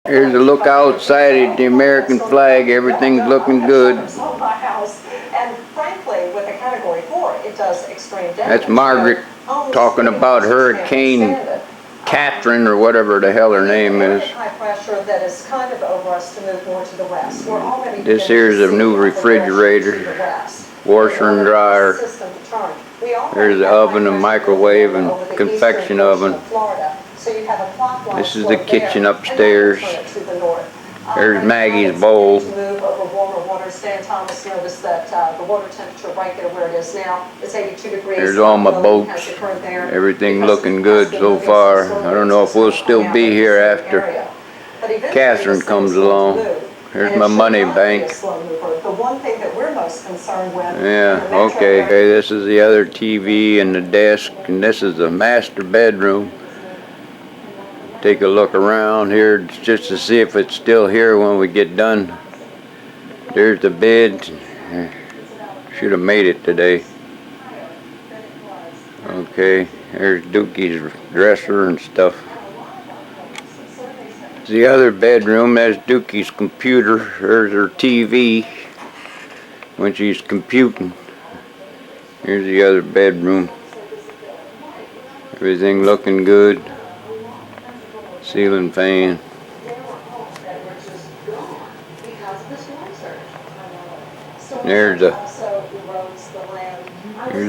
Here's a look outside at the American flag. Everything's looking good. That's Margaret talking about Hurricane Katrina or whatever the hell her name is. This here's a new refrigerator, washer and dryer. There's the oven, a microwave, and confection oven. This is the kitchen upstairs. There's Maggie's bowl. There's all my boats. Everything looking good so far. I don't know if we'll still be here after Catherine comes along. Here's my money bank. Yeah, okay. This is the other TV and the desk, and this is the master bedroom. Take a look around here just to see if it's still here when we get done. There's the bed. Should have made it today. Okay, there's Dookie's dresser and stuff. The other bedroom, that's Dookie's computer. There's her TV when she's computing. Here's the other bedroom. Everything looking good. Ceiling fan. Here's a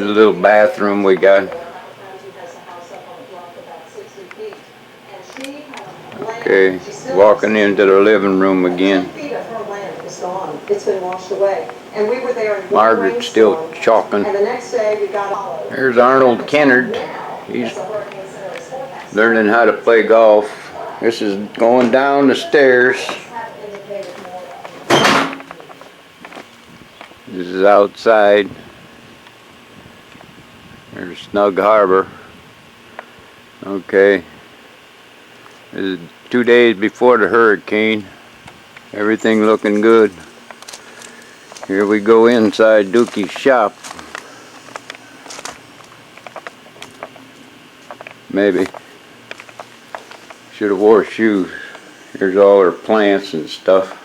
little bathroom we got. Okay, walking into the living room again. Margaret's still chalking. There's Arnold Kennard. He's learning how to play golf. This is going down the stairs. This is outside. There's Snug Harbor. Okay. This is 2 days before the hurricane. Everything looking good. Here we go inside Dookie's shop. Maybe. Should have wore shoes. Here's all her plants and stuff.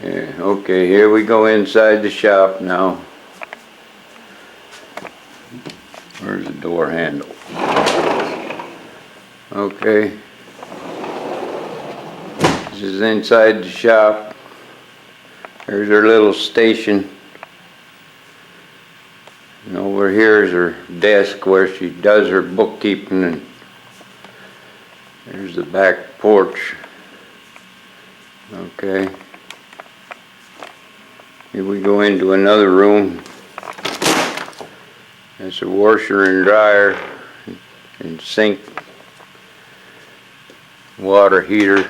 Yeah, okay, here we go inside the shop now. Where's the door handle? Okay. This is inside the shop. There's her little station. And over here is her desk where she does her bookkeeping, and there's the back porch. Okay. Here we go into another room. That's a washer and dryer and sink, water heater.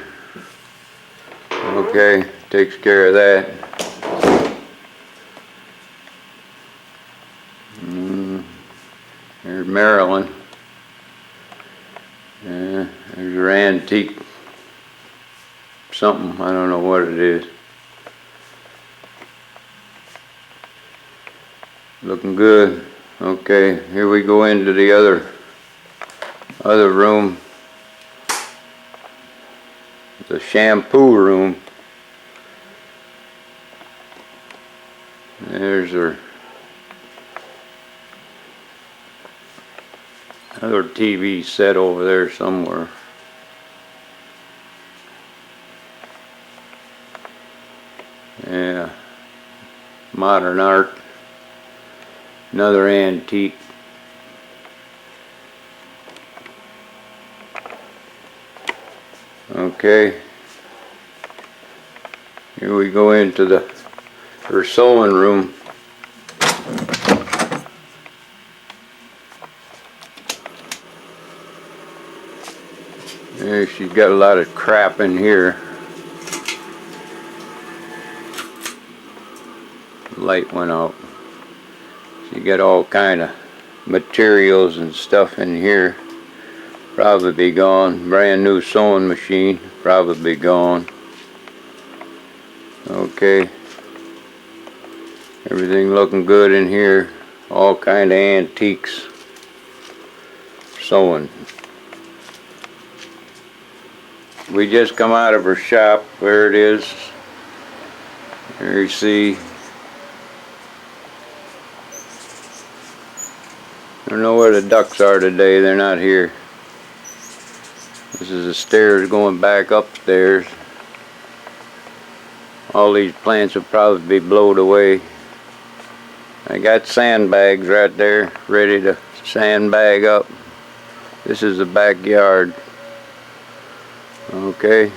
Okay, takes care of that. There's Marilyn. Yeah, there's her antique something, I don't know what it is. Looking good. Okay, here we go into the other room. The shampoo room. There's her other TV set over there somewhere. Yeah, modern art. Another antique. Okay. Here we go into her sewing room. There, she's got a lot of crap in here. The light went out. She got all kind of materials and stuff in here. Probably be gone. Brand new sewing machine. Probably gone. Okay. Everything looking good in here. All kind of antiques. Sewing. we just come out of her shop. There it is. There you see. I don't know where the ducks are today. They're not here. This is the stairs going back upstairs. All these plants will probably be blowed away. I got sandbags right there ready to sandbag up. This is the backyard. Okay.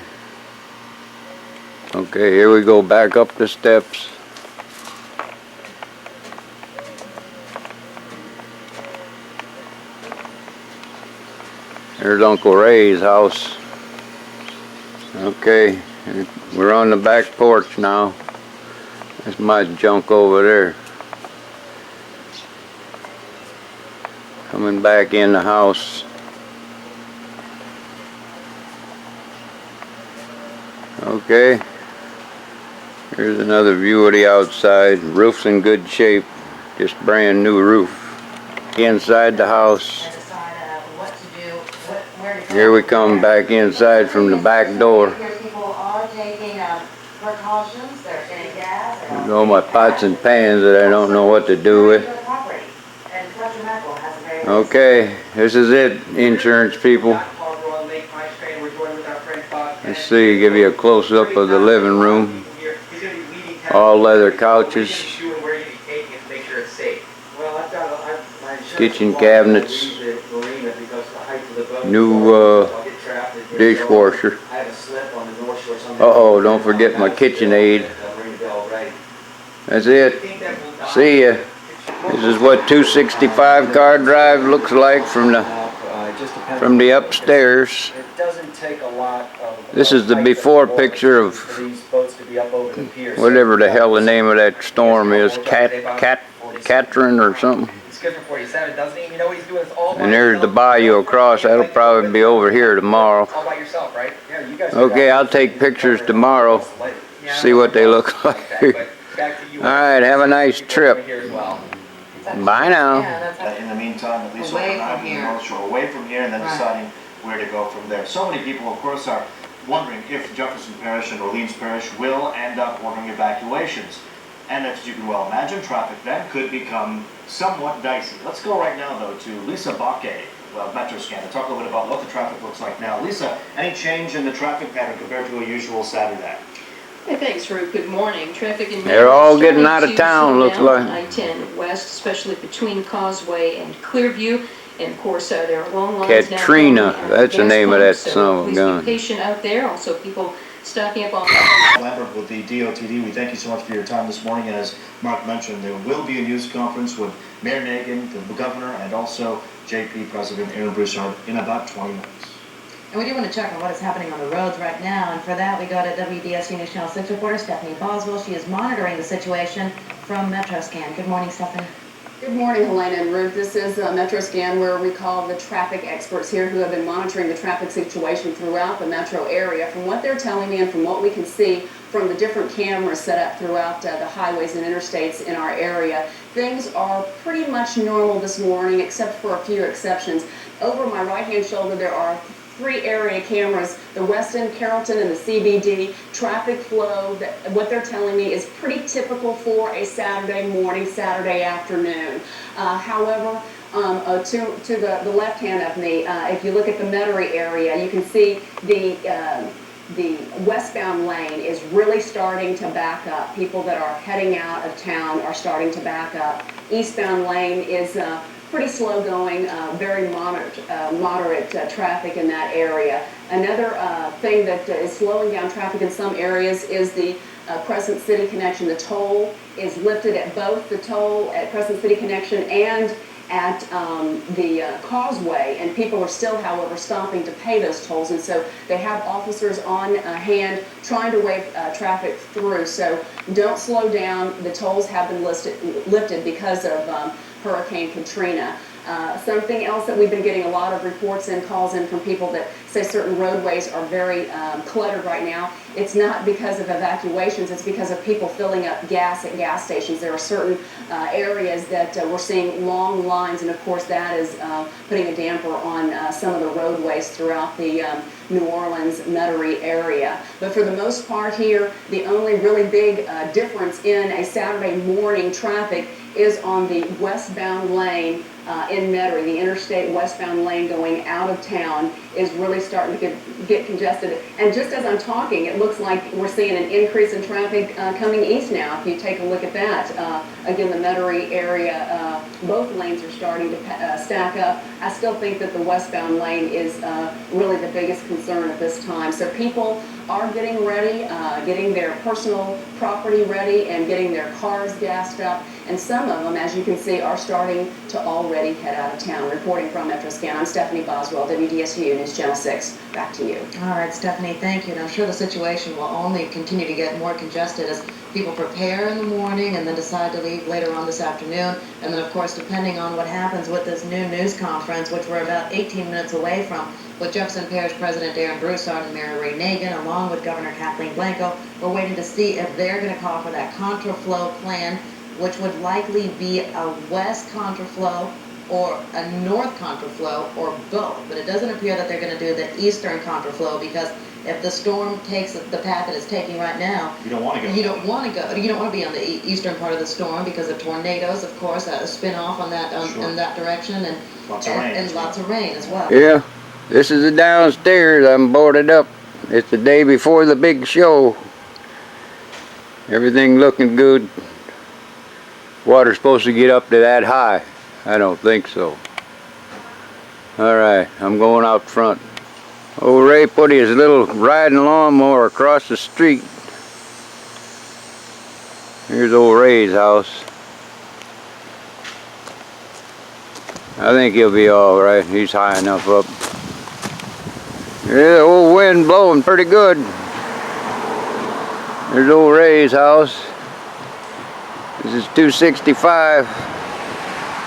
Okay, here we go back up the steps. There's Uncle Ray's house. Okay, we're on the back porch now. That's my junk over there. Coming back in the house. Okay, here's another view of the outside. Roof's in good shape, just brand new roof. Inside the house. Here we come back inside from the back door. There's all my pots and pans that I don't know what to do with. Okay, this is it, insurance people. Let's see, give you a close-up of the living room. All leather couches. Kitchen cabinets. New dishwasher. Uh-oh, don't forget my KitchenAid. That's it. See ya. This is what 265 car drive looks like from the upstairs. This is the before picture of whatever the hell the name of that storm is, Katrina or something. And there's the bayou across. That'll probably be over here tomorrow. Okay, I'll take pictures tomorrow. See what they look like. Alright, have a nice trip. Bye now. In the meantime, at least overnight, the North Shore, away from here, and then deciding where to go from there. So many people, of course, are wondering if Jefferson Parish and Orleans Parish will end up ordering evacuations. And as you can well imagine, traffic then could become somewhat dicey. Let's go right now, though, to Lisa Bakke, Metroscan, to talk a little bit about what the traffic looks like now. Lisa, any change in the traffic pattern compared to a usual Saturday? Hey, thanks, Ruth. Good morning. Traffic in They're all getting out of town, looks like. I-10 west, especially between Causeway and Clearview. And of course, there are long lines now. Katrina, that's the name of that son of a gun. Please be patient out there. Also, people stocking up on. Lambert with the DOTD, we thank you so much for your time this morning. And as Mark mentioned, there will be a news conference with Mayor Nagin, the governor, and also JP President Aaron Broussard in about 20 minutes. And we do want to check on what is happening on the roads right now, and for that we go to WDSU News Channel 6 reporter Stephanie Boswell. She is monitoring the situation from Metroscan. Good morning, Stephanie. Good morning, Helena and Ruth. This is Metroscan, where we call the traffic experts here who have been monitoring the traffic situation throughout the metro area. From what they're telling me and from what we can see from the different cameras set up throughout the highways and interstates in our area, things are pretty much normal this morning, except for a few exceptions. Over my right-hand shoulder, there are 3 area cameras, the Weston, Carrollton, and the CBD. Traffic flow, what they're telling me, is pretty typical for a Saturday morning, Saturday afternoon. However, to the left hand of me, if you look at the Metairie area, you can see the westbound lane is really starting to back up. People that are heading out of town are starting to back up. Eastbound lane is pretty slow going, very moderate traffic in that area. Another thing that is slowing down traffic in some areas is the Crescent City connection. The toll is lifted at both the toll at Crescent City connection and at the Causeway, and people are still, however, stopping to pay those tolls, and so they have officers on hand trying to wave traffic through. So don't slow down. The tolls have been lifted because of Hurricane Katrina. Something else that we've been getting a lot of reports and calls in from people that say certain roadways are very cluttered right now. It's not because of evacuations, it's because of people filling up gas at gas stations. There are certain areas that we're seeing long lines, and of course that is putting a damper on some of the roadways throughout the New Orleans, Metairie area. But for the most part here, the only really big difference in a Saturday morning traffic is on the westbound lane in Metairie. The interstate westbound lane going out of town is really starting to get congested. And just as I'm talking, it looks like we're seeing an increase in traffic coming east now. If you take a look at that, again, the Metairie area, both lanes are starting to stack up. I still think that the westbound lane is really the biggest concern at this time. So people are getting ready, getting their personal property ready and getting their cars gassed up. And some of them, as you can see, are starting to already head out of town. Reporting from MetroScan, I'm Stephanie Boswell, WDSU News Channel 6. Back to you. All right, Stephanie, thank you. And I'm sure the situation will only continue to get more congested as people prepare in the morning and then decide to leave later on this afternoon. And then, of course, depending on what happens with this new news conference, which we're about 18 minutes away from, with Jefferson Parish President Darren Broussard and Mary Ray Nagin, along with Governor Kathleen Blanco, we're waiting to see if they're going to call for that contraflow plan, which would likely be a west contraflow or a north contraflow or both. But it doesn't appear that they're going to do the eastern contraflow, because if the storm takes the path that it's taking right now, You don't want to go. you don't want to go. You don't want to be on the eastern part of the storm because of tornadoes, of course, spin off on that Sure. in that direction, and Lots of rain. and lots of rain as well. Yeah, this is the downstairs. I'm boarded up. It's the day before the big show. Everything looking good. Water's supposed to get up to that high. I don't think so. Alright, I'm going out front. Old Ray put his little riding lawnmower across the street. Here's old Ray's house. I think he'll be alright. He's high enough up. Yeah, the old wind blowing pretty good. There's old Ray's house. This is 265.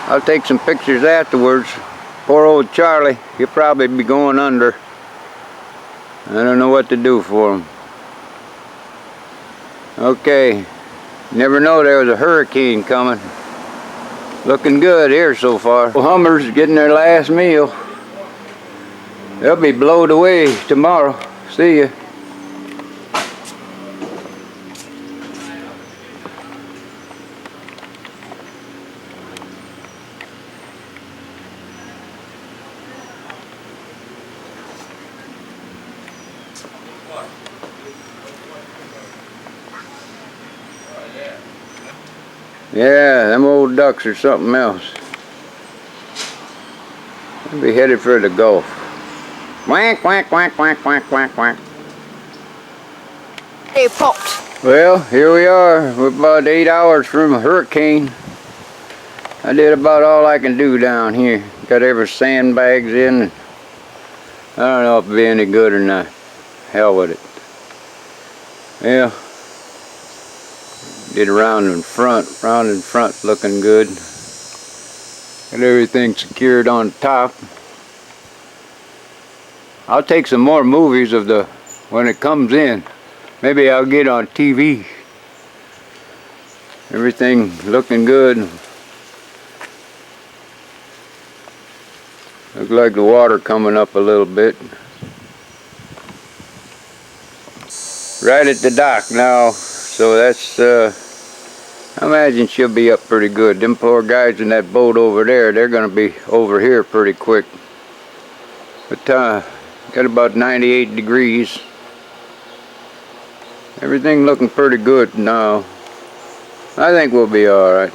I'll take some pictures afterwards. Poor old Charlie, he'll probably be going under. I don't know what to do for him. Okay, never know there was a hurricane coming. Looking good here so far. Hummers getting their last meal. They'll be blowed away tomorrow. See ya. Yeah, them old ducks are something else. They'll be headed for the Gulf. Quack, quack, quack, quack, quack, quack, quack. They popped. Well, here we are. We're about 8 hours from a hurricane. I did about all I can do down here. Got every sandbags in. I don't know if it'll be any good or not. Hell with it. Yeah. Did round in front looking good. Got everything secured on top. I'll take some more movies of when it comes in. Maybe I'll get on TV. Everything looking good. Looks like the water coming up a little bit. Right at the dock now, so that's I imagine she'll be up pretty good. Them poor guys in that boat over there, they're gonna be over here pretty quick. But got about 98 degrees. Everything looking pretty good now. I think we'll be alright.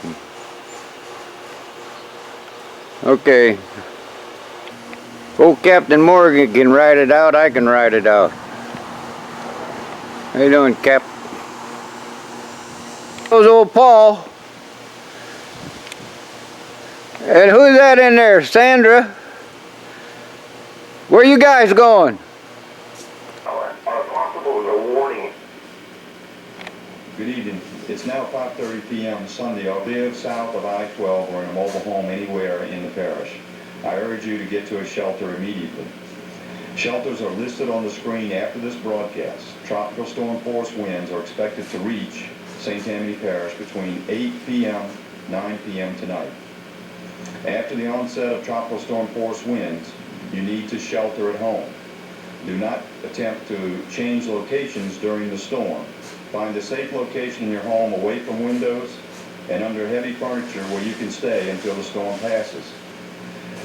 Okay. Old Captain Morgan can ride it out, I can ride it out. How you doing, Cap? There's old Paul. And who's that in there? Sandra? Where you guys going? Possible a warning. Good evening. It's now 5:30 p.m. Sunday. I'll live south of I-12 or in a mobile home anywhere in the parish. I urge you to get to a shelter immediately. Shelters are listed on the screen after this broadcast. Tropical storm force winds are expected to reach St. Tammany Parish between 8 p.m. 9 p.m. tonight. After the onset of tropical storm force winds, you need to shelter at home. Do not attempt to change locations during the storm. Find a safe location in your home away from windows and under heavy furniture where you can stay until the storm passes.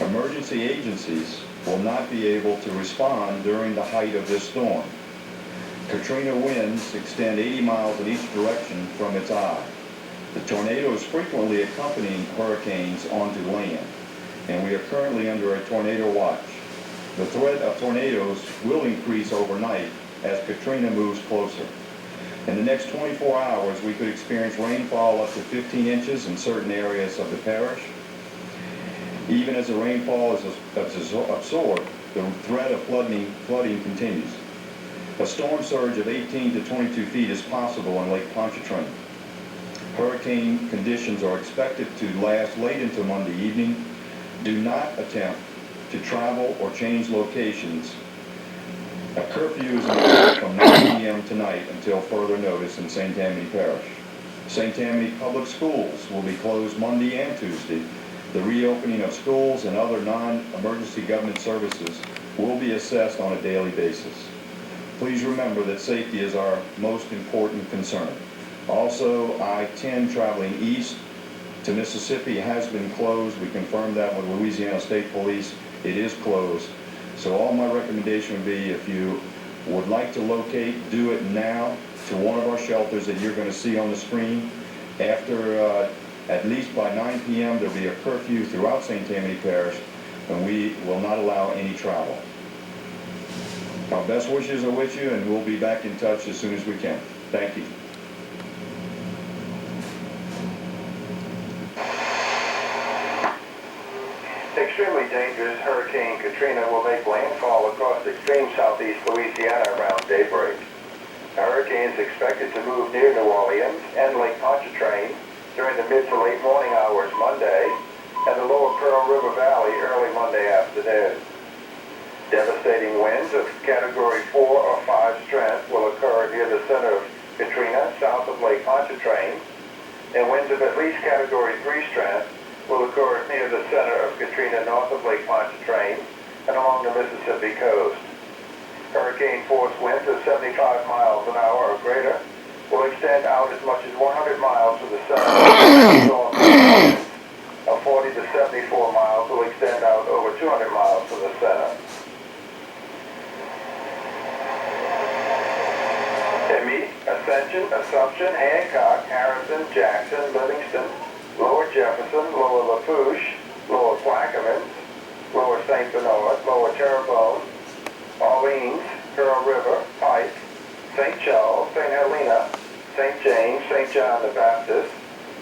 Emergency agencies will not be able to respond during the height of this storm. Katrina winds extend 80 miles in each direction from its eye. The tornadoes frequently accompany hurricanes onto land, and we are currently under a tornado watch. The threat of tornadoes will increase overnight as Katrina moves closer. In the next 24 hours, we could experience rainfall up to 15 inches in certain areas of the parish. Even as the rainfall is absorbed, the threat of flooding continues. A storm surge of 18 to 22 feet is possible on Lake Pontchartrain. Hurricane conditions are expected to last late into Monday evening. Do not attempt to travel or change locations. A curfew is in effect from 9 p.m. tonight until further notice in St. Tammany Parish. St. Tammany Public Schools will be closed Monday and Tuesday. The reopening of schools and other non-emergency government services will be assessed on a daily basis. Please remember that safety is our most important concern. Also, I-10 traveling east to Mississippi has been closed. We confirmed that with Louisiana State Police. It is closed. So all my recommendation would be, if you would like to locate, do it now to one of our shelters that you're going to see on the screen. After, at least by 9 p.m., there'll be a curfew throughout St. Tammany Parish, and we will not allow any travel. Our best wishes are with you, and we'll be back in touch as soon as we can. Thank you. Extremely dangerous Hurricane Katrina will make landfall across extreme southeast Louisiana around daybreak. The hurricane is expected to move near New Orleans and Lake Pontchartrain during the mid to late morning hours Monday and the lower Pearl River Valley early Monday afternoon. Devastating winds of Category 4 or 5 strength will occur near the center of Katrina, south of Lake Pontchartrain, and winds of at least Category 3 strength will occur near the center of Katrina, north of Lake Pontchartrain, and along the Mississippi coast. Hurricane force winds of 75 miles an hour or greater will extend out as much as 100 miles from the center of the storm. Of 40 to 74 miles will extend out over 200 miles from the center. Ascension, Assumption, Hancock, Harrison, Jackson, Livingston, Lower Jefferson, Lower Lafourche, Lower Plaquemines, Lower St. Bernard, Lower Terrebonne, Orleans, Pearl River, Pike, St. Charles, St. Helena, St. James, St. John the Baptist,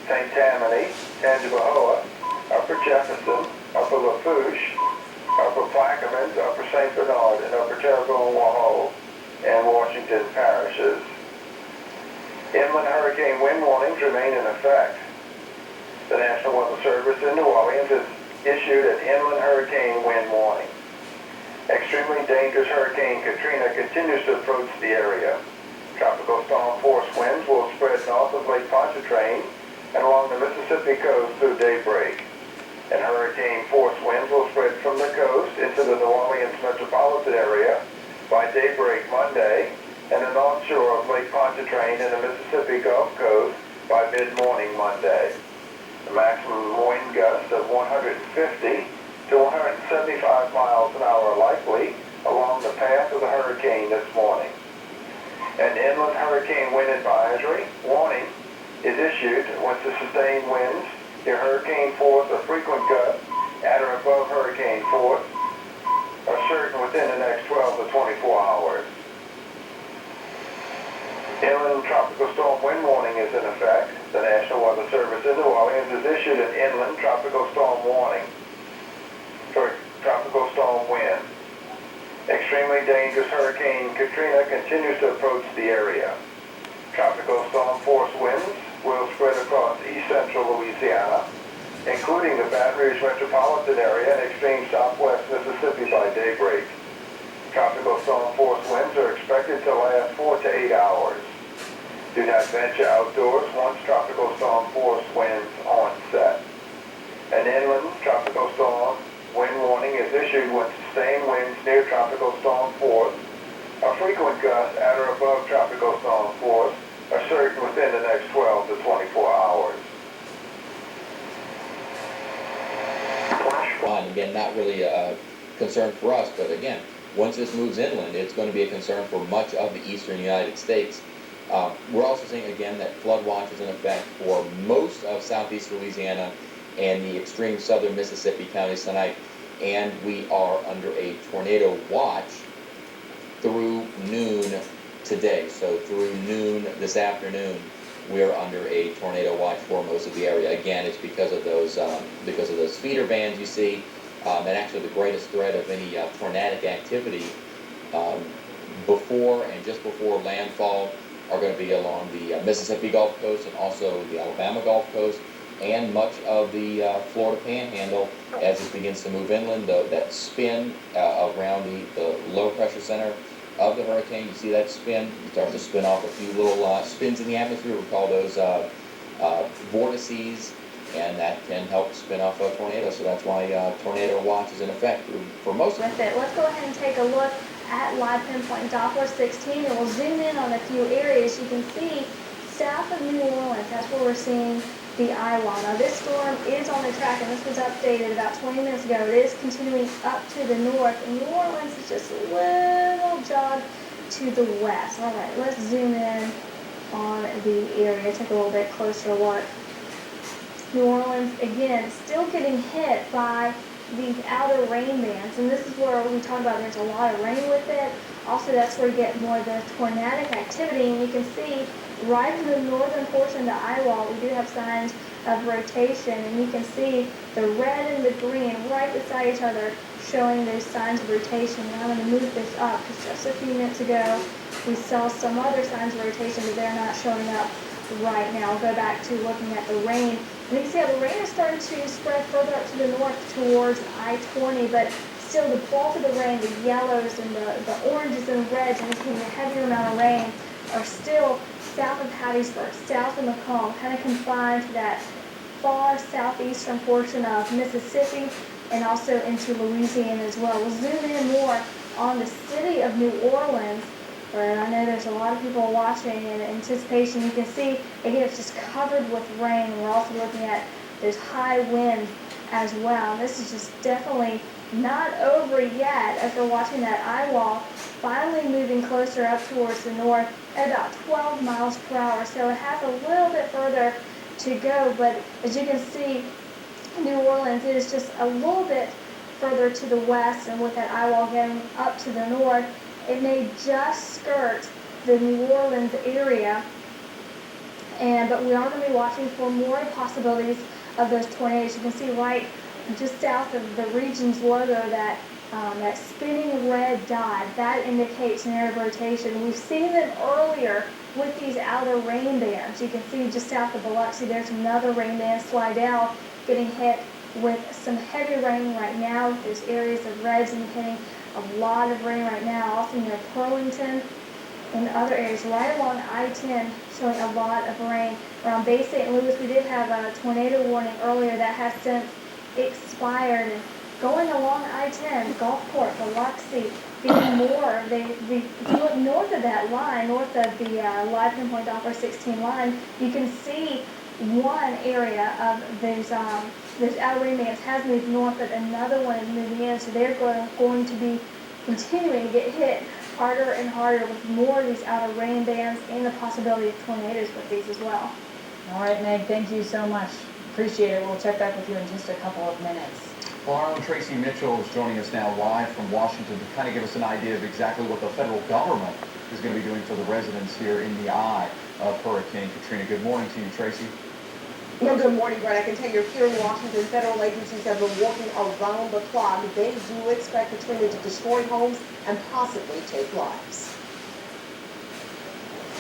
St. Tammany, Tangipahoa, Upper Jefferson, Upper Lafourche, Upper Plaquemines, Upper St. Bernard, and Upper Terrebonne, Wahoo, and Washington parishes. Inland hurricane wind warnings remain in effect. The National Weather Service in New Orleans has issued an inland hurricane wind warning. Extremely dangerous Hurricane Katrina continues to approach the area. Tropical storm force winds will spread north of Lake Pontchartrain and along the Mississippi coast through daybreak. And hurricane force winds will spread from the coast into the New Orleans metropolitan area by daybreak Monday, and the north shore of Lake Pontchartrain and the Mississippi Gulf Coast by mid-morning Monday. The maximum wind gusts of 150 to 175 miles an hour are likely along the path of the hurricane this morning. An inland hurricane wind advisory warning is issued when the sustained winds near hurricane force or frequent gusts at or above hurricane force are certain within the next 12 to 24 hours. Inland tropical storm wind warning is in effect. The National Weather Service in New Orleans has issued an inland tropical storm warning for tropical storm wind. Extremely dangerous Hurricane Katrina continues to approach the area. Tropical storm force winds will spread across east central Louisiana, including the Baton Rouge metropolitan area and extreme southwest Mississippi by daybreak. Tropical storm force winds are expected to last 4 to 8 hours. Do not venture outdoors once tropical storm force winds onset. An inland tropical storm wind warning is issued when sustained winds near tropical storm force, or frequent gusts at or above tropical storm force are certain within the next 12 to 24 hours. On. Again, not really a concern for us, but again, once this moves inland, it's going to be a concern for much of the eastern United States. We're also seeing, again, that flood watch is in effect for most of southeast Louisiana and the extreme southern Mississippi counties tonight, and we are under a tornado watch through noon today. So through noon this afternoon, we're under a tornado watch for most of the area. Again, it's because of those feeder bands you see, and actually the greatest threat of any tornadic activity before and just before landfall are going to be along the Mississippi Gulf Coast and also the Alabama Gulf Coast and much of the Florida Panhandle as it begins to move inland. That spin around the low pressure center of the hurricane, you see that spin, it starts to spin off a few little spins in the atmosphere. We call those vortices, and that can help spin off a tornado. So that's why tornado watch is in effect for most of with it. Let's go ahead and take a look at live pinpoint Doppler 16, and we'll zoom in on a few areas. You can see south of New Orleans, that's where we're seeing the eye wall. Now this storm is on the track, and this was updated about 20 minutes ago. It is continuing up to the north, and New Orleans is just a little jog to the west. All right, let's zoom in on the area, take a little bit closer look. New Orleans, again, still getting hit by these outer rain bands, and this is where we talk about there's a lot of rain with it. Also, that's where you get more of the tornadic activity, and you can see right in the northern portion of the eye wall, we do have signs of rotation, and you can see the red and the green right beside each other showing those signs of rotation. Now I'm going to move this up because just a few minutes ago we saw some other signs of rotation, but they're not showing up right now. I'll go back to looking at the rain. And you can see how the rain is starting to spread further up to the north towards I-20, but still the bulk of the rain, the yellows and the oranges and reds, and you see the heavier amount of rain are still south of Hattiesburg, south of Macomb, kind of confined to that far southeastern portion of Mississippi and also into Louisiana as well. We'll zoom in more on the city of New Orleans, where I know there's a lot of people watching in anticipation. You can see, again, it's just covered with rain. We're also looking at those high winds as well. This is just definitely not over yet as we're watching that eye wall finally moving closer up towards the north at about 12 miles per hour. So it has a little bit further to go, but as you can see, New Orleans is just a little bit further to the west, and with that eye wall getting up to the north, it may just skirt the New Orleans area, but we are going to be watching for more possibilities of those tornadoes. You can see right just south of the region's logo that that spinning red dot, that indicates an area of rotation. We've seen them earlier with these outer rain bands. You can see just south of Biloxi, there's another rain band, Slidell, getting hit with some heavy rain right now. There's areas of reds indicating a lot of rain right now, also near Burlington and other areas right along I-10 showing a lot of rain. Around Bay St. Louis, we did have a tornado warning earlier that has since expired. And going along I-10, Gulfport, Biloxi, being more, if you look north of that line, north of the live pinpoint Doppler 16 line, you can see one area of those outer rain bands has moved north, but another one is moving in, so they're going to be continuing to get hit harder and harder with more of these outer rain bands and the possibility of tornadoes with these as well. All right, Meg, thank you so much. Appreciate it. We'll check back with you in just a couple of minutes. Well, our own Tracy Mitchell is joining us now live from Washington to kind of give us an idea of exactly what the federal government is going to be doing for the residents here in the eye of Hurricane Katrina. Good morning to you, Tracy. Well, good morning, Brad. I can tell you here in Washington, federal agencies have been working around the clock. They do expect Katrina to destroy homes and possibly take lives.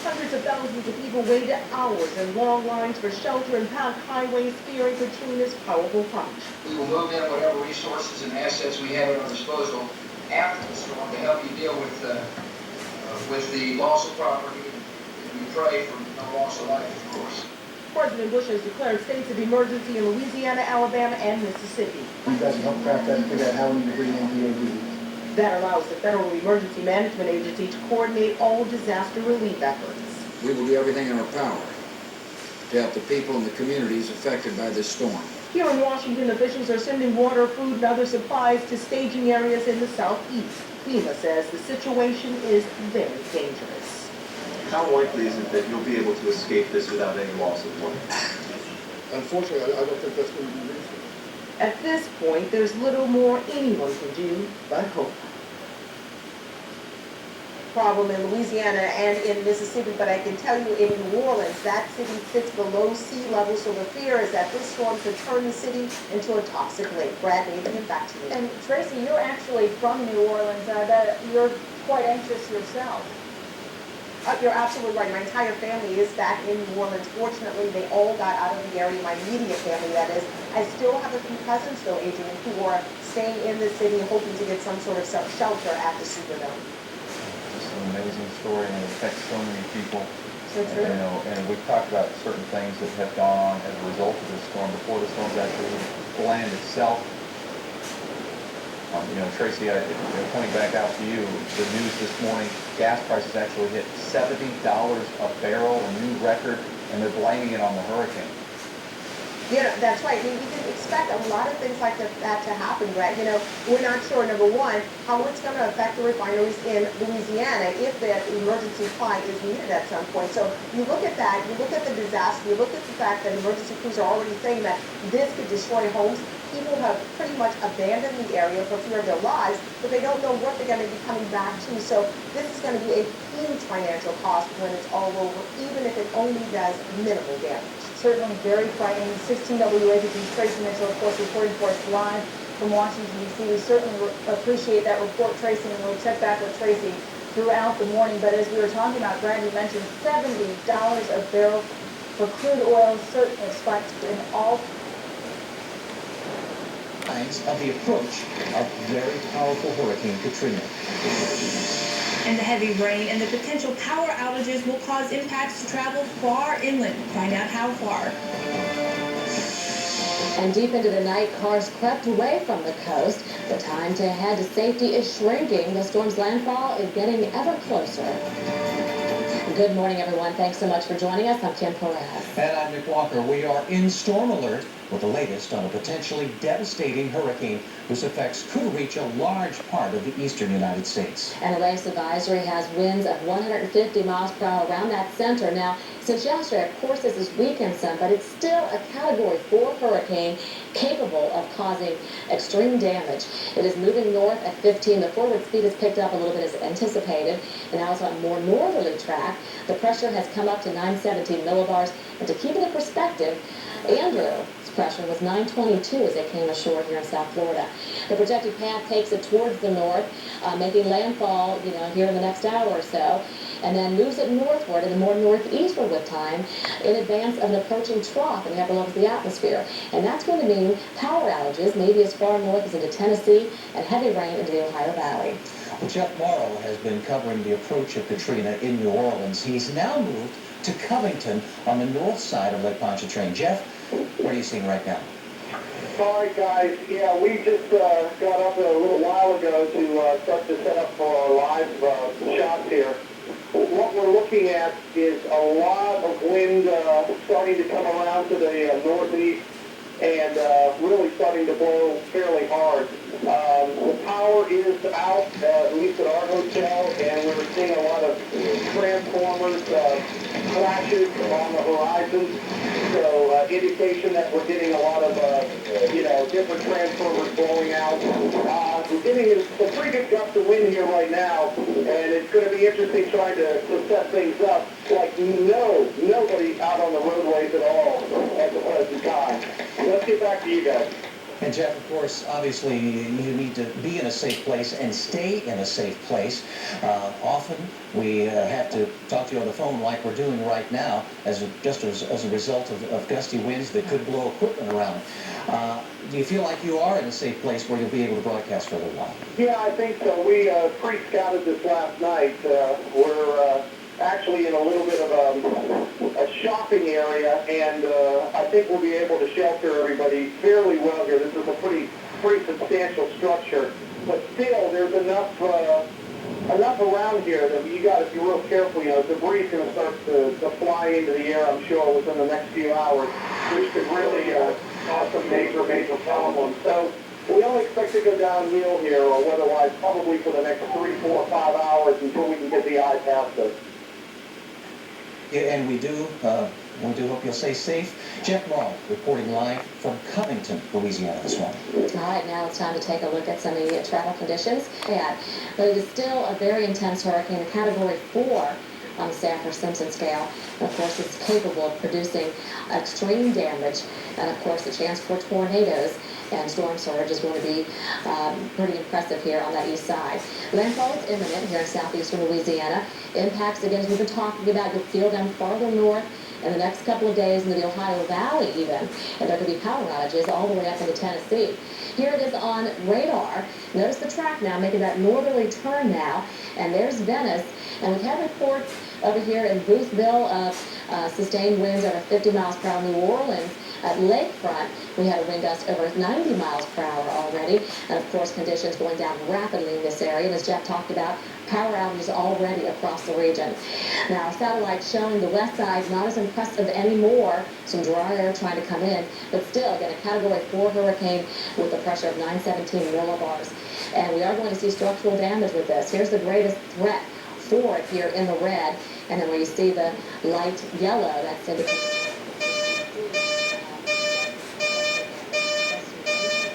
Hundreds of thousands of people waited hours in long lines for shelter and packed highways fearing Katrina's powerful punch. We will move in whatever resources and assets we have at our disposal after the storm to help you deal with the loss of property, and we pray for no loss of life, of course. President Bush has declared states of emergency in Louisiana, Alabama, and Mississippi. You guys help craft that and figure out how we need to bring in DOD. That allows the Federal Emergency Management Agency to coordinate all disaster relief efforts. We will do everything in our power to help the people and the communities affected by this storm. Here in Washington, officials are sending water, food, and other supplies to staging areas in the southeast. FEMA says the situation is very dangerous. How likely is it that you'll be able to escape this without any loss of life? Unfortunately, I don't think that's going to be reasonable. At this point, there's little more anyone can do but hope. Problem in Louisiana and in Mississippi, but I can tell you in New Orleans, that city sits below sea level, so the fear is that this storm could turn the city into a toxic lake. Brad, Nathan, back to you. And Tracy, you're actually from New Orleans. I bet you're quite anxious yourself. You're absolutely right. My entire family is back in New Orleans. Fortunately, they all got out of the area, my immediate family, that is. I still have a few cousins, though, Adrian, who are staying in the city, hoping to get some sort of shelter at the Superdome. It's an amazing story, and it affects so many people. So true. You know, and we've talked about certain things that have gone on as a result of this storm before the storm's actually the land itself. You know, Tracy, coming back out to you, the news this morning, gas prices actually hit $70 a barrel, a new record, and they're blaming it on the hurricane. Yeah, that's right. I mean, we didn't expect a lot of things like that to happen, Brett. You know, we're not sure, number one, how it's going to affect the refineries in Louisiana if that emergency supply is needed at some point. So you look at that, you look at the disaster, you look at the fact that emergency crews are already saying that this could destroy homes. People have pretty much abandoned the area for fear of their lives, but they don't know what they're going to be coming back to. So this is going to be a huge financial cost when it's all over, even if it only does minimal damage. Certainly very frightening. 16 WABC's Tracy Mitchell, of course, reporting for us live from Washington, D.C. We certainly appreciate that report, Tracy, and we'll check back with Tracy throughout the morning. But as we were talking about, Brad, you mentioned $70 a barrel for crude oil, certainly spiked in all of the approach of very powerful Hurricane Katrina. And the heavy rain and the potential power outages will cause impacts to travel far inland. Find out how far. And deep into the night, cars crept away from the coast. The time to head to safety is shrinking. The storm's landfall is getting ever closer. Good morning, everyone. Thanks so much for joining us. I'm Kim Perez. And I'm Nick Walker. We are in storm alert with the latest on a potentially devastating hurricane whose effects could reach a large part of the eastern United States. And the latest advisory has winds of 150 miles per hour around that center. Now, since yesterday, of course, this is weakened some, but it's still a Category 4 hurricane capable of causing extreme damage. It is moving north at 15. The forward speed has picked up a little bit as anticipated, and now it's on a more northerly track. The pressure has come up to 917 millibars. And to keep it in perspective, Andrew's pressure was 922 as it came ashore here in South Florida. The projected path takes it towards the north, making landfall, here in the next hour or so, and then moves it northward and more northeastward with time in advance of an approaching trough in the upper levels of the atmosphere. And that's going to mean power outages, maybe as far north as into Tennessee, and heavy rain into the Ohio Valley. Well, Jeff Morrow has been covering the approach of Katrina in New Orleans. He's now moved to Covington on the north side of Lake Pontchartrain. Jeff, what are you seeing right now? Sorry, guys. Yeah, we just got up a little while ago to start to set up for our live shots here. What we're looking at is a lot of wind starting to come around to the northeast and really starting to blow fairly hard. The power is out, at least at our hotel, and we're seeing a lot of transformers, flashes on the horizon. So indication that we're getting a lot of, different transformers blowing out. We're getting a pretty good gust of wind here right now, and it's going to be interesting trying to set things up. Like nobody out on the roadways at all at the present time. Let's get back to you guys. And Jeff, of course, obviously you need to be in a safe place and stay in a safe place. Often we have to talk to you on the phone like we're doing right now as a result of gusty winds that could blow equipment around. Do you feel like you are in a safe place where you'll be able to broadcast for a little while? Yeah, I think so. We pre-scouted this last night. We're actually in a little bit of a shopping area, and I think we'll be able to shelter everybody fairly well here. This is a pretty substantial structure, but still, there's enough around here that you got to be real careful. You know, debris is going to start to fly into the air, I'm sure, within the next few hours, which could really cause some major problems. So we don't expect to go downhill here or otherwise probably for the next 3, 4, 5 hours until we can get the eye past us. Yeah, and we do hope you'll stay safe. Jeff Long reporting live from Covington, Louisiana this morning. All right, now it's time to take a look at some immediate travel conditions. Yeah, but it is still a very intense hurricane, a Category 4 on the Saffir-Simpson scale. And of course, it's capable of producing extreme damage and of course the chance for tornadoes and storm surge is going to be pretty impressive here on that east side. Landfall is imminent here in southeastern Louisiana. Impacts, again, as we've been talking about, you'll feel them farther north in the next couple of days into the Ohio Valley even, and there could be power outages all the way up into Tennessee. Here it is on radar. Notice the track now, making that northerly turn now, and there's Venice. And we've had reports over here in Boothville of sustained winds over 50 miles per hour. New Orleans at Lakefront, we had a wind gust over 90 miles per hour already. And of course, conditions going down rapidly in this area. And as Jeff talked about, power outages already across the region. Now, satellite showing the west side not as impressive anymore. Some dry air trying to come in, but still, again, a Category 4 hurricane with a pressure of 917 millibars. And we are going to see structural damage with this. Here's the greatest threat for it here in the red. And then where you see the light yellow, that's indicating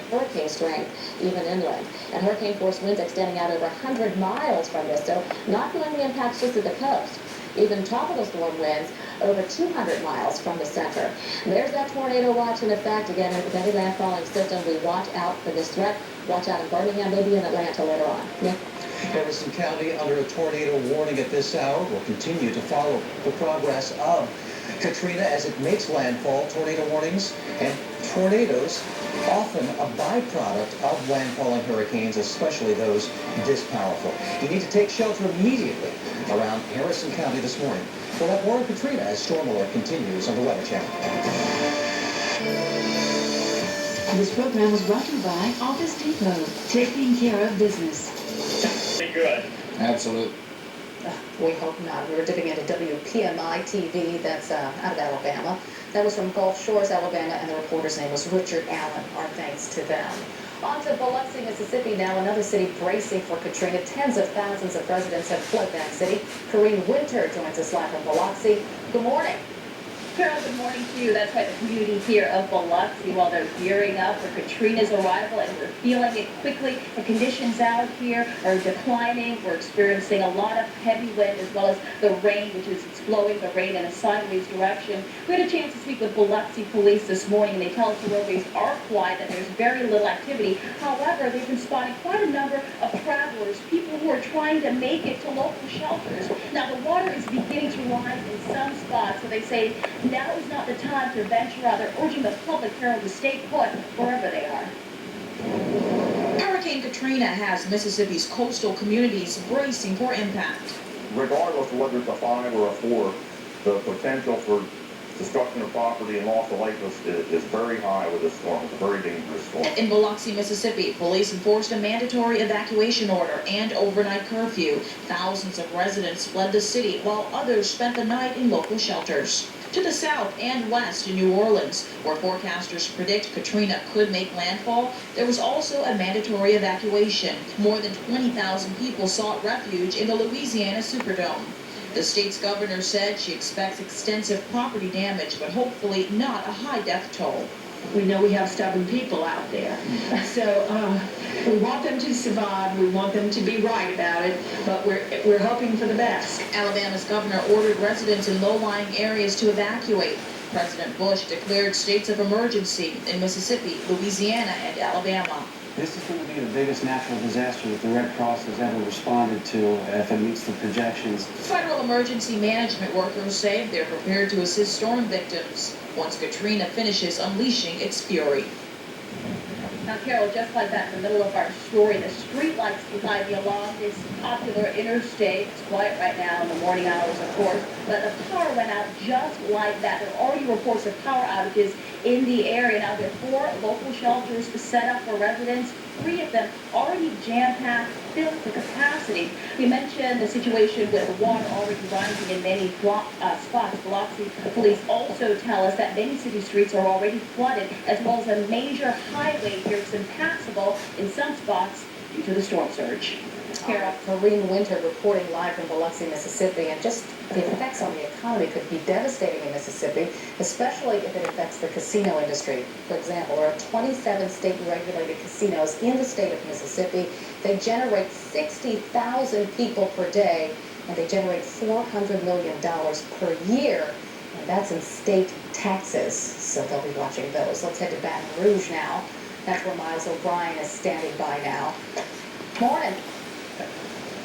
hurricane strength, even inland. And hurricane force winds extending out over 100 miles from this, so not feeling the impacts just at the coast. Even tropical storm winds over 200 miles from the center. There's that tornado watch in effect. Again, with any landfalling system, we watch out for this threat. Watch out in Birmingham, maybe in Atlanta later on. Yeah. Harrison County under a tornado warning at this hour. We'll continue to follow the progress of Katrina as it makes landfall. Tornado warnings and tornadoes, often a byproduct of landfalling hurricanes, especially those this powerful. You need to take shelter immediately around Harrison County this morning. We'll have more on Katrina as Storm Alert continues on the Weather Channel. This program was brought to you by Office Depot, taking care of business. Be good. Absolutely. We hope not. We were dipping into WPMI TV, that's out of Alabama. That was from Gulf Shores, Alabama, and the reporter's name was Richard Allen. Our thanks to them. On to Biloxi, Mississippi now, another city bracing for Katrina. Tens of thousands of residents have fled that city. Corrine Winter joins us live from Biloxi. Good morning. Carol, good morning to you. That's right, the community here of Biloxi, while they're gearing up for Katrina's arrival, and we're feeling it quickly. The conditions out here are declining. We're experiencing a lot of heavy wind as well as the rain, which is blowing the rain in a sideways direction. We had a chance to speak with Biloxi police this morning, and they tell us the roadways are quiet, that there's very little activity. However, they've been spotting quite a number of travelers, people who are trying to make it to local shelters. Now, the water is beginning to rise in some spots, so they say now is not the time to venture out. They're urging the public, Carol, to stay put wherever they are. Hurricane Katrina has Mississippi's coastal communities bracing for impact. Regardless of whether it's a 5 or a 4, the potential for destruction of property and loss of life is very high with this storm. It's a very dangerous storm. In Biloxi, Mississippi, police enforced a mandatory evacuation order and overnight curfew. Thousands of residents fled the city while others spent the night in local shelters. To the south and west in New Orleans, where forecasters predict Katrina could make landfall, there was also a mandatory evacuation. More than 20,000 people sought refuge in the Louisiana Superdome. The state's governor said she expects extensive property damage, but hopefully not a high death toll. We know we have stubborn people out there. So we want them to survive. We want them to be right about it, but we're hoping for the best. Alabama's governor ordered residents in low-lying areas to evacuate. President Bush declared states of emergency in Mississippi, Louisiana, and Alabama. This is going to be the biggest natural disaster that the Red Cross has ever responded to if it meets the projections. Federal emergency management workers say they're prepared to assist storm victims once Katrina finishes unleashing its fury. Now, Carol, just like that, in the middle of our story, the street lights behind me along this popular interstate. It's quiet right now in the morning hours, of course, but the power went out just like that. There are already reports of power outages in the area. Now, there are 4 local shelters set up for residents 3 of them already jam-packed, filled to capacity. We mentioned the situation with the water already rising in many spots. Biloxi police also tell us that many city streets are already flooded, as well as a major highway here is impassable in some spots due to the storm surge. Kara. Marine Winter reporting live from Biloxi, Mississippi, and just the effects on the economy could be devastating in Mississippi, especially if it affects the casino industry. For example, there are 27 state-regulated casinos in the state of Mississippi. They generate 60,000 people per day, and they generate $400 million per year, and that's in state taxes, so they'll be watching those. Let's head to Baton Rouge now. That's where Miles O'Brien is standing by now. Morning.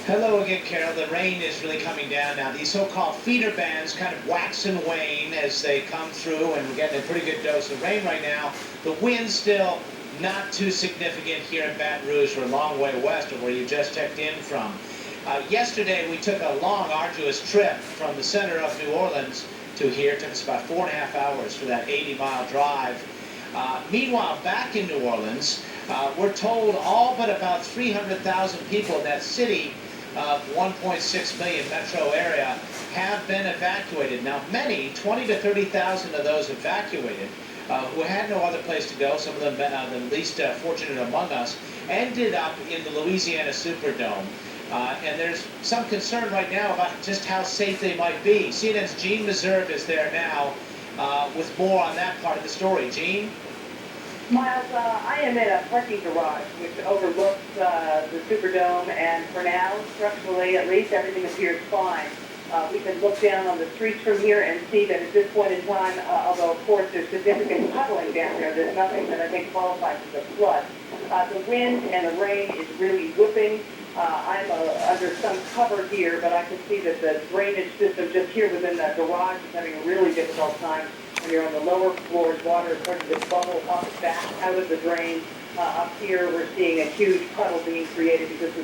Hello again, Carol. The rain is really coming down now. These so-called feeder bands kind of wax and wane as they come through, and we're getting a pretty good dose of rain right now. The wind's still not too significant here in Baton Rouge. We're a long way west of where you just checked in from. Yesterday, we took a long, arduous trip from the center of New Orleans to here. It took us about 4.5 hours for that 80-mile drive. Meanwhile, back in New Orleans, we're told all but about 300,000 people in that city of 1.6 million metro area have been evacuated. Now, many, 20 to 30,000 of those evacuated, who had no other place to go, some of them the least fortunate among us, ended up in the Louisiana Superdome. And there's some concern right now about just how safe they might be. CNN's Gene Meserve is there now with more on that part of the story. Gene? Miles, I am in a parking garage which overlooks the Superdome, and for now, structurally at least, everything appears fine. We can look down on the streets from here and see that at this point in time, although of course there's significant puddling down there, there's nothing that I think qualifies as a flood. The wind and the rain is really whipping. I'm under some cover here, but I can see that the drainage system just here within the garage is having a really difficult time. When you're on the lower floors, water is starting to bubble up back out of the drain. Up here, we're seeing a huge puddle being created because the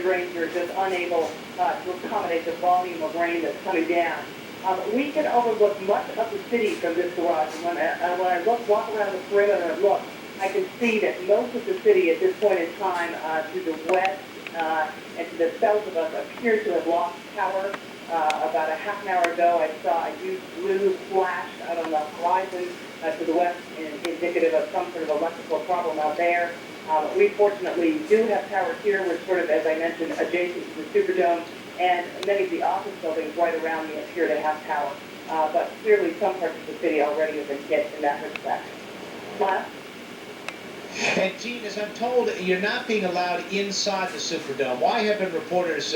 drains are just unable to accommodate the volume of rain that's coming down. We can overlook much of the city from this garage. And when I walk around the perimeter and look, I can see that most of the city at this point in time to the west and to the south of us appears to have lost power. About a half an hour ago, I saw a huge blue flash out on the horizon to the west, indicative of some sort of electrical problem out there. We fortunately do have power here. We're sort of, as I mentioned, adjacent to the Superdome, and many of the office buildings right around me appear to have power. But clearly, some parts of the city already have been hit in that respect. Miles? And Gene, as I'm told, you're not being allowed inside the Superdome. Why have reporters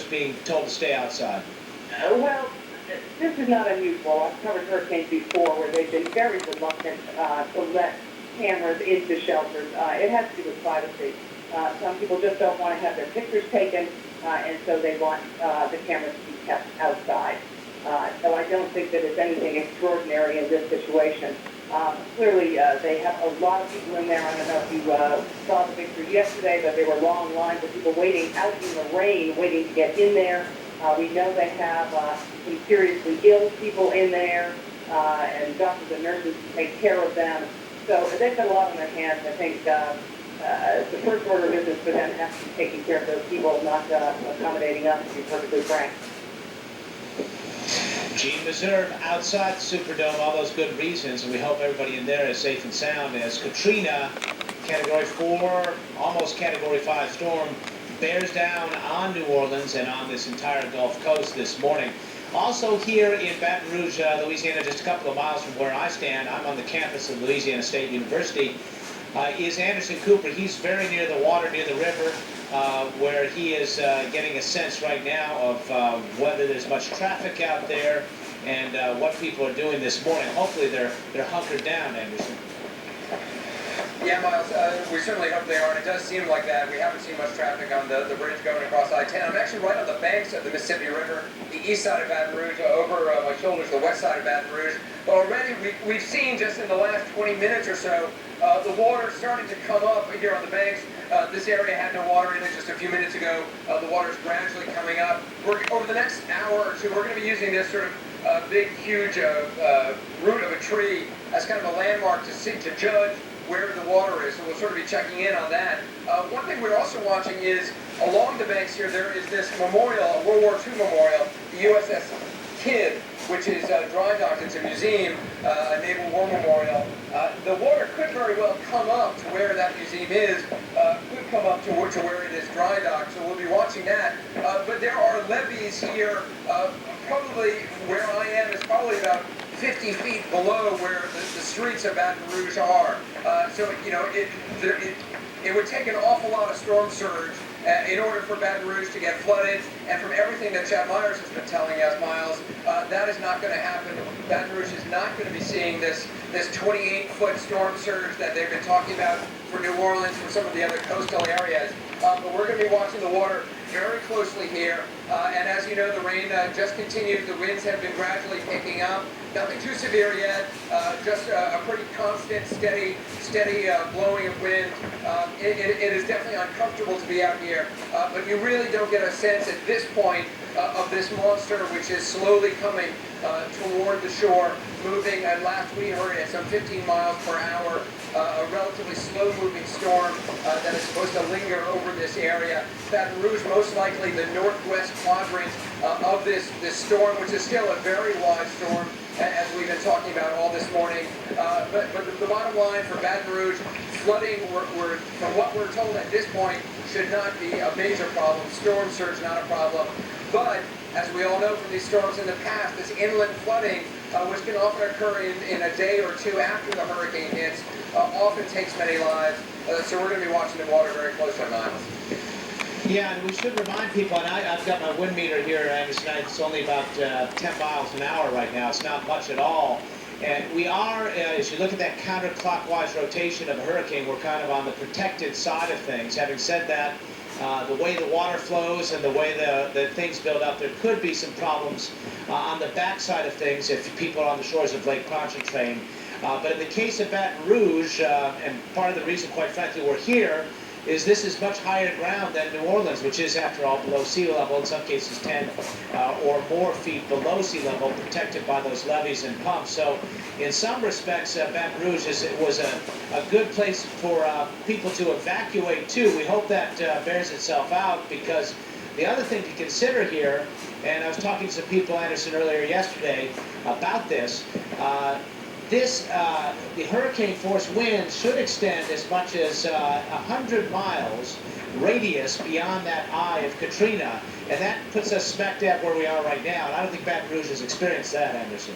being told to stay outside? Well, this is not unusual. I've covered hurricanes before where they've been very reluctant to let cameras into shelters. It has to do with privacy. Some people just don't want to have their pictures taken, and so they want the cameras to be kept outside. So I don't think that it's anything extraordinary in this situation. Clearly, they have a lot of people in there. I don't know if you saw the picture yesterday, but there were long lines of people waiting out in the rain, waiting to get in there. We know they have some seriously ill people in there, and doctors and nurses take care of them. So they've got a lot on their hands. I think the first order of business for them has to be taking care of those people, not accommodating us, to be perfectly frank. Gene Meserve outside the Superdome, all those good reasons, and we hope everybody in there is safe and sound as Katrina, Category 4, almost Category 5 storm, bears down on New Orleans and on this entire Gulf Coast this morning. Also here in Baton Rouge, Louisiana, just a couple of miles from where I stand, I'm on the campus of Louisiana State University, is Anderson Cooper. He's very near the water, near the river, where he is getting a sense right now of whether there's much traffic out there and what people are doing this morning. Hopefully they're hunkered down, Anderson. Yeah, Miles, we certainly hope they are, and it does seem like that. We haven't seen much traffic on the bridge going across I-10. I'm actually right on the banks of the Mississippi River, the east side of Baton Rouge, over my shoulders, the west side of Baton Rouge. But already we've seen just in the last 20 minutes or so, the water starting to come up here on the banks. This area had no water in it just a few minutes ago. The water's gradually coming up. Over the next hour or two, we're going to be using this sort of big, huge root of a tree as kind of a landmark to judge where the water is, so we'll sort of be checking in on that. One thing we're also watching is along the banks here, there is this memorial, a World War II memorial, the USS Kidd, which is dry docked. It's a museum, a Naval War Memorial. The water could very well come up to where that museum is, could come up to where it is dry docked, so we'll be watching that. But there are levees here, probably where I am is probably about 50 feet below where the streets of Baton Rouge are. So, you know, it would take an awful lot of storm surge in order for Baton Rouge to get flooded, and from everything that Chad Myers has been telling us, Miles, that is not going to happen. Baton Rouge is not going to be seeing this 28-foot storm surge that they've been talking about for New Orleans, for some of the other coastal areas. But we're going to be watching the water very closely here, and as you know, the rain just continues. The winds have been gradually picking up. Nothing too severe yet, just a pretty constant, steady blowing of wind. It is definitely uncomfortable to be out here, but you really don't get a sense at this point of this monster, which is slowly coming toward the shore, moving, at last we heard, at some 15 miles per hour, a relatively slow-moving storm that is supposed to linger over this area. Baton Rouge, most likely the northwest quadrant of this storm, which is still a very wide storm, as we've been talking about all this morning. But the bottom line for Baton Rouge, flooding, from what we're told at this point, should not be a major problem. Storm surge, not a problem. But, as we all know from these storms in the past, this inland flooding, which can often occur in a day or two after the hurricane hits, often takes many lives. So we're going to be watching the water very closely, Miles. Yeah, and we should remind people, and I've got my wind meter here, Anderson, it's only about 10 miles an hour right now. It's not much at all. And we are, as you look at that counterclockwise rotation of a hurricane, we're kind of on the protected side of things. Having said that, the way the water flows and the way the things build up, there could be some problems on the backside of things if people are on the shores of Lake Pontchartrain. But in the case of Baton Rouge, and part of the reason, quite frankly, we're here, is this is much higher ground than New Orleans, which is, after all, below sea level, in some cases 10 or more feet below sea level, protected by those levees and pumps. So in some respects, Baton Rouge was a good place for people to evacuate to. We hope that bears itself out, because the other thing to consider here, and I was talking to some people, Anderson, earlier yesterday about this, the hurricane force wind should extend as much as 100 miles radius beyond that eye of Katrina, and that puts us smack dab where we are right now, and I don't think Baton Rouge has experienced that, Anderson.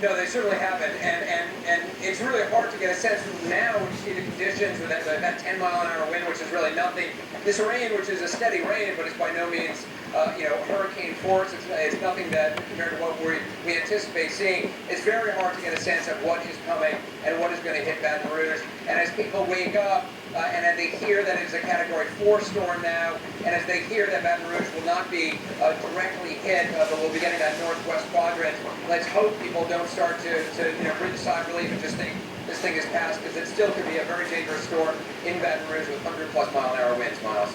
No, they certainly haven't, and it's really hard to get a sense from now when you see the conditions with that 10-mile-an-hour wind, which is really nothing. This rain, which is a steady rain, but it's by no means hurricane force. It's nothing that, compared to what we anticipate seeing, it's very hard to get a sense of what is coming and what is going to hit Baton Rouge. And as people wake up, and as they hear that it's a Category 4 storm now, and as they hear that Baton Rouge will not be directly hit, but we'll be getting that northwest quadrant, let's hope people don't start to breathe a sigh of relief and just think this thing is past, because it still could be a very dangerous storm in Baton Rouge with 100+ mile-an-hour winds, Miles.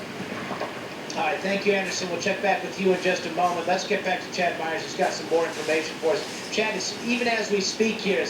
All right, thank you, Anderson. We'll check back with you in just a moment. Let's get back to Chad Myers. He's got some more information for us. Chad, even as we speak here,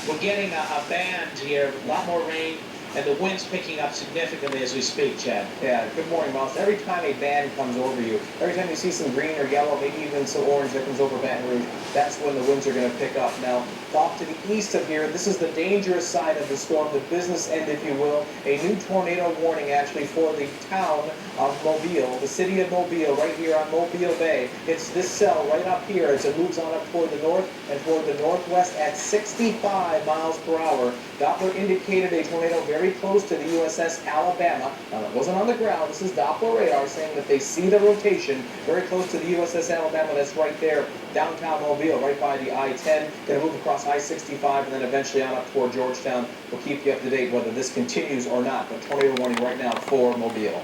we're getting a band here, a lot more rain, and the wind's picking up significantly as we speak, Chad. Yeah, good morning, Miles. Every time a band comes over you, every time you see some green or yellow, maybe even some orange that comes over Baton Rouge, that's when the winds are going to pick up. Now, off to the east of here, this is the dangerous side of the storm, the business end, if you will. A new tornado warning, actually, for the town of Mobile, the city of Mobile, right here on Mobile Bay. It's this cell right up here as it moves on up toward the north and toward the northwest at 65 miles per hour. Doppler indicated a tornado very close to the USS Alabama. Now, it wasn't on the ground. This is Doppler radar saying that they see the rotation very close to the USS Alabama. That's right there, downtown Mobile, right by the I-10. Going to move across I-65 and then eventually on up toward Georgetown. We'll keep you up to date whether this continues or not. But tornado warning right now for Mobile.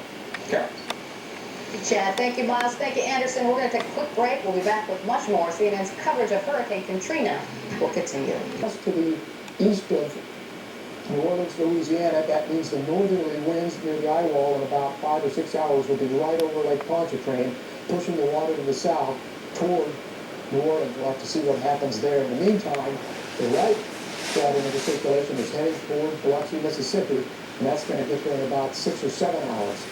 Carol. Chad, thank you, Miles. Thank you, Anderson. We're going to take a quick break. We'll be back with much more. CNN's coverage of Hurricane Katrina will continue. Just to the east of New Orleans, Louisiana, that means the northerly winds near the eye wall in about 5 or 6 hours will be right over Lake Pontchartrain, pushing the water to the south toward New Orleans. We'll have to see what happens there. In the meantime, the right squadron of the circulation is heading toward Biloxi, Mississippi, and that's going to get there in about 6 or 7 hours.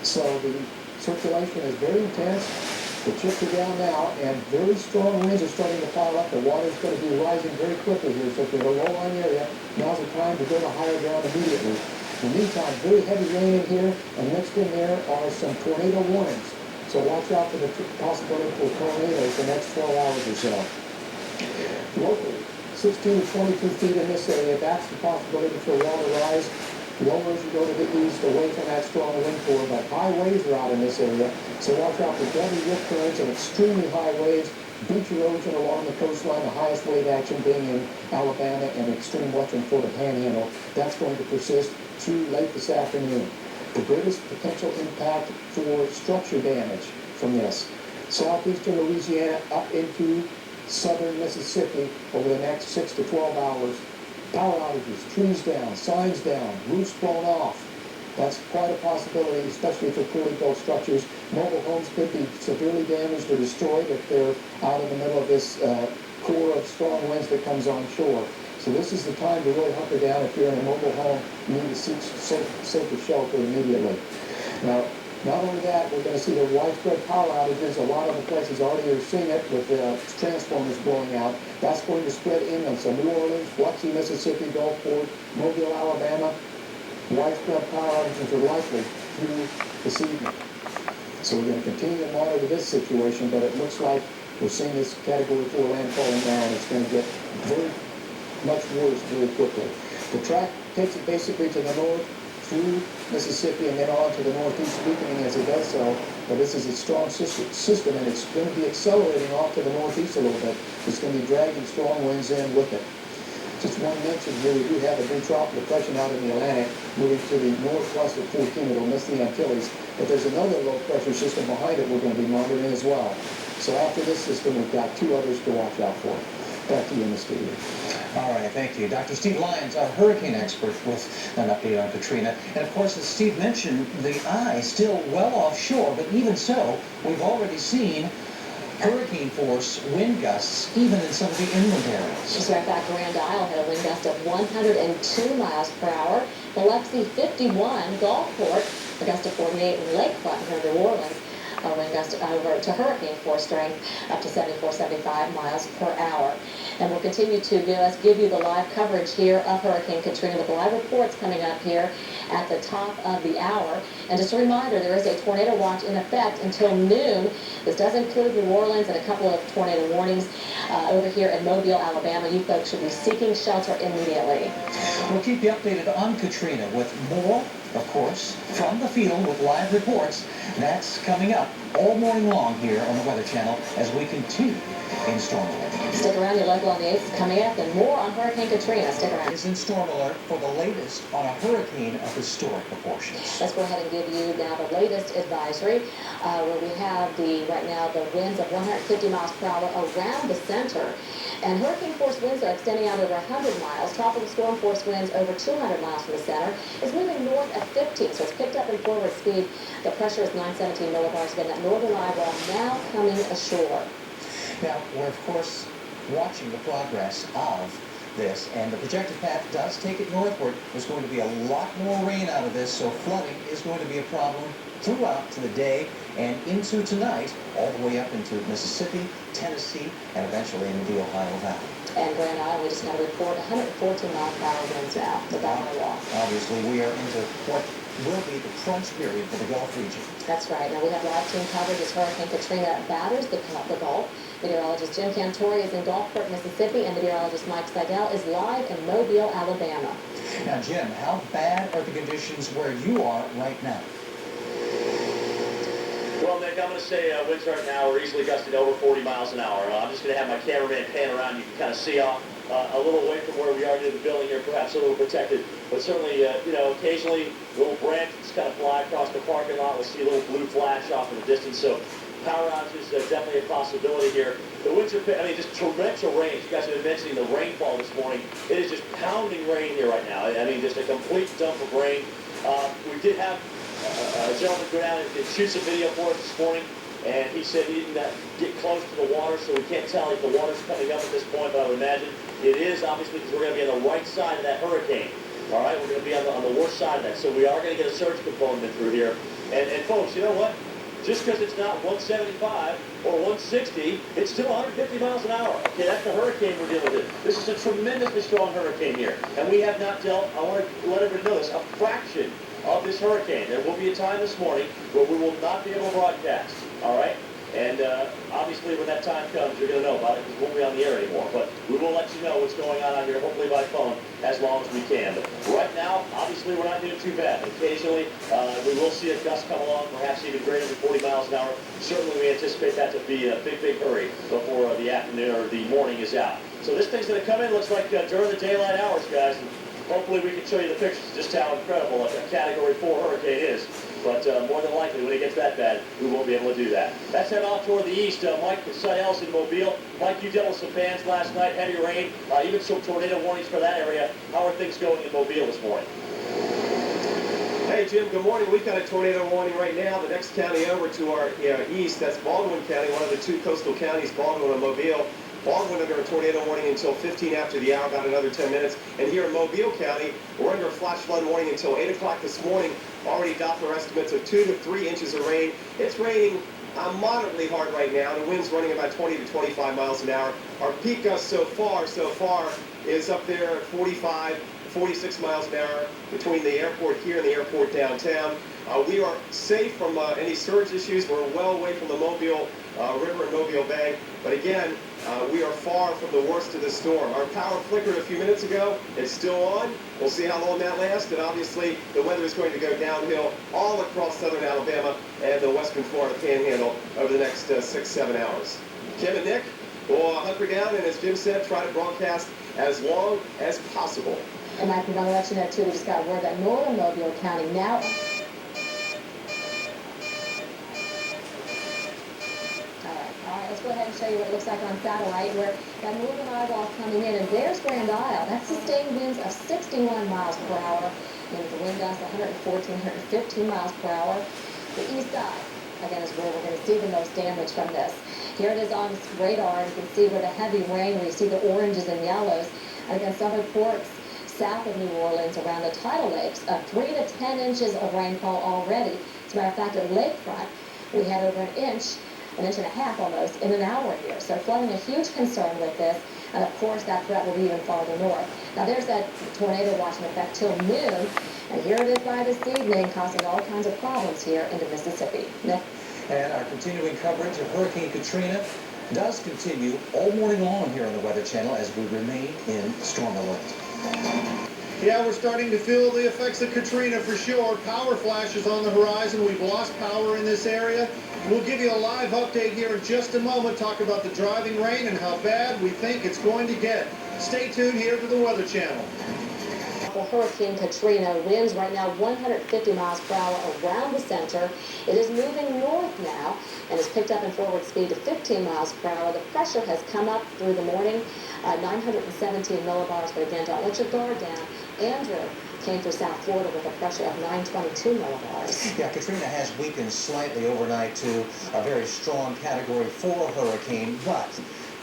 So the circulation is very intense. The chips are down now, and very strong winds are starting to pile up. The water is going to be rising very quickly here. So if you're in a low-lying area, now's the time to go to higher ground immediately. In the meantime, very heavy rain in here, and mixed in there are some tornado warnings. So watch out for the possibility for tornadoes the next 12 hours or so. Locally, 16 to 22 feet in this area, that's the possibility for water rise. Lower as you go to the east, away from that strong wind core, but high waves are out in this area, so watch out for deadly rip currents and extremely high waves, beach erosion along the coastline, the highest wave action being in Alabama and extreme western Florida Panhandle. That's going to persist through late this afternoon. The greatest potential impact for structure damage from this, southeastern Louisiana up into southern Mississippi over the next 6 to 12 hours. Power outages, trees down, signs down, roofs blown off. That's quite a possibility, especially for poorly built structures. Mobile homes could be severely damaged or destroyed if they're out in the middle of this core of strong winds that comes on shore. So this is the time to really hunker down if you're in a mobile home. You need to seek safer shelter immediately. Now, not only that, we're going to see the widespread power outages. A lot of the places already are seeing it with transformers blowing out. That's going to spread inland. So New Orleans, Biloxi, Mississippi, Gulfport, Mobile, Alabama, widespread power outages are likely through this evening. So we're going to continue to monitor this situation, but it looks like we're seeing this Category 4 landfalling now, and it's going to get very much worse very quickly. The track takes it basically to the north, through Mississippi and then on to the northeast, weakening as it does so. But this is a strong system, and it's going to be accelerating off to the northeast a little bit. It's going to be dragging strong winds in with it. Just one mention here, we do have a new tropical depression out in the Atlantic moving to the northwest of 14. It'll miss the Antilles. But there's another low pressure system behind it we're going to be monitoring as well. So after this system, we've got 2 others to watch out for. Back to you in the studio. All right, thank you. Dr. Steve Lyons, our hurricane expert, with an update on Katrina. And of course, as Steve mentioned, the eye still well offshore, but even so, we've already seen hurricane force wind gusts even in some of the inland areas. Just right back, Grand Isle had a wind gust of 102 miles per hour. Biloxi 51, Gulfport, a gust of 48, and Lakefront near New Orleans. Wind gust over to hurricane force strength up to 74, 75 miles per hour. And we'll continue to give you the live coverage here of Hurricane Katrina with live reports coming up here at the top of the hour. And just a reminder, there is a tornado watch in effect until noon. This does include New Orleans and a couple of tornado warnings over here in Mobile, Alabama. You folks should be seeking shelter immediately. We'll keep you updated on Katrina with more, of course, from the field with live reports. That's coming up all morning long here on the Weather Channel as we continue in storm alert. Stick around, your local on the 8th is coming up, and more on Hurricane Katrina. Stick around. Is in storm alert for the latest on a hurricane of historic proportions. Let's go ahead and give you now the latest advisory, where we have right now the winds of 150 miles per hour around the center. And hurricane force winds are extending out over 100 miles. Tropical storm force winds over 200 miles from the center. It's moving north at 15, so it's picked up in forward speed. The pressure is 917 millibars. Again, that northern eyewall now coming ashore. Now, we're, of course, watching the progress of this, and the projected path does take it northward. There's going to be a lot more rain out of this, so flooding is going to be a problem throughout to the day and into tonight, all the way up into Mississippi, Tennessee, and eventually into the Ohio Valley. And Grand Isle, we just got a report 114 mile per hour winds now, the Boundary Wall. Obviously, we are into what will be the crunch period for the Gulf region. That's right. Now we have live team coverage as Hurricane Katrina batters the Gulf. Meteorologist Jim Cantori is in Gulfport, Mississippi, and meteorologist Mike Seidel is live in Mobile, Alabama. Now, Jim, how bad are the conditions where you are right now? Well, Nick, I'm going to say winds right now are easily gusting over 40 miles an hour. I'm just going to have my cameraman pan around. You can kind of see off a little away from where we are near the building here, perhaps a little protected. But certainly, occasionally little branches kind of fly across the parking lot. We'll see a little blue flash off in the distance. So power outages is definitely a possibility here. The winds are, just torrential rain. You guys have been mentioning the rainfall this morning. It is just pounding rain here right now. Just a complete dump of rain. We did have a gentleman go down and shoot some video for us this morning, and he said he didn't get close to the water, so we can't tell if the water's coming up at this point, but I would imagine it is, obviously, because we're going to be on the right side of that hurricane. All right, we're going to be on the worst side of that, so we are going to get a surge component through here. And folks, you know what? Just because it's not 175 or 160, it's still 150 miles an hour. Okay, that's the hurricane we're dealing with. This is a tremendously strong hurricane here, and we have not dealt, I want to let everybody know this, a fraction of this hurricane. There will be a time this morning where we will not be able to broadcast, all right? And obviously when that time comes, you're going to know about it because we won't be on the air anymore. But we will let you know what's going on here, hopefully by phone, as long as we can. But right now, obviously we're not doing too bad. Occasionally, we will see a gust come along, perhaps even greater than 40 miles an hour. Certainly we anticipate that to be in a big, big hurry before the afternoon or the morning is out. So this thing's going to come in, looks like during the daylight hours, guys. And hopefully we can show you the pictures, just how incredible a Category 4 hurricane is. But more than likely, when it gets that bad, we won't be able to do that. Let's head off toward the east. Mike Seidel's in Mobile. Mike, you dealt with some bands last night, heavy rain, even some tornado warnings for that area. How are things going in Mobile this morning? Hey, Jim, good morning. We've got a tornado warning right now. The next county over to our east, that's Baldwin County, one of the two coastal counties, Baldwin and Mobile. Baldwin under a tornado warning until 15 after the hour, about another 10 minutes. And here in Mobile County, we're under a flash flood warning until 8 o'clock this morning. Already Doppler estimates of 2 to 3 inches of rain. It's raining moderately hard right now. The wind's running about 20 to 25 miles an hour. Our peak gust so far is up there at 45, 46 miles an hour between the airport here and the airport downtown. We are safe from any surge issues. We're well away from the Mobile River and Mobile Bay. But again, we are far from the worst of the storm. Our power flickered a few minutes ago. It's still on. We'll see how long that lasts. And obviously, the weather is going to go downhill all across southern Alabama and the western Florida Panhandle over the next 6-7 hours. Kim and Nick will hunker down and, as Jim said, try to broadcast as long as possible. And Mike, we want to let you know, too, we just got word that northern Mobile County now... All right, let's go ahead and show you what it looks like on satellite, where that northern eyeball coming in, and there's Grand Isle. That's sustained winds of 61 miles per hour, and the wind gusts 114, 115 miles per hour. The east side, again, is where we're going to see the most damage from this. Here it is on radar, and you can see where the heavy rain, where you see the oranges and yellows. And again, some reports south of New Orleans around the tidal lakes of 3 to 10 inches of rainfall already. As a matter of fact, at Lakefront, we had over an inch and a half almost in an hour here. So flooding a huge concern with this, and of course that threat will be even farther north. Now there's that tornado watch in effect till noon, and here it is by this evening, causing all kinds of problems here into Mississippi. Nick? And our continuing coverage of Hurricane Katrina does continue all morning long here on the Weather Channel as we remain in storm alert. Yeah, we're starting to feel the effects of Katrina for sure. Power flashes on the horizon. We've lost power in this area. We'll give you a live update here in just a moment, talk about the driving rain and how bad we think it's going to get. Stay tuned here to the Weather Channel. Hurricane Katrina, winds right now 150 miles per hour around the center. It is moving north now and has picked up in forward speed to 15 miles per hour. The pressure has come up through the morning, 917 millibars, but again, don't let your guard down. Andrew came through South Florida with a pressure of 922 millibars. Yeah, Katrina has weakened slightly overnight to a very strong Category 4 hurricane, but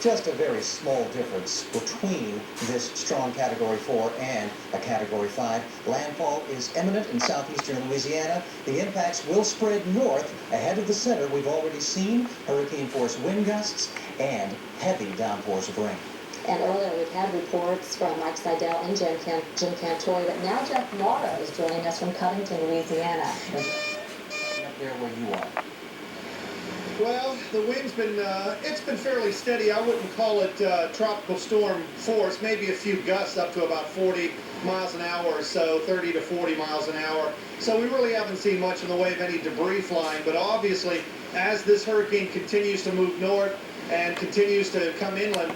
just a very small difference between this strong Category 4 and a Category 5. Landfall is imminent in southeastern Louisiana. The impacts will spread north ahead of the center. We've already seen hurricane-force wind gusts and heavy downpours of rain. And earlier we've had reports from Mike Seidel and Jim Cantori, but now Jeff Morrow is joining us from Covington, Louisiana. Up there where you are. Well, the wind's been, it's been fairly steady. I wouldn't call it tropical storm force, maybe a few gusts up to about 40 miles an hour or so, 30 to 40 miles an hour. So we really haven't seen much in the way of any debris flying, but obviously as this hurricane continues to move north and continues to come inland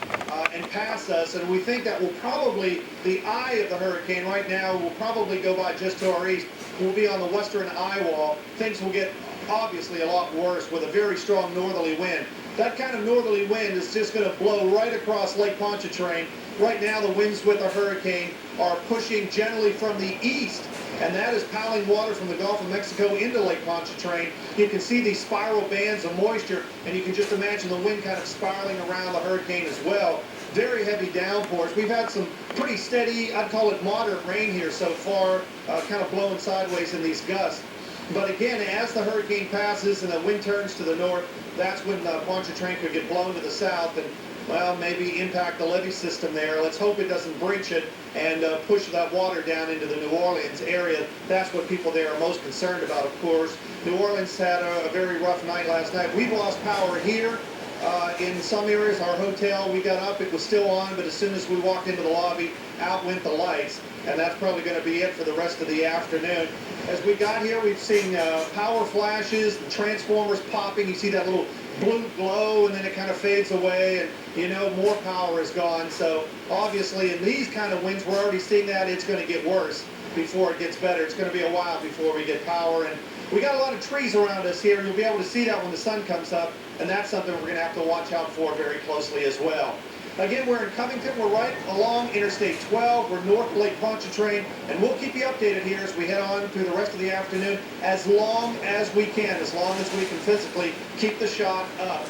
and pass us, and we think that will probably, the eye of the hurricane right now will probably go by just to our east. We'll be on the western eye wall. Things will get obviously a lot worse with a very strong northerly wind. That kind of northerly wind is just going to blow right across Lake Pontchartrain. Right now the winds with the hurricane are pushing generally from the east and that is piling water from the Gulf of Mexico into Lake Pontchartrain. You can see these spiral bands of moisture, and you can just imagine the wind kind of spiraling around the hurricane as well. Very heavy downpours. We've had some pretty steady, I'd call it moderate rain here so far, kind of blowing sideways in these gusts. But again, as the hurricane passes and the wind turns to the north, that's when Pontchartrain could get blown to the south and, well, maybe impact the levee system there. Let's hope it doesn't breach it and push that water down into the New Orleans area. That's what people there are most concerned about, of course. New Orleans had a very rough night last night. We've lost power here. In some areas, our hotel, we got up, it was still on, but as soon as we walked into the lobby, out went the lights, and that's probably going to be it for the rest of the afternoon. As we got here, we've seen power flashes, the transformers popping. You see that little blue glow, and then it kind of fades away, and you know more power is gone. So obviously, in these kind of winds, we're already seeing that it's going to get worse before it gets better. It's going to be a while before we get power, and we got a lot of trees around us here. You'll be able to see that when the sun comes up, and that's something we're going to have to watch out for very closely as well. Again, we're in Covington. We're right along Interstate 12. We're north of Lake Pontchartrain, and we'll keep you updated here as we head on through the rest of the afternoon as long as we can, as long as we can physically keep the shot up.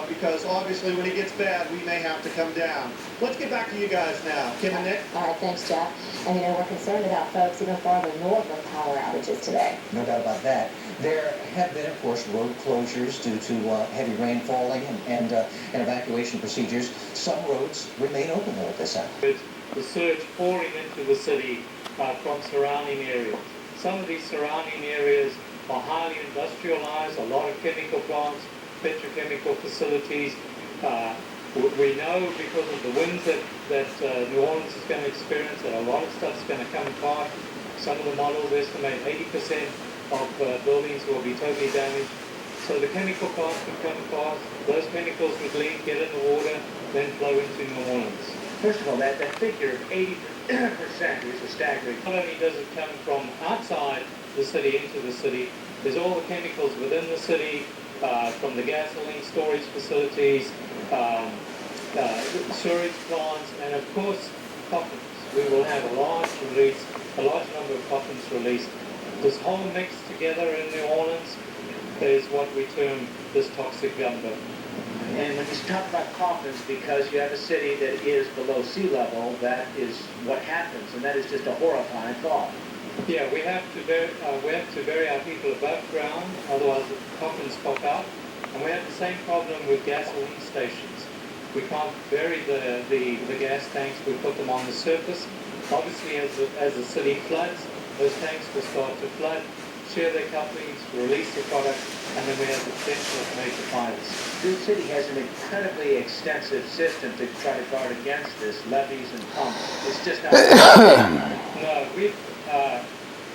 Because obviously when it gets bad, we may have to come down. Let's get back to you guys now. Kim and Nick? All right, thanks, Jeff. And you know, we're concerned about folks even farther north with power outages today. No doubt about that. There have been, of course, road closures due to heavy rain falling and evacuation procedures. Some roads remain open, though, at this hour. The surge pouring into the city from surrounding areas. Some of these surrounding areas are highly industrialized, a lot of chemical plants, petrochemical facilities. We know because of the winds that New Orleans is going to experience that a lot of stuff's going to come apart. Some of the models estimate 80% of buildings will be totally damaged. So the chemical plants would come apart, those chemicals would leak, get in the water, then flow into New Orleans. First of all, that figure of 80% is a staggering. Not only does it come from outside the city into the city, there's all the chemicals within the city, from the gasoline storage facilities, sewage plants, and of course, coffins. We will have a large number of coffins released. This whole mix together in New Orleans is what we term this toxic gumbo. And when you talk about coffins, because you have a city that is below sea level, that is what happens, and that is just a horrifying thought. Yeah, we have to bury our people above ground, otherwise the coffins pop out. And we have the same problem with gasoline stations. We can't bury the gas tanks, we put them on the surface. Obviously, as the city floods, those tanks will start to flood, share their couplings, release the product, and then we have the potential of major fires. The city has an incredibly extensive system to try to guard against this, levees and pumps. It's just not... No,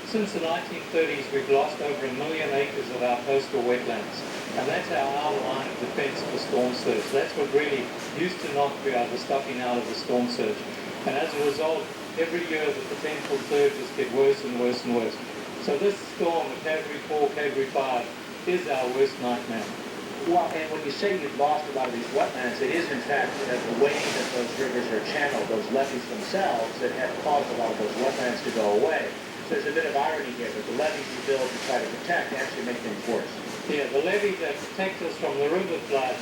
since the 1930s, we've lost over 1 million acres of our coastal wetlands. And that's our line of defense for storm surge. That's what really used to knock the stuffing out of the storm surge. And as a result, every year the potential surges get worse and worse and worse. So this storm, a Category 4, Category 5, is our worst nightmare. Well, and when you say you've lost a lot of these wetlands, it is in fact the way that those rivers are channeled, those levees themselves, that have caused a lot of those wetlands to go away. So there's a bit of irony here, that the levees you build to try to protect actually make things worse. Yeah, the levees that protect us from the river floods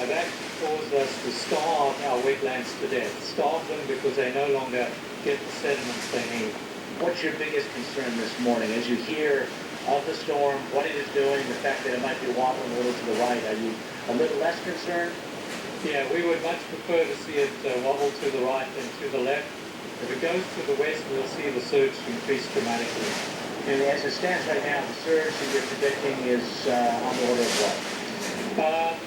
have actually caused us to starve our wetlands to death. Starve them because they no longer get the sediments they need. What's your biggest concern this morning as you hear of the storm, what it is doing, the fact that it might be wobbling a little to the right? Are you a little less concerned? Yeah, we would much prefer to see it wobble to the right than to the left. If it goes to the west, we'll see the surge increase dramatically. And as it stands right now, the surge that you're predicting is on the order of what?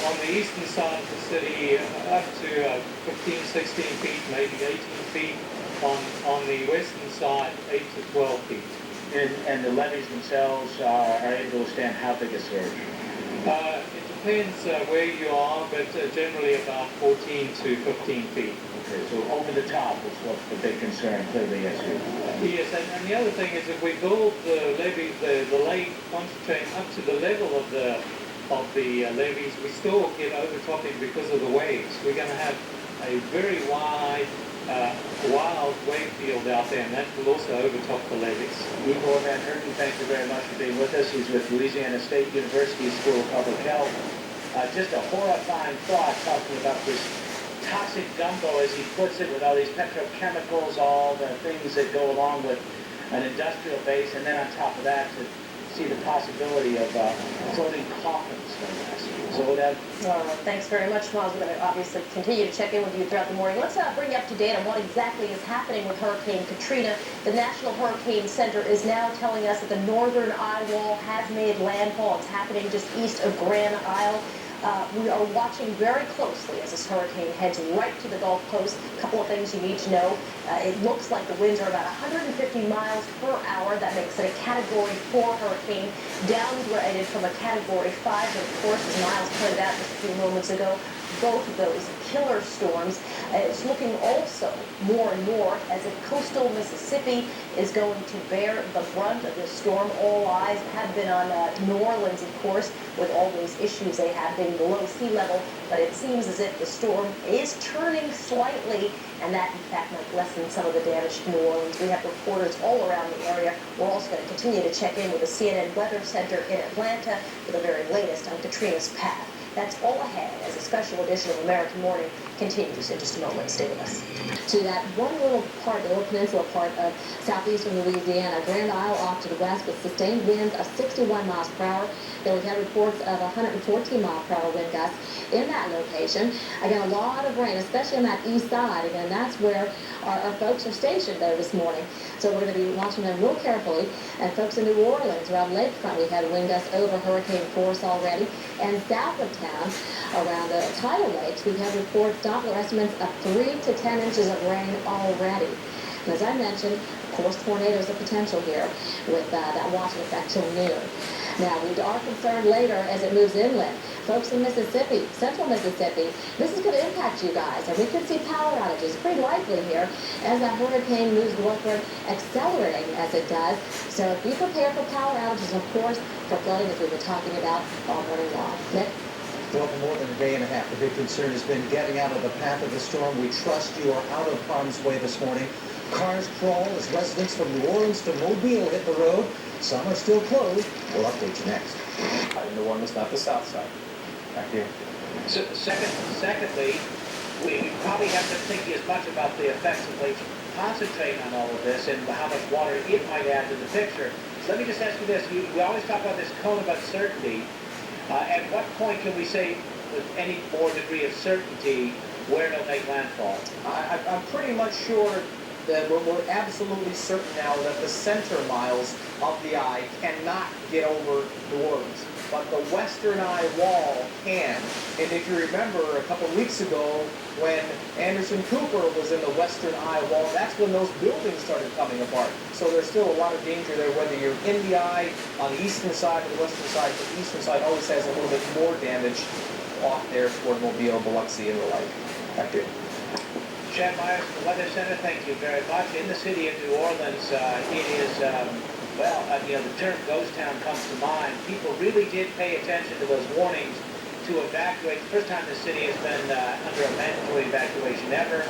On the eastern side of the city, up to 15, 16 feet, maybe 18 feet. On the western side, 8 to 12 feet. And the levees themselves are able to withstand how big a surge? It depends where you are, but generally about 14 to 15 feet. Okay, so over the top is what's the big concern, clearly, yes. Yes, and the other thing is if we build the levee, the lake Pontchartrain up to the level of the levees, we still get overtopping because of the waves. We're going to have a very wide wild wave field out there, and that will also overtop the levees. Igor Van Herten, thank you very much for being with us. He's with Louisiana State University School of Public Health. Just a horrifying thought, talking about this toxic gumbo, as he puts it, with all these petrochemicals, all the things that go along with an industrial base, and then on top of that, to see the possibility of floating coffins. So that. Thanks very much, Miles. We're going to obviously continue to check in with you throughout the morning. Let's bring you up to date on what exactly is happening with Hurricane Katrina. The National Hurricane Center is now telling us that the northern eye wall has made landfall. It's happening just east of Grand Isle. We are watching very closely as this hurricane heads right to the Gulf Coast. A couple of things you need to know. It looks like the winds are about 150 miles per hour. That makes it a Category 4 hurricane, downgraded from a Category 5. And of course, as Miles pointed out just a few moments ago, both of those killer storms. It's looking also more and more as if coastal Mississippi is going to bear the brunt of this storm. All eyes have been on New Orleans, of course, with all those issues they have being below sea level. But it seems as if the storm is turning slightly, and that, in fact, might lessen some of the damage to New Orleans. We have reporters all around the area. We're also going to continue to check in with the CNN Weather Center in Atlanta for the very latest on Katrina's path. That's all ahead as a special edition of American Morning continues in just a moment. Stay with us. To that one little part, the little peninsula part of southeastern Louisiana, Grand Isle off to the west with sustained winds of 61 miles per hour. Then we've had reports of 114 mile per hour wind gusts in that location. Again, a lot of rain, especially on that east side. Again, that's where our folks are stationed there this morning. So we're going to be watching them real carefully. And folks in New Orleans, around lakefront, we've had wind gusts over hurricane force already. And south of town, around the tidal lakes, we've had reports, Doppler estimates of 3 to 10 inches of rain already. And as I mentioned, of course, tornadoes are potential here with that watching effect till noon. Now, we are concerned later as it moves inland. Folks in Mississippi, central Mississippi, this is going to impact you guys. And we could see power outages pretty likely here as that hurricane moves northward, accelerating as it does. So be prepared for power outages, of course, for flooding as we've been talking about all morning long. Nick? Well, for more than a day and a half, the big concern has been getting out of the path of the storm. We trust you are out of harm's way this morning. Cars crawl as residents from New Orleans to Mobile hit the road. Some are still closed. We'll update you next. New Orleans, not the south side. Back here. So, secondly, we probably have to think as much about the effects of late concentrating on all of this and how much water it might add to the picture. So let me just ask you this. We always talk about this cone of uncertainty. At what point can we say with any more degree of certainty where it'll make landfall? I'm pretty much sure that we're absolutely certain now that the center miles of the eye cannot get over New Orleans. But the western eye wall can. And if you remember a couple of weeks ago when Anderson Cooper was in the western eye wall, that's when those buildings started coming apart. So there's still a lot of danger there, whether you're in the eye on the eastern side or the western side. The eastern side always has a little bit more damage off there toward Mobile, Biloxi, and the like. Back there. Chad Myers from the Weather Center, thank you very much. In the city of New Orleans, it is, the term ghost town comes to mind. People really did pay attention to those warnings to evacuate. The first time the city has been under a mandatory evacuation ever.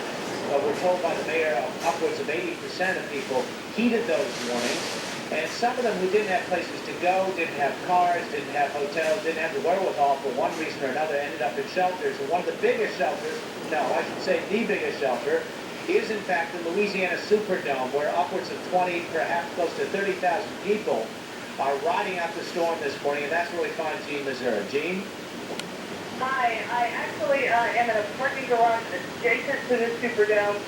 We're told by the mayor upwards of 80% of people heeded those warnings. And some of them who didn't have places to go, didn't have cars, didn't have hotels, didn't have the wherewithal for one reason or another, ended up in shelters. And one of the biggest shelters, no, I should say the biggest shelter, is in fact the Louisiana Superdome, where upwards of 20, perhaps close to 30,000 people are riding out the storm this morning. And that's where we find Jean Missouri. Jean? Hi, I actually am in a parking garage adjacent to the Superdome.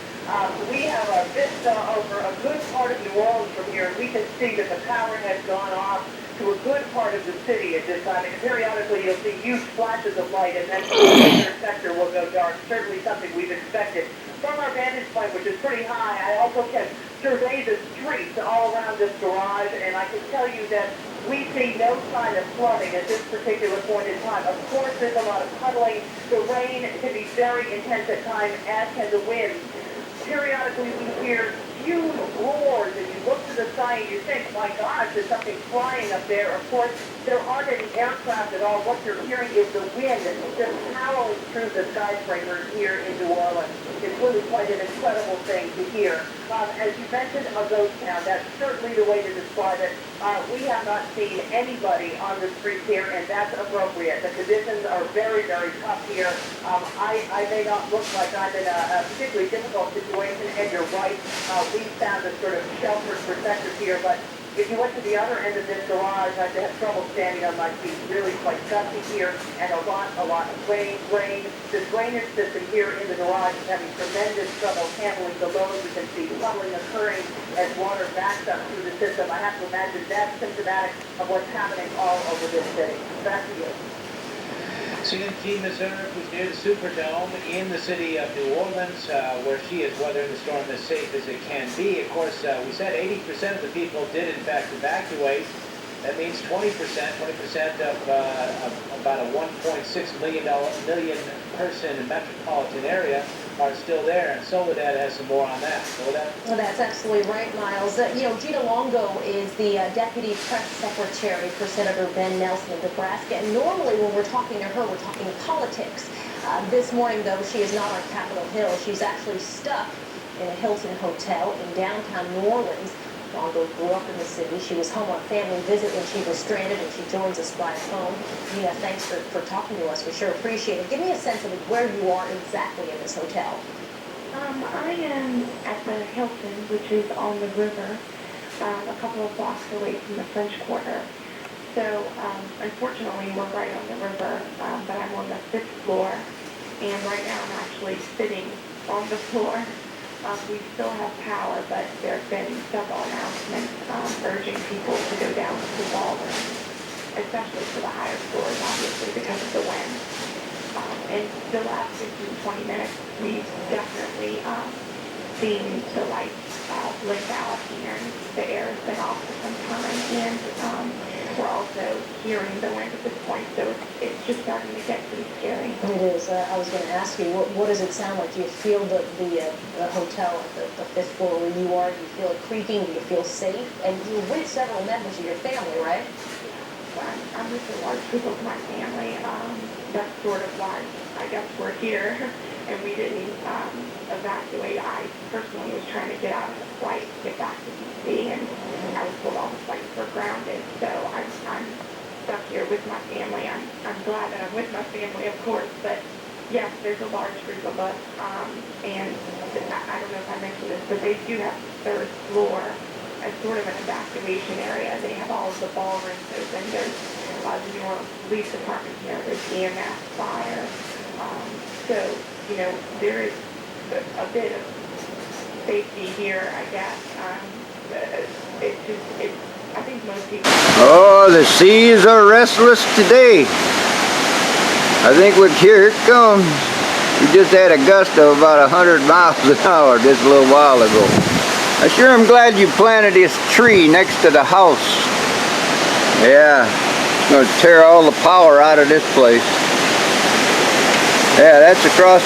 We have a vista over a good part of New Orleans from here, and we can see that the power has gone off to a good part of the city at this time. And periodically you'll see huge flashes of light, and then the entire sector will go dark. Certainly something we've expected. From our vantage point, which is pretty high, I also can survey the streets all around this garage, and I can tell you that we see no sign of flooding at this particular point in time. Of course, there's a lot of puddling. The rain can be very intense at times, as can the wind. Periodically, we hear huge roars, and you look to the sky and you think, my gosh, there's something flying up there. Of course, there aren't any aircraft at all. What you're hearing is the wind just howling through the skyscrapers here in New Orleans. It's really quite an incredible thing to hear. As you mentioned, a ghost town. That's certainly the way to describe it. We have not seen anybody on the streets here, and that's appropriate. The conditions are very, very tough here. I may not look like I'm in a particularly difficult situation, and you're right. We found a sort of sheltered perspective here, but if you went to the other end of this garage, I'd have trouble standing on my feet. Really quite gusty here, and a lot of rain. The drainage system here in the garage is having tremendous trouble handling the load. We can see puddling occurring as water backs up through the system. I have to imagine that's symptomatic of what's happening all over this city. Back to you. CNT Meserve, who's near the Superdome in the city of New Orleans, where she is weathering the storm as safe as it can be. Of course, we said 80% of the people did, in fact, evacuate. That means 20% of about a 1.6 million person metropolitan area are still there, and Soledad has some more on that. Soledad? Well, that's absolutely right, Miles. Gina Longo is the Deputy Press Secretary for Senator Ben Nelson of Nebraska, and normally when we're talking to her, we're talking politics. This morning, though, she is not on Capitol Hill. She's actually stuck in a Hilton hotel in downtown New Orleans. Longo grew up in the city. She was home on a family visit when she was stranded, and she joins us by phone. Gina, thanks for talking to us. We sure appreciate it. Give me a sense of where you are exactly in this hotel. I am at the Hilton, which is on the river, a couple of blocks away from the French Quarter. So, unfortunately, we're right on the river, but I'm on the 5th floor, and right now I'm actually sitting on the floor. We still have power, but there have been several announcements urging people to go down to the ballroom, especially for the higher floors, obviously, because of the wind. In the last 15-20 minutes, we've definitely seen the lights blink out, and the air has been off for some time, and we're also hearing the wind at this point, so it's just starting to get pretty scary. It is. I was going to ask you, what does it sound like? Do you feel the hotel at the 5th floor where you are? Do you feel it creaking? Do you feel safe? And you're with several members of your family, right? I'm with a large group of my family. That's sort of why I guess we're here, and we didn't evacuate. I personally was trying to get out of the flight to get back to D.C., and I was told all the flights were grounded, so I'm stuck here with my family. I'm glad that I'm with my family, of course, but yes, there's a large group of us, and I don't know if I mentioned this, but they do have the 3rd floor as sort of an evacuation area. They have all of the ballrooms open. There's the New Orleans Police Department here. There's EMS, fire. So, there is a bit of safety here, I guess. I think most people... Oh, the seas are restless today. I think here it comes. We just had a gust of about 100 miles an hour just a little while ago. I sure am glad you planted this tree next to the house. Yeah, it's going to tear all the power out of this place. Yeah, that's across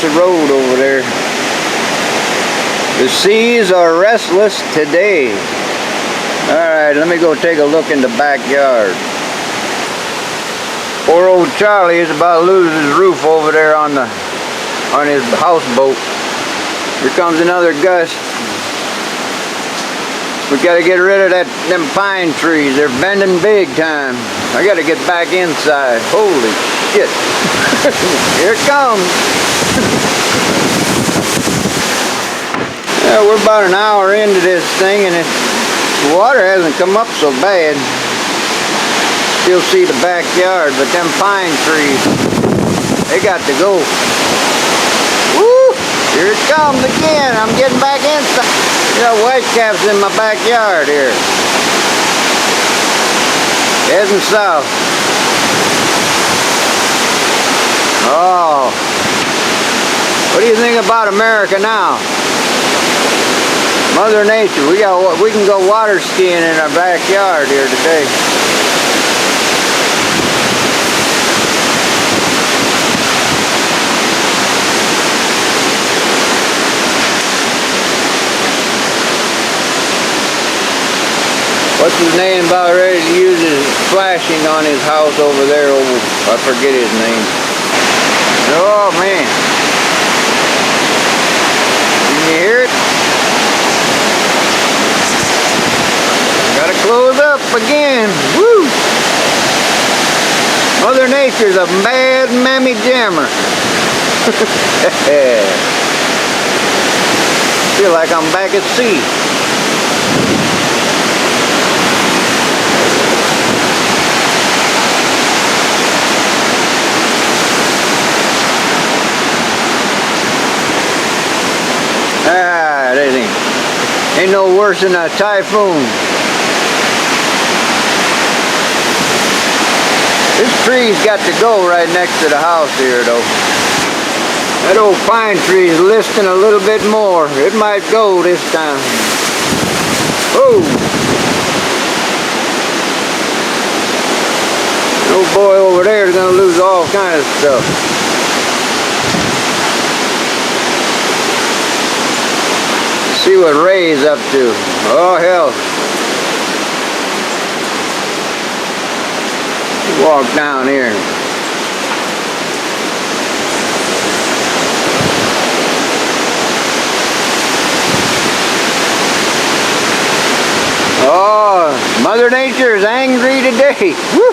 the road over there. The seas are restless today. Alright, let me go take a look in the backyard. Poor old Charlie is about to lose his roof over there on his houseboat. Here comes another gust. We gotta get rid of them pine trees. They're bending big time. I gotta get back inside. Holy shit. Here it comes. Yeah, we're about an hour into this thing, and the water hasn't come up so bad. Still see the backyard, but them pine trees, they got to go. Woo! Here it comes again. I'm getting back inside. Got whitecaps in my backyard here. Heading south. Oh. What do you think about America now? Mother Nature. We can go water skiing in our backyard here today. What's his name about ready to use his flashing on his house over there? Oh, I forget his name. Oh man. Can you hear it? Gotta close up again. Woo! Mother Nature's a mad mammy jammer. Feel like I'm back at sea. Ah, that ain't no worse than a typhoon. This tree's got to go right next to the house here, though. That old pine tree is listing a little bit more. It might go this time. Oh! The old boy over there is going to lose all kinds of stuff. See what Ray's up to. Oh, hell. Walk down here. Oh, Mother Nature is angry today. Woo!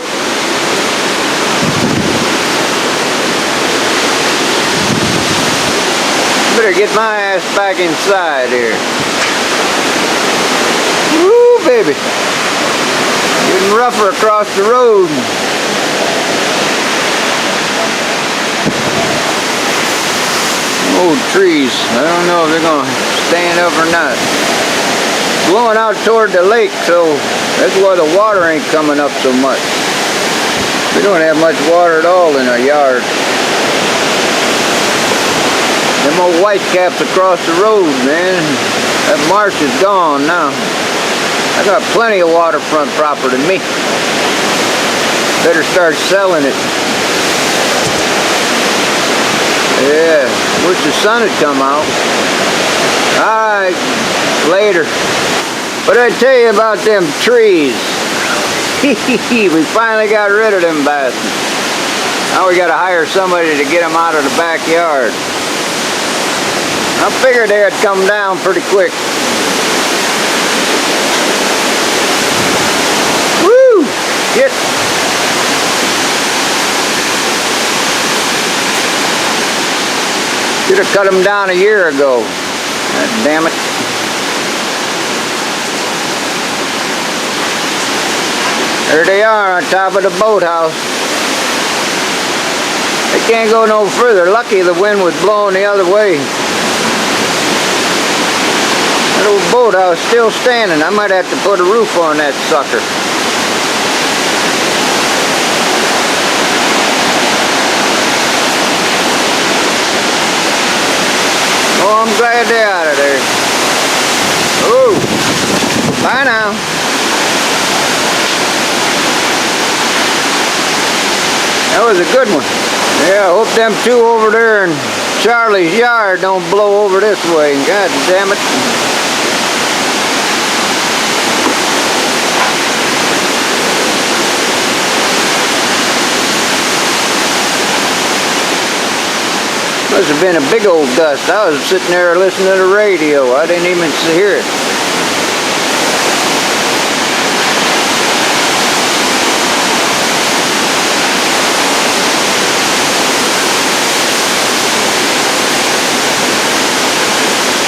Better get my ass back inside here. Woo, baby. Getting rougher across the road. Old trees. I don't know if they're going to stand up or not. Blowing out toward the lake, so that's why the water ain't coming up so much. We don't have much water at all in our yard. Them old whitecaps across the road, man. That marsh is gone now. I got plenty of waterfront property to me. Better start selling it. Yeah, wish the sun had come out. Alright, later. What did I tell you about them trees? We finally got rid of them bastards. Now we gotta hire somebody to get them out of the backyard. I figured they'd come down pretty quick. Woo! Get. Should have cut them down a year ago. God damn it. There they are on top of the boathouse. They can't go no further. Lucky the wind was blowing the other way. That old boathouse still standing. I might have to put a roof on that sucker. Oh, I'm glad they're out of there. Oh, bye now. That was a good one. Yeah, I hope them two over there in Charlie's yard don't blow over this way. God damn it. Must have been a big old gust. I was sitting there listening to the radio. I didn't even hear it.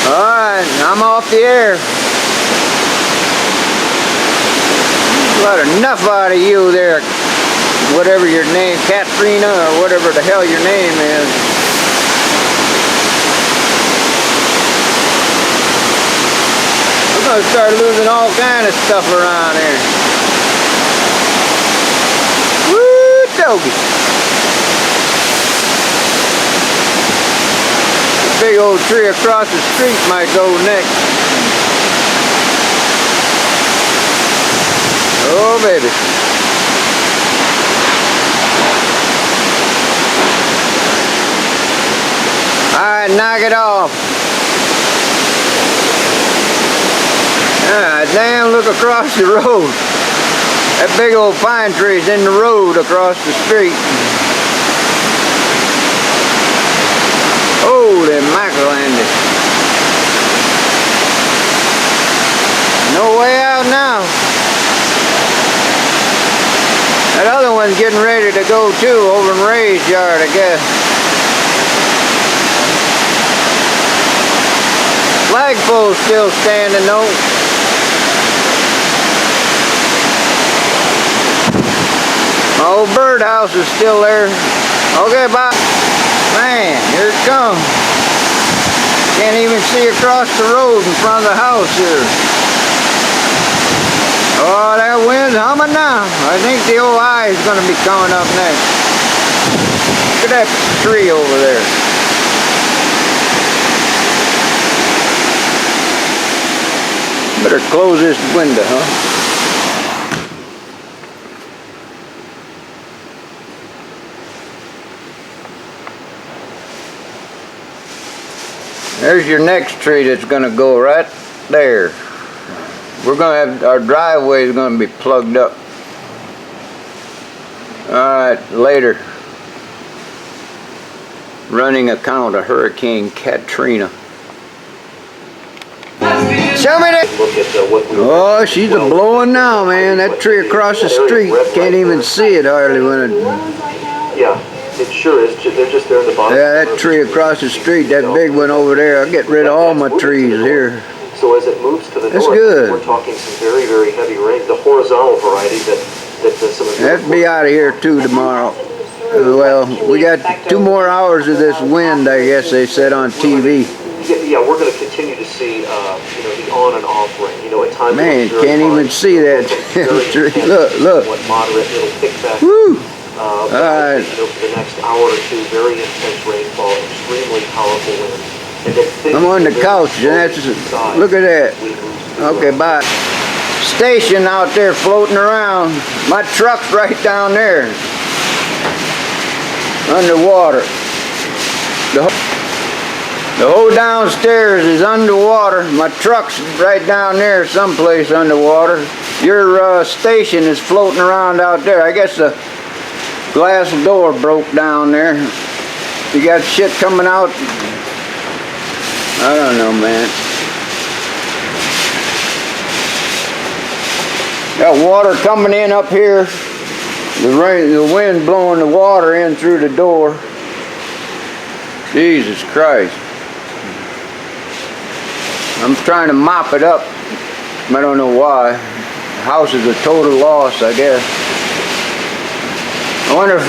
Alright, I'm off the air. Got enough out of you there, whatever your name, Katrina, or whatever the hell your name is. I'm gonna start losing all kind of stuff around here. Woo, doggy. The big old tree across the street might go next. Oh, baby. All right, knock it off. Ah, damn, look across the road. That big old pine tree's in the road across the street. Holy mackerel, Andy. No way out now. That other one's getting ready to go too, over in Ray's yard, I guess. Flagpole's still standing though. My old birdhouse is still there. Okay, bye. Man, here it comes. Can't even see across the road in front of the house here. Oh, that wind's humming now. I think the old eye is going to be coming up next. Look at that tree over there. Better close this window, huh? There's your next tree that's going to go right there. We're going to have, our driveway is going to be plugged up. Alright, later. Running account of Hurricane Katrina. Show me that. Oh, she's a blowing now, man. That tree across the street. Can't even see it hardly when it... Yeah. It sure is. They're just there in the bottom. Yeah, that tree across the street, that big one over there. I'll get rid of all my trees here. So as it moves to the That's north, good. we're talking some very, very heavy rain. The horizontal variety that some of the... That'll be out of here too tomorrow. Well, we got 2 more hours of this wind, I guess they said on TV. Yeah, we're going to continue to see, the on and off rain. At times... Man, can't even see that tree. Look. Moderate, it'll pick back. Woo! All right. For the next hour or two, very intense rainfall, extremely powerful winds. I'm on the couch, and that's, look at that. Okay, bye. Station out there floating around. My truck's right down there. Underwater. The whole downstairs is underwater. My truck's right down there someplace underwater. Your station is floating around out there. I guess the glass door broke down there. You got shit coming out. I don't know, man. Got water coming in up here. The wind blowing the water in through the door. Jesus Christ. I'm trying to mop it up. I don't know why. The house is a total loss, I guess. I wonder if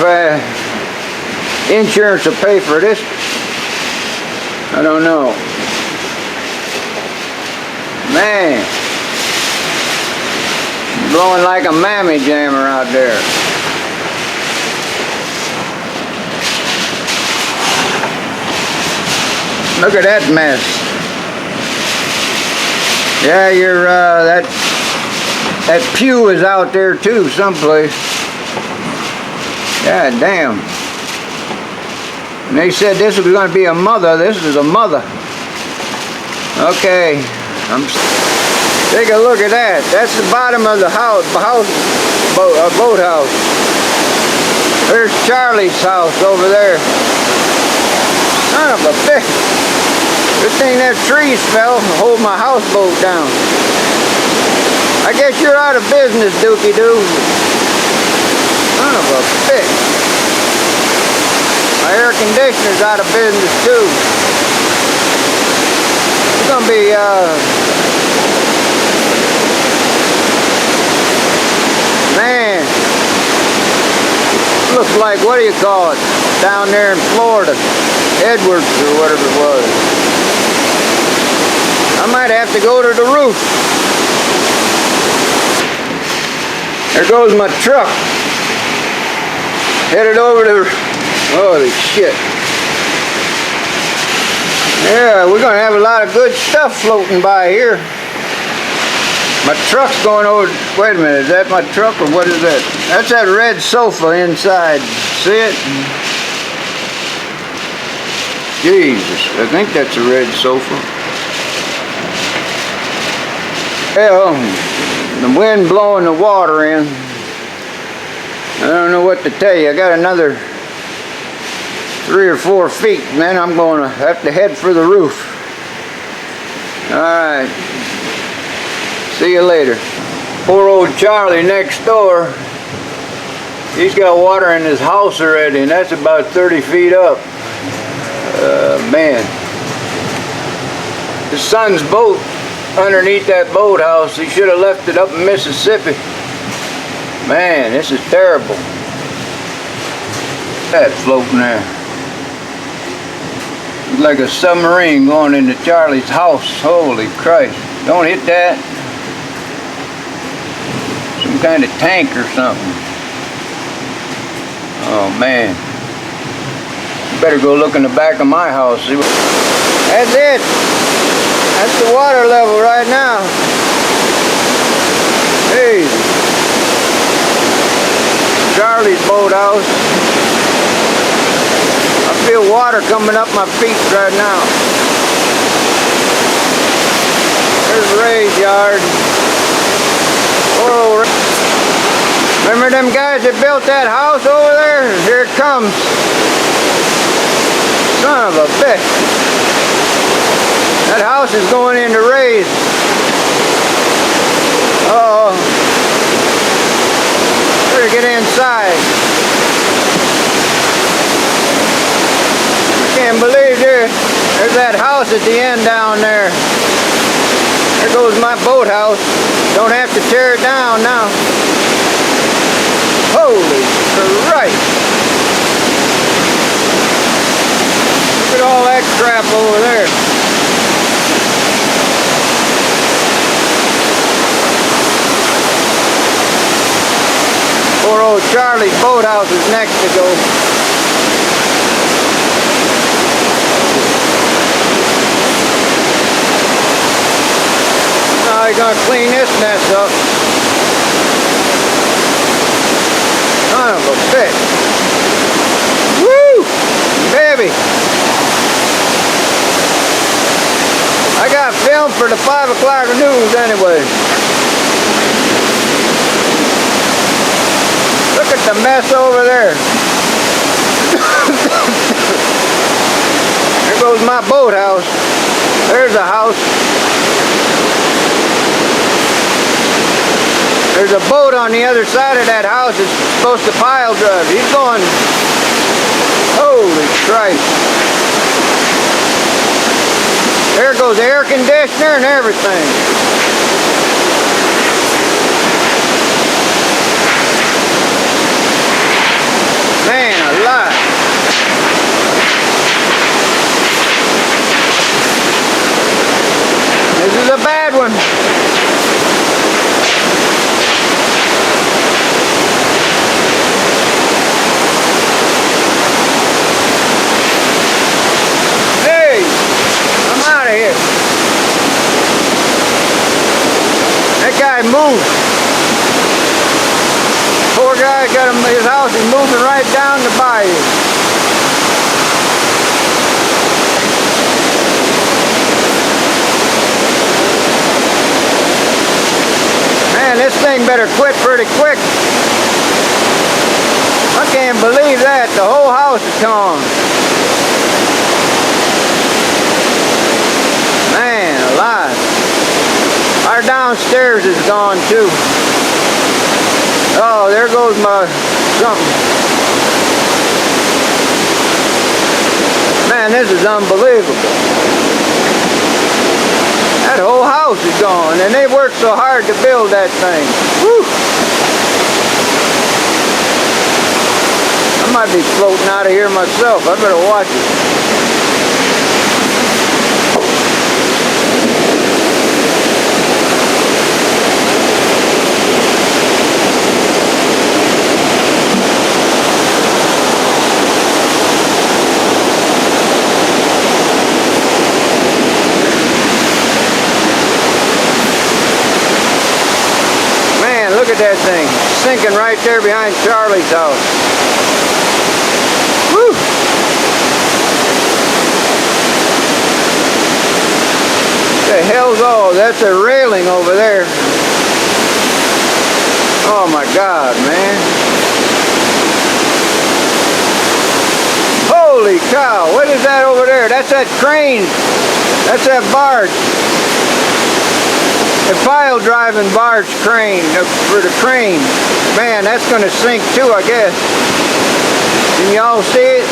insurance will pay for this. I don't know. Man. Blowing like a mammy jammer out there. Look at that mess. Yeah, that pew is out there too, someplace. God damn. And they said this was going to be a mother. This is a mother. Okay. Take a look at that. That's the bottom of the boathouse. There's Charlie's house over there. Son of a bitch. Good thing that trees fell and hold my houseboat down. I guess you're out of business, Dookie Doo. Son of a bitch. My air conditioner's out of business too. It's gonna be man. Looks like, what do you call it? Down there in Florida. Edwards or whatever it was. I might have to go to the roof. There goes my truck. Headed over to, holy shit. Yeah, we're gonna have a lot of good stuff floating by here. My truck's going over, wait a minute, is that my truck or what is that? That's that red sofa inside. See it? Jesus, I think that's a red sofa. Well, the wind blowing the water in. I don't know what to tell you. I got another 3 or 4 feet, and then I'm going to have to head for the roof. Alright. See you later. Poor old Charlie next door. He's got water in his house already, and that's about 30 feet up. Man. His son's boat underneath that boathouse. He should have left it up in Mississippi. Man, this is terrible. That floating there. It's like a submarine going into Charlie's house. Holy Christ. Don't hit that. Some kind of tank or something. Oh man. Better go look in the back of my house. See what... That's it. That's the water level right now. Hey. Charlie's boathouse. I feel water coming up my feet right now. There's Ray's yard. Oh, remember them guys that built that house over there? Here it comes. Son of a bitch. That house is going into Ray's. Uh-oh. Better get inside. I can't believe there's that house at the end down there. There goes my boathouse. Don't have to tear it down now. Holy Christ. Look at all that crap over there. Poor old Charlie's boathouse is next to go. Now he's gonna clean this mess up. Son of a bitch. Woo! Baby! I got film for the 5 o'clock news anyway. Look at the mess over there. There goes my boathouse. There's a house. There's a boat on the other side of that house that's supposed to pile drive. He's going... Holy Christ. There goes the air conditioner and everything. Man alive. This is a bad one. Hey, I'm out of here. That guy moved. Poor guy got him, his house is moving right down the bayou. Man, this thing better quit pretty quick. I can't believe that. The whole house is gone. Man alive. Our downstairs is gone too. Oh, there goes my something. Man, this is unbelievable. That whole house is gone, and they worked so hard to build that thing. Whew. I might be floating out of here myself. I better watch it. Look at that thing, sinking right there behind Charlie's house. Woo! What the hell those? Oh, that's a railing over there. Oh my God, man. Holy cow, what is that over there? That's that crane. That's that barge. The pile driving barge crane for the crane. Man, that's gonna sink too, I guess. Can y'all see it?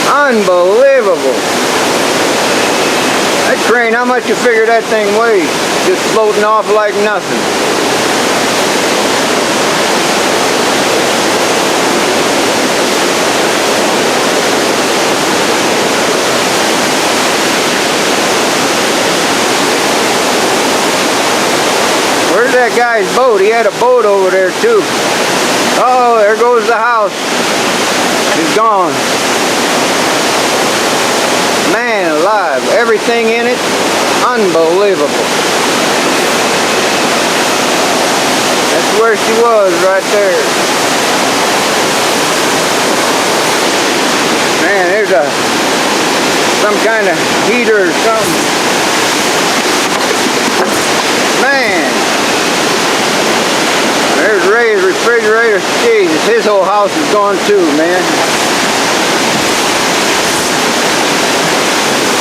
Unbelievable. That crane, how much you figure that thing weighs? Just floating off like nothing. Where's that guy's boat? He had a boat over there too. Oh, there goes the house. It's gone. Man alive, everything in it, unbelievable. That's where she was, right there. Man, there's some kind of heater or something. Man. There's Ray's refrigerator. Jesus, his whole house is gone too, man.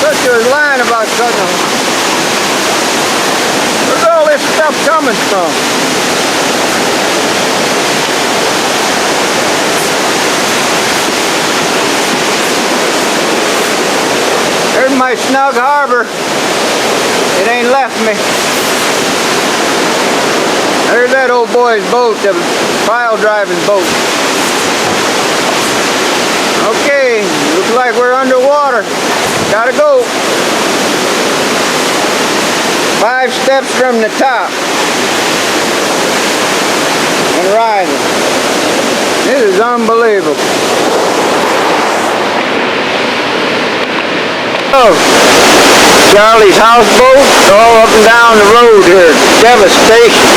Look, he was lying about something. Where's all this stuff coming from? There's my snug harbor. It ain't left me. There's that old boy's boat, the pile driving boat. Okay, looks like we're underwater. Gotta go. 5 steps from the top. And rising. This is unbelievable. Oh, Charlie's houseboat, all up and down the road here. Devastation.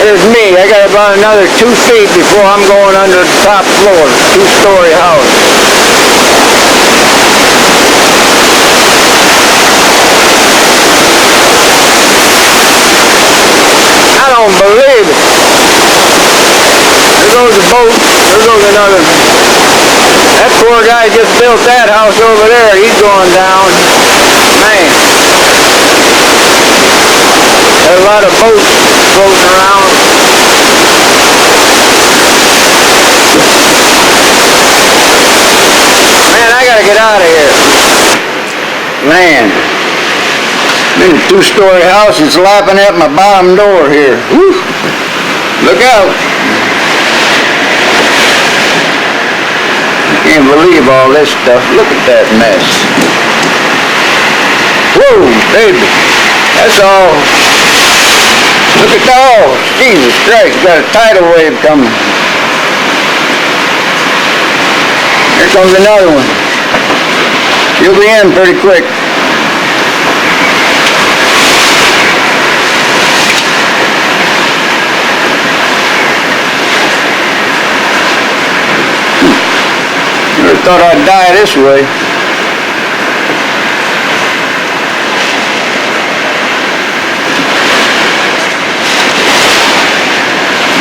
There's me. I got about another 2 feet before I'm going under the top floor. 2-story house. I don't believe it. There goes the boat. There goes another. That poor guy just built that house over there. He's going down. Man. There's a lot of boats floating around. Man, I gotta get out of here. Man. In a 2-story house, it's lapping at my bottom door here. Whew. Look out. Can't believe all this stuff. Look at that mess. Whoa, baby. That's all. Look at that. Oh, Jesus Christ. Got a tidal wave coming. Here comes another one. You'll be in pretty quick. Never thought I'd die this way.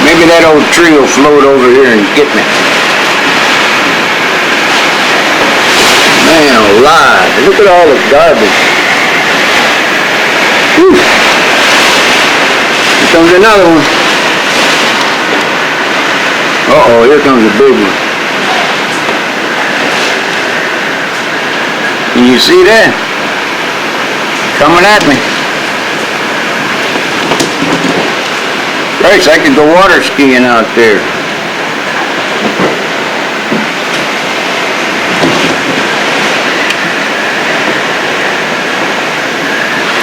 Maybe that old tree will float over here and get me. Man alive, look at all the garbage. Whew. Here comes another one. Uh-oh, here comes a big one. Can you see that? Coming at me. Christ, I could go water skiing out there.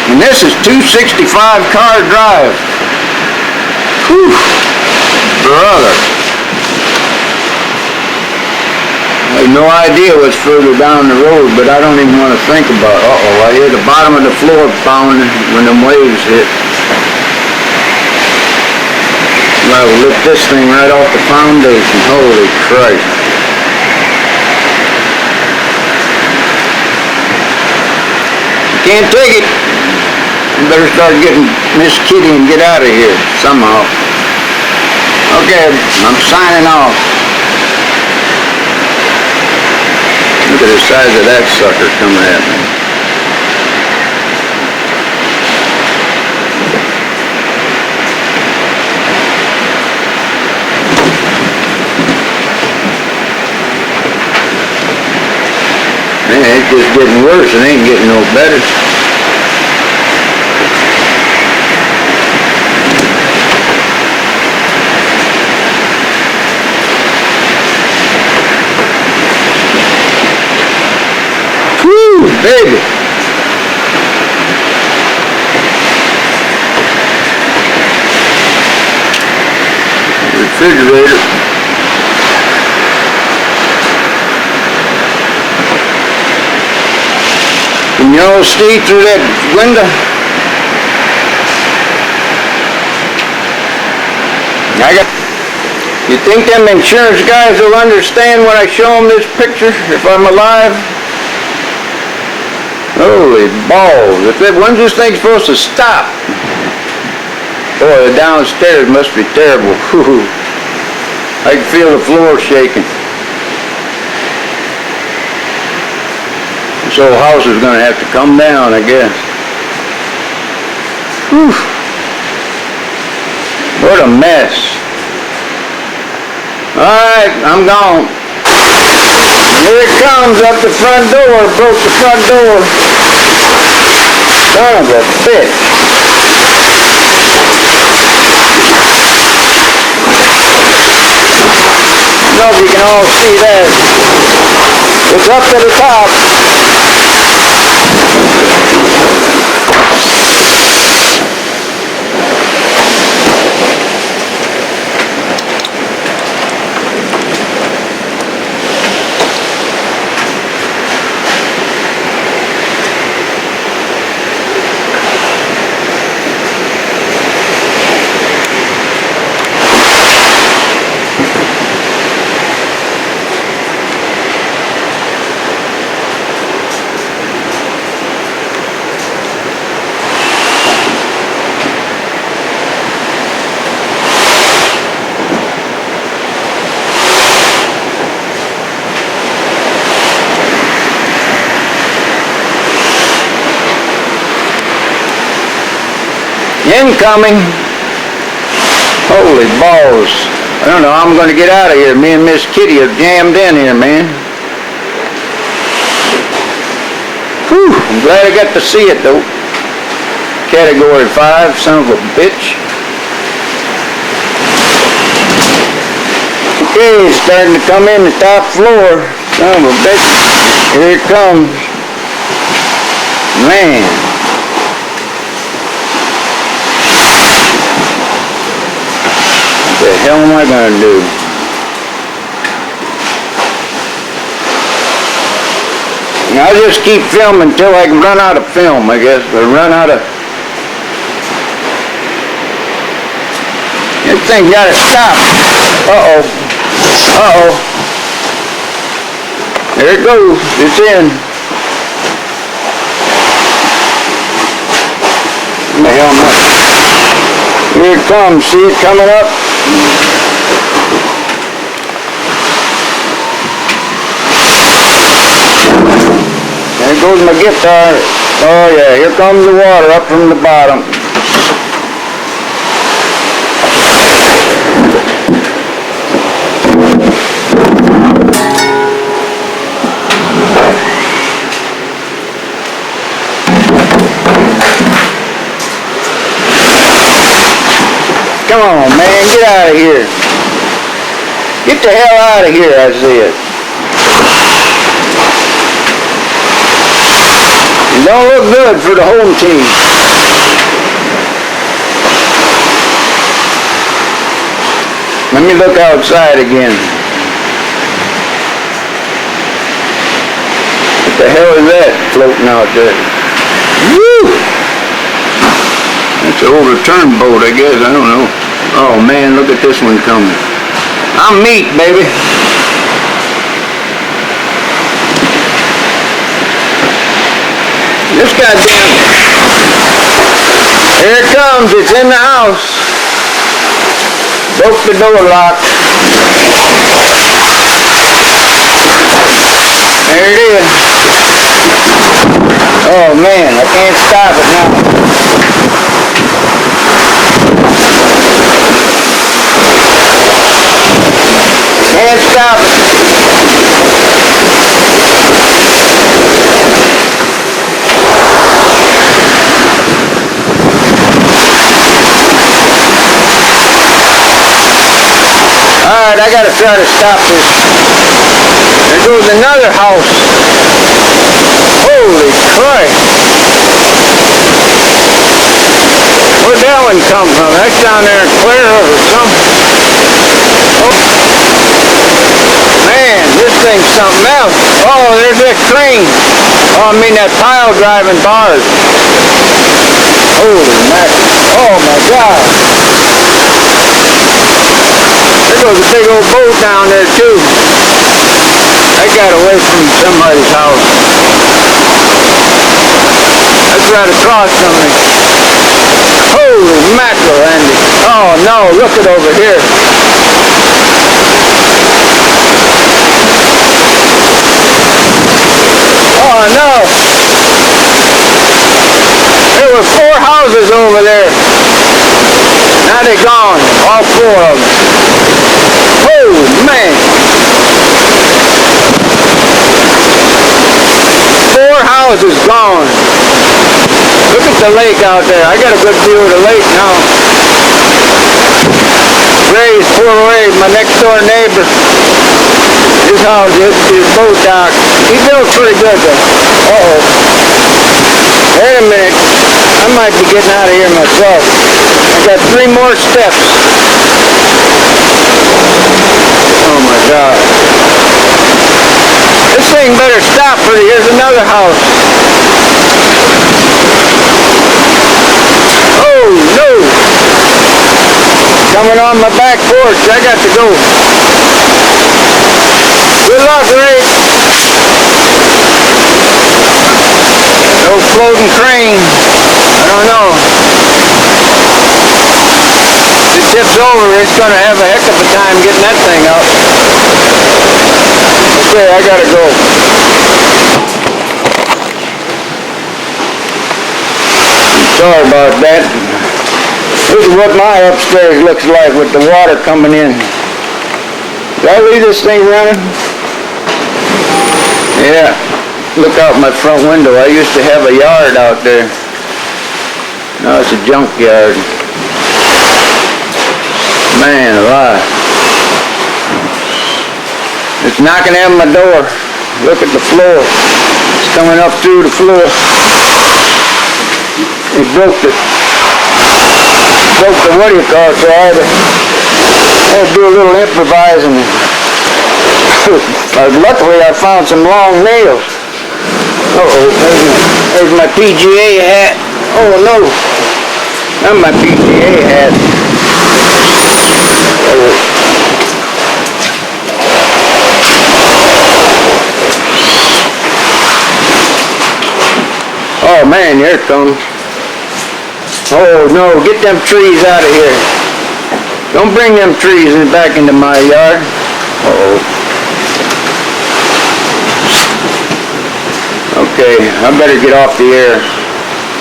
And this is 265 car drive. Whew. Brother. I have no idea what's further down the road, but I don't even want to think about it. Uh-oh, I hear the bottom of the floor pounding when them waves hit. I will lift this thing right off the foundation. Holy Christ. Can't take it. You better start getting Miss Kitty and get out of here somehow. Okay, I'm signing off. Look at the size of that sucker coming at me. Man, it's just getting worse. It ain't getting no better. Whew, baby. Refrigerator. Can you all see through that window? You think them insurance guys will understand when I show them this picture if I'm alive? Holy balls. When's this thing supposed to stop? Boy, the downstairs must be terrible. Whew. I can feel the floor shaking. This old house is going to have to come down, I guess. Whew. What a mess. Alright, I'm gone. Here it comes up the front door. Broke the front door. Son of a bitch. I don't know if you can all see that. It's up to the top. Incoming. Holy balls. I don't know how I'm going to get out of here. Me and Miss Kitty are jammed in here, man. Whew. I'm glad I got to see it, though. Category 5, son of a bitch. Okay, it's starting to come in the top floor. Son of a bitch. Here it comes. Man. What the hell am I going to do? I'll just keep filming until I can run out of film, I guess. Or run out of... This thing got to stop. Uh-oh. Uh-oh. There it goes. It's in. What the hell am I... Here it comes. See it coming up? There goes my guitar. Oh yeah, here comes the water up from the bottom. Come on, man, get out of here. Get the hell out of here, I said. It don't look good for the home team. Let me look outside again. What the hell is that floating out there? Woo! That's an old return boat, I guess. I don't know. Oh, man, look at this one coming. I'm meat, baby. This goddamn... Here it comes, it's in the house. Broke the door lock. There it is. Oh man, I can't stop it now. Can't stop it. Alright, I gotta try to stop this. There goes another house. Holy Christ. Where'd that one come from? That's down there in Clear or something. Oh. Man, this thing's something else. Oh, there's that crane. Oh, I mean that pile driving bars. Holy mackerel. Oh my God. There goes a big old boat down there too. I got away from somebody's house. That's right across from me. Holy mackerel, Andy. Oh no, look it over here. Oh no. There were 4 houses over there. Now they're gone, all 4 of them. Oh man. 4 houses gone. Look at the lake out there. I got a good view of the lake now. Ray's, poor Ray, my next door neighbor. His house, his boat dock. He built pretty good though. Uh-oh. Wait a minute. I might be getting out of here myself. I got 3 more steps. Oh my God. This thing better stop for you. Here's another house. Oh no. Coming on my back porch. I got to go. Good luck, Ray. No floating crane. I don't know. If it tips over, it's going to have a heck of a time getting that thing up. Okay, I got to go. Sorry about that. This is what my upstairs looks like with the water coming in. Did I leave this thing running? Yeah. Look out my front window. I used to have a yard out there. Now it's a junk yard. Man alive. It's knocking at my door. Look at the floor. It's coming up through the floor. It broke the what do you call it, so I had to do a little improvising. Luckily I found some long nails. Uh-oh, there's my PGA hat. Oh no, not my PGA hat. Oh man, here it comes. Oh no, get them trees out of here. Don't bring them trees back into my yard. Uh-oh. Okay, I better get off the air.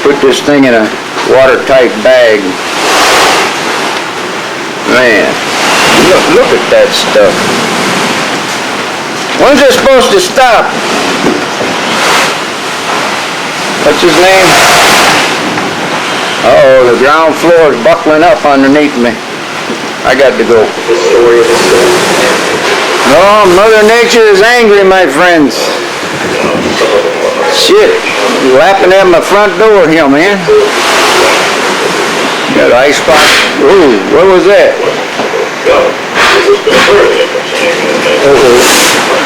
Put this thing in a watertight bag. Man, look at that stuff. When's it supposed to stop? What's his name? Uh-oh, the ground floor is buckling up underneath me. I got to go. Oh, Mother Nature is angry, my friends. Shit, lapping at my front door here, man. Got an ice box. Ooh, what was that?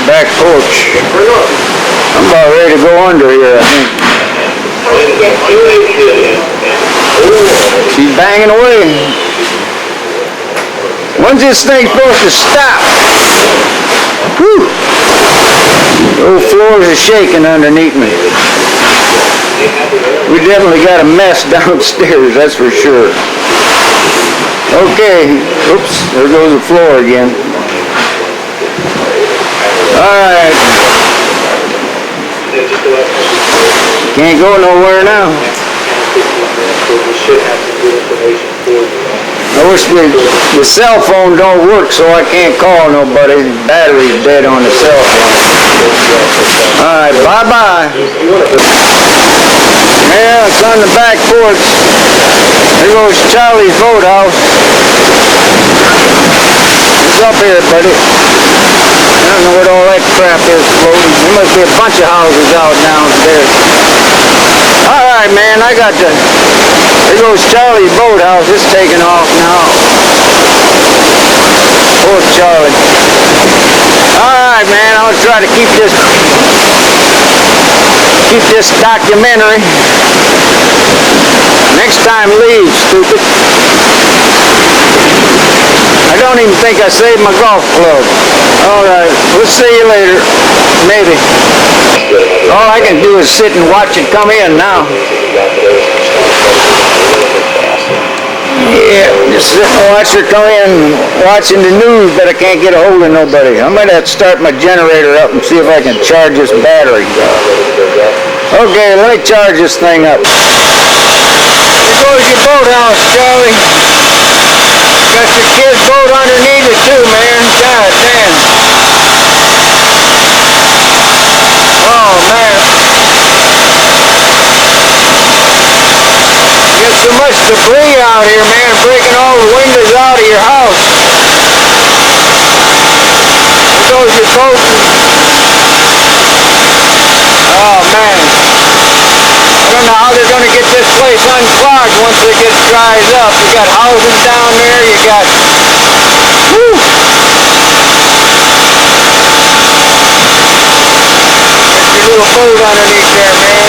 Back porch. I'm about ready to go under here, I think. She's banging away. When's this thing supposed to stop? Whew. The old floors are shaking underneath me. We definitely got a mess downstairs, that's for sure. Okay, oops, there goes the floor again. Alright. Can't go nowhere now. I wish the cell phone don't work, so I can't call nobody. The battery's dead on the cell phone. Alright, bye-bye. Yeah, it's on the back porch. There goes Charlie's boathouse. It's up here, buddy. I don't know what all that crap is floating. There must be a bunch of houses out downstairs. Alright, man, I got to... There goes Charlie's boathouse. It's taking off now. Poor Charlie. Alright, man, I'll try to keep this documentary. Next time, leave, stupid. I don't even think I saved my golf club. Alright, we'll see you later. Maybe. All I can do is sit and watch it come in now. Yeah, just sit and watch her come in, watching the news, but I can't get a hold of nobody. I might have to start my generator up and see if I can charge this battery. Okay, let me charge this thing up. There goes your boathouse, Charlie. Got your kid's boat underneath it too, man. God damn. Oh, man. You got so much debris out here, man, breaking all the windows out of your house. There goes your boat. Oh, man. I don't know how they're going to get this place unclogged once it gets dried up. You got houses down there, you got... Whew. There's your little boat underneath there, man.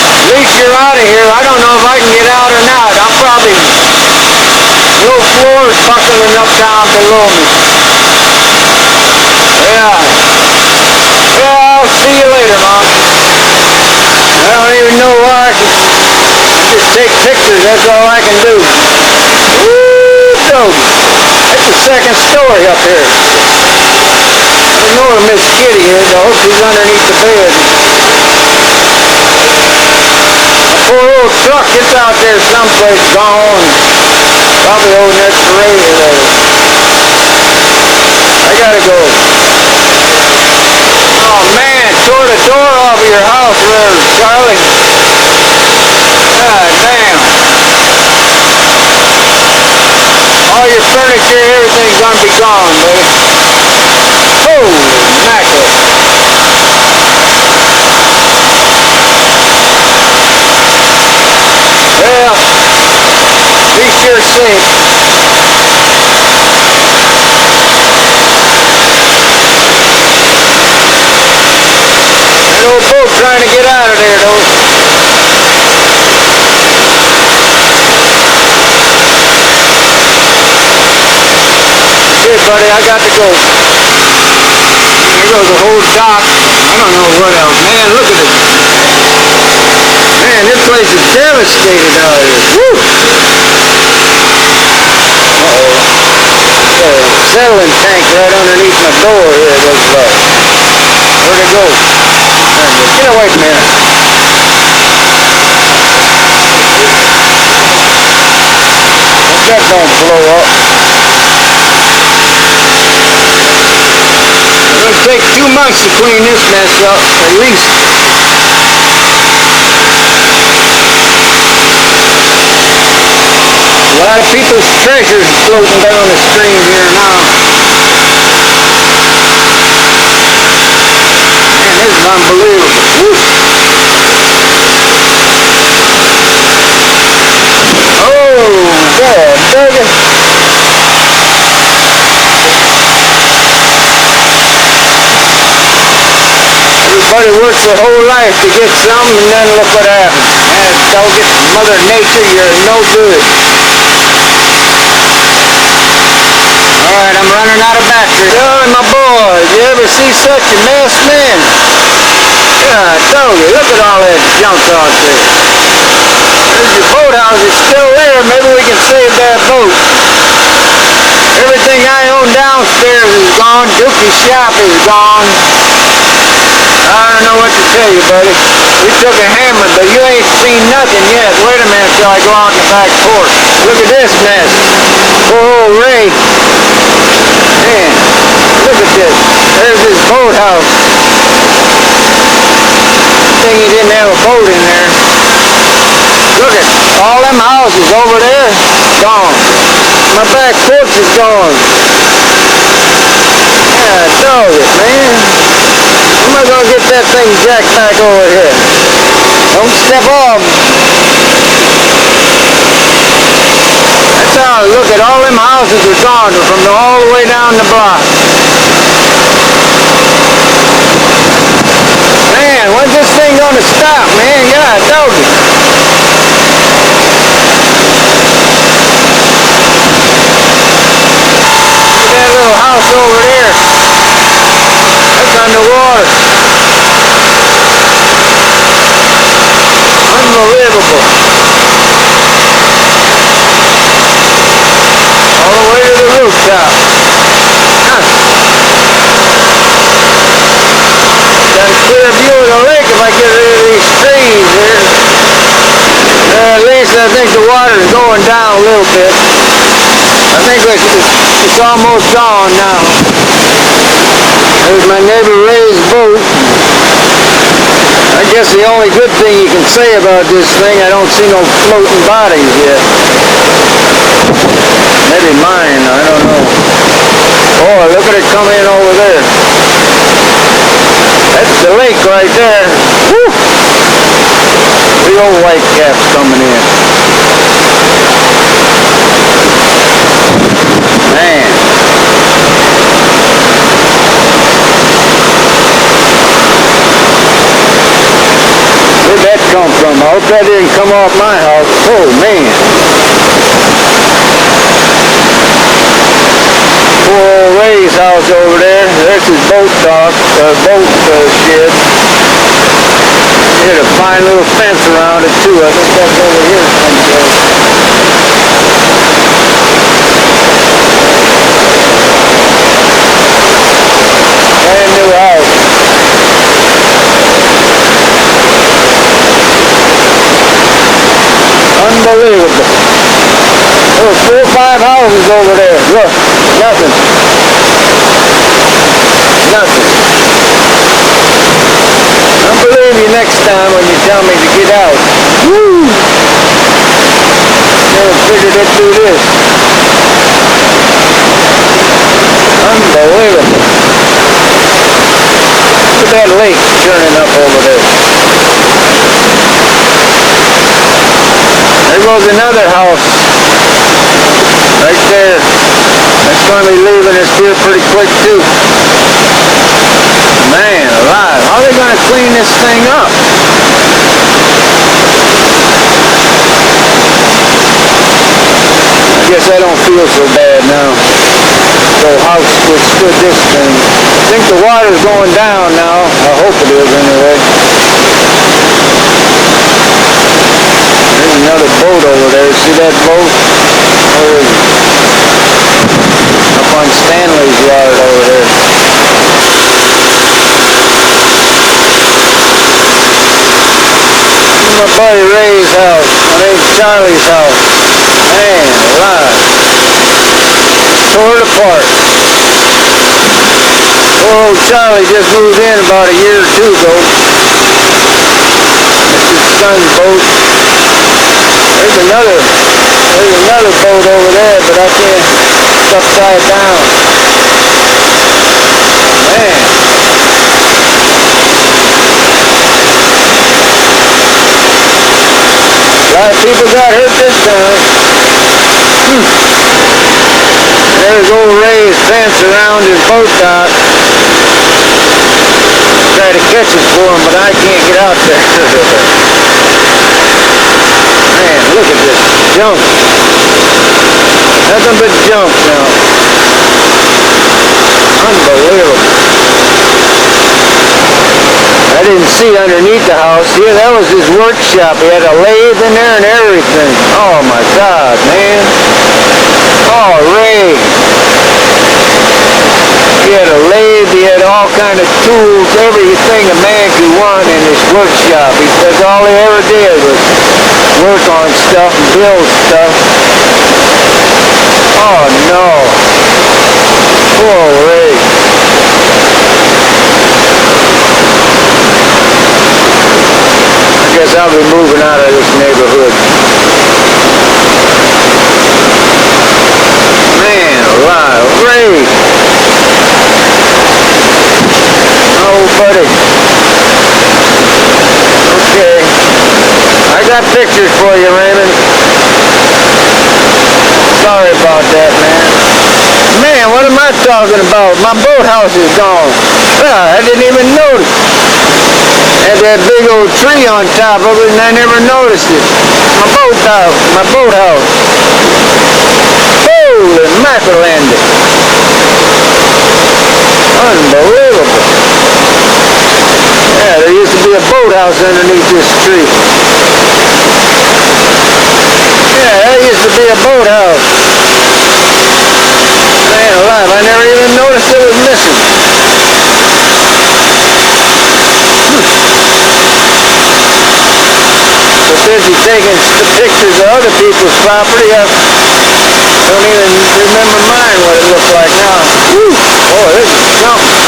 At least you're out of here. I don't know if I can get out or not. I'm probably... No floor is buckling up down below me. Yeah. Yeah, I'll see you later, Mom. I don't even know why I can just take pictures. That's all I can do. Woo, dope. That's the second story up here. I don't know where Miss Kitty is. I hope she's underneath the bed. My poor old truck, it's out there someplace gone. Probably over next parade or whatever. I gotta go. Oh man, tore the door off of your house there, Charlie. God damn. All your furniture, everything's gonna be gone, buddy. Holy mackerel. Well, be sure safe. That old boat trying to get out of there, though. Hey, buddy, I got to go. There goes the whole dock. I don't know what else. Man, look at it. Man, this place is devastated out here. Woo! Uh-oh. Settling tank right underneath my door here, it looks like. Where'd it go? Get away from here. Hope that don't blow up. It'll take 2 months to clean this mess up, at least. A lot of people's treasures floating down the stream here now. Man, this is unbelievable. Woo. Oh, God, doggy. Everybody works their whole life to get something, and then look what happens. Man, doggy, Mother Nature, you're no good. Alright. right, I'm running out of battery. Oh, my boys, you ever see such a mess, man? Yeah, I told you, look at all that junk out there. There's your boathouse, it's still there. Maybe we can save that boat. Everything I own downstairs is gone. Dookie's shop is gone. I don't know what to tell you, buddy. We took a hammer, but you ain't seen nothing yet. Wait a minute till I go out the back porch. Look at this mess. Poor old Ray. Man, look at this. There's his boathouse. Thing he didn't have a boat in there. Look at all them houses over there. Gone. My back porch is gone. Yeah, I told you, man. How am I going to get that thing jacked back over here? Don't step off. That's how I look at all them houses are gone from all the way down the block. Man, when's this thing going to stop, man? God, I told you. That little house over there, that's underwater. Unbelievable. All the way to the rooftop. Huh. Got a clear view of the lake if I get rid of these trees here. At least I think the water's going down a little bit. I think it's almost gone now. There's my neighbor Ray's boat. I guess the only good thing you can say about this thing, I don't see no floating bodies yet. Maybe mine, I don't know. Oh, look at it come in over there. That's the lake right there. Woo! Big old white caps coming in. Man. Where'd that come from? I hope that didn't come off my house. Oh, man. Poor old Ray's house over there. There's his boat dock, shed. He had a fine little fence around it, too. I think that's over here someplace. Brand new house. Unbelievable. There were 4 or 5 houses over there. Look, nothing. Nothing. I'll believe you next time when you tell me to get out. Woo! Never figured I'd do this. Unbelievable. Look at that lake churning up over there. There goes another house. Right there. That's going to be leaving us here pretty quick too. Man alive. How are they going to clean this thing up? I guess I don't feel so bad now. The house withstood this thing. I think the water's going down now. I hope it is anyway. There's another boat over there. See that boat? Where is it? Up on Stanley's yard over there. My buddy Ray's house. My name's Charlie's house. Man alive. Tore it apart. Poor old Charlie just moved in about a year or 2 ago. It's his son's boat. There's another boat over there, but I can't. It's upside down. Man. A lot of people got hurt this time. There's old Ray's fence around his boat dock. Try to catch it for him, but I can't get out there. Man, look at this junk. Nothing but junk now. underneath the house. Here, that was his workshop. He had a lathe in there and everything. Oh my God, man. Oh, Ray. He had a lathe, he had all kind of tools, everything a man could want in his workshop. He says all he ever did was work on stuff and build stuff. Oh no. Poor Ray. I guess I'll be moving out of this neighborhood. Man alive, Ray. Oh, buddy. Okay. I got pictures for you, Raymond. Sorry about that, man. Man, what am I talking about? My boathouse is gone. I didn't even notice. Had that big old tree on top of it, and I never noticed it. My boathouse. Holy mackerel. Unbelievable. Yeah, there used to be a boathouse underneath this tree. Yeah, there used to be a boathouse. Man alive, I never even noticed it was missing. So busy taking pictures of other people's property, I don't even remember mine what it looked like now. Woo! Oh, this is something.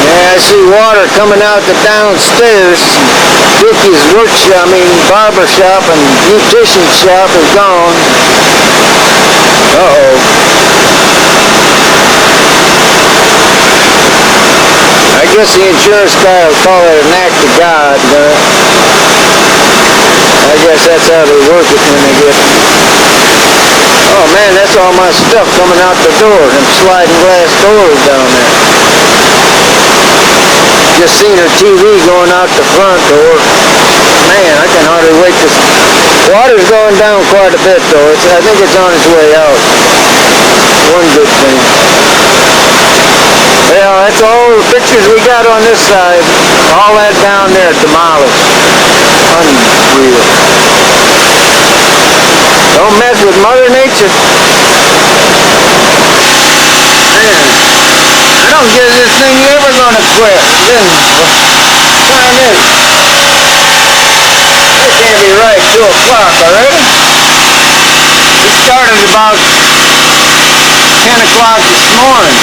Yeah, I see water coming out the downstairs. Vicky's workshop, barber shop and beautician shop is gone. Uh-oh. I guess the insurance guy will call it an act of God, but I guess that's how they work it when they get... Oh man, that's all my stuff coming out the door. Them sliding glass doors down there. Just seen her TV going out the front door. Man, I can hardly wait to... Water's going down quite a bit though. I think it's on its way out. One good thing. Yeah, that's all the pictures we got on this side. All that down there demolished. Unreal. Don't mess with Mother Nature. Man, I don't get this thing ever gonna quit. Time is. It can't be right, 2 o'clock already. It started about 10 o'clock this morning.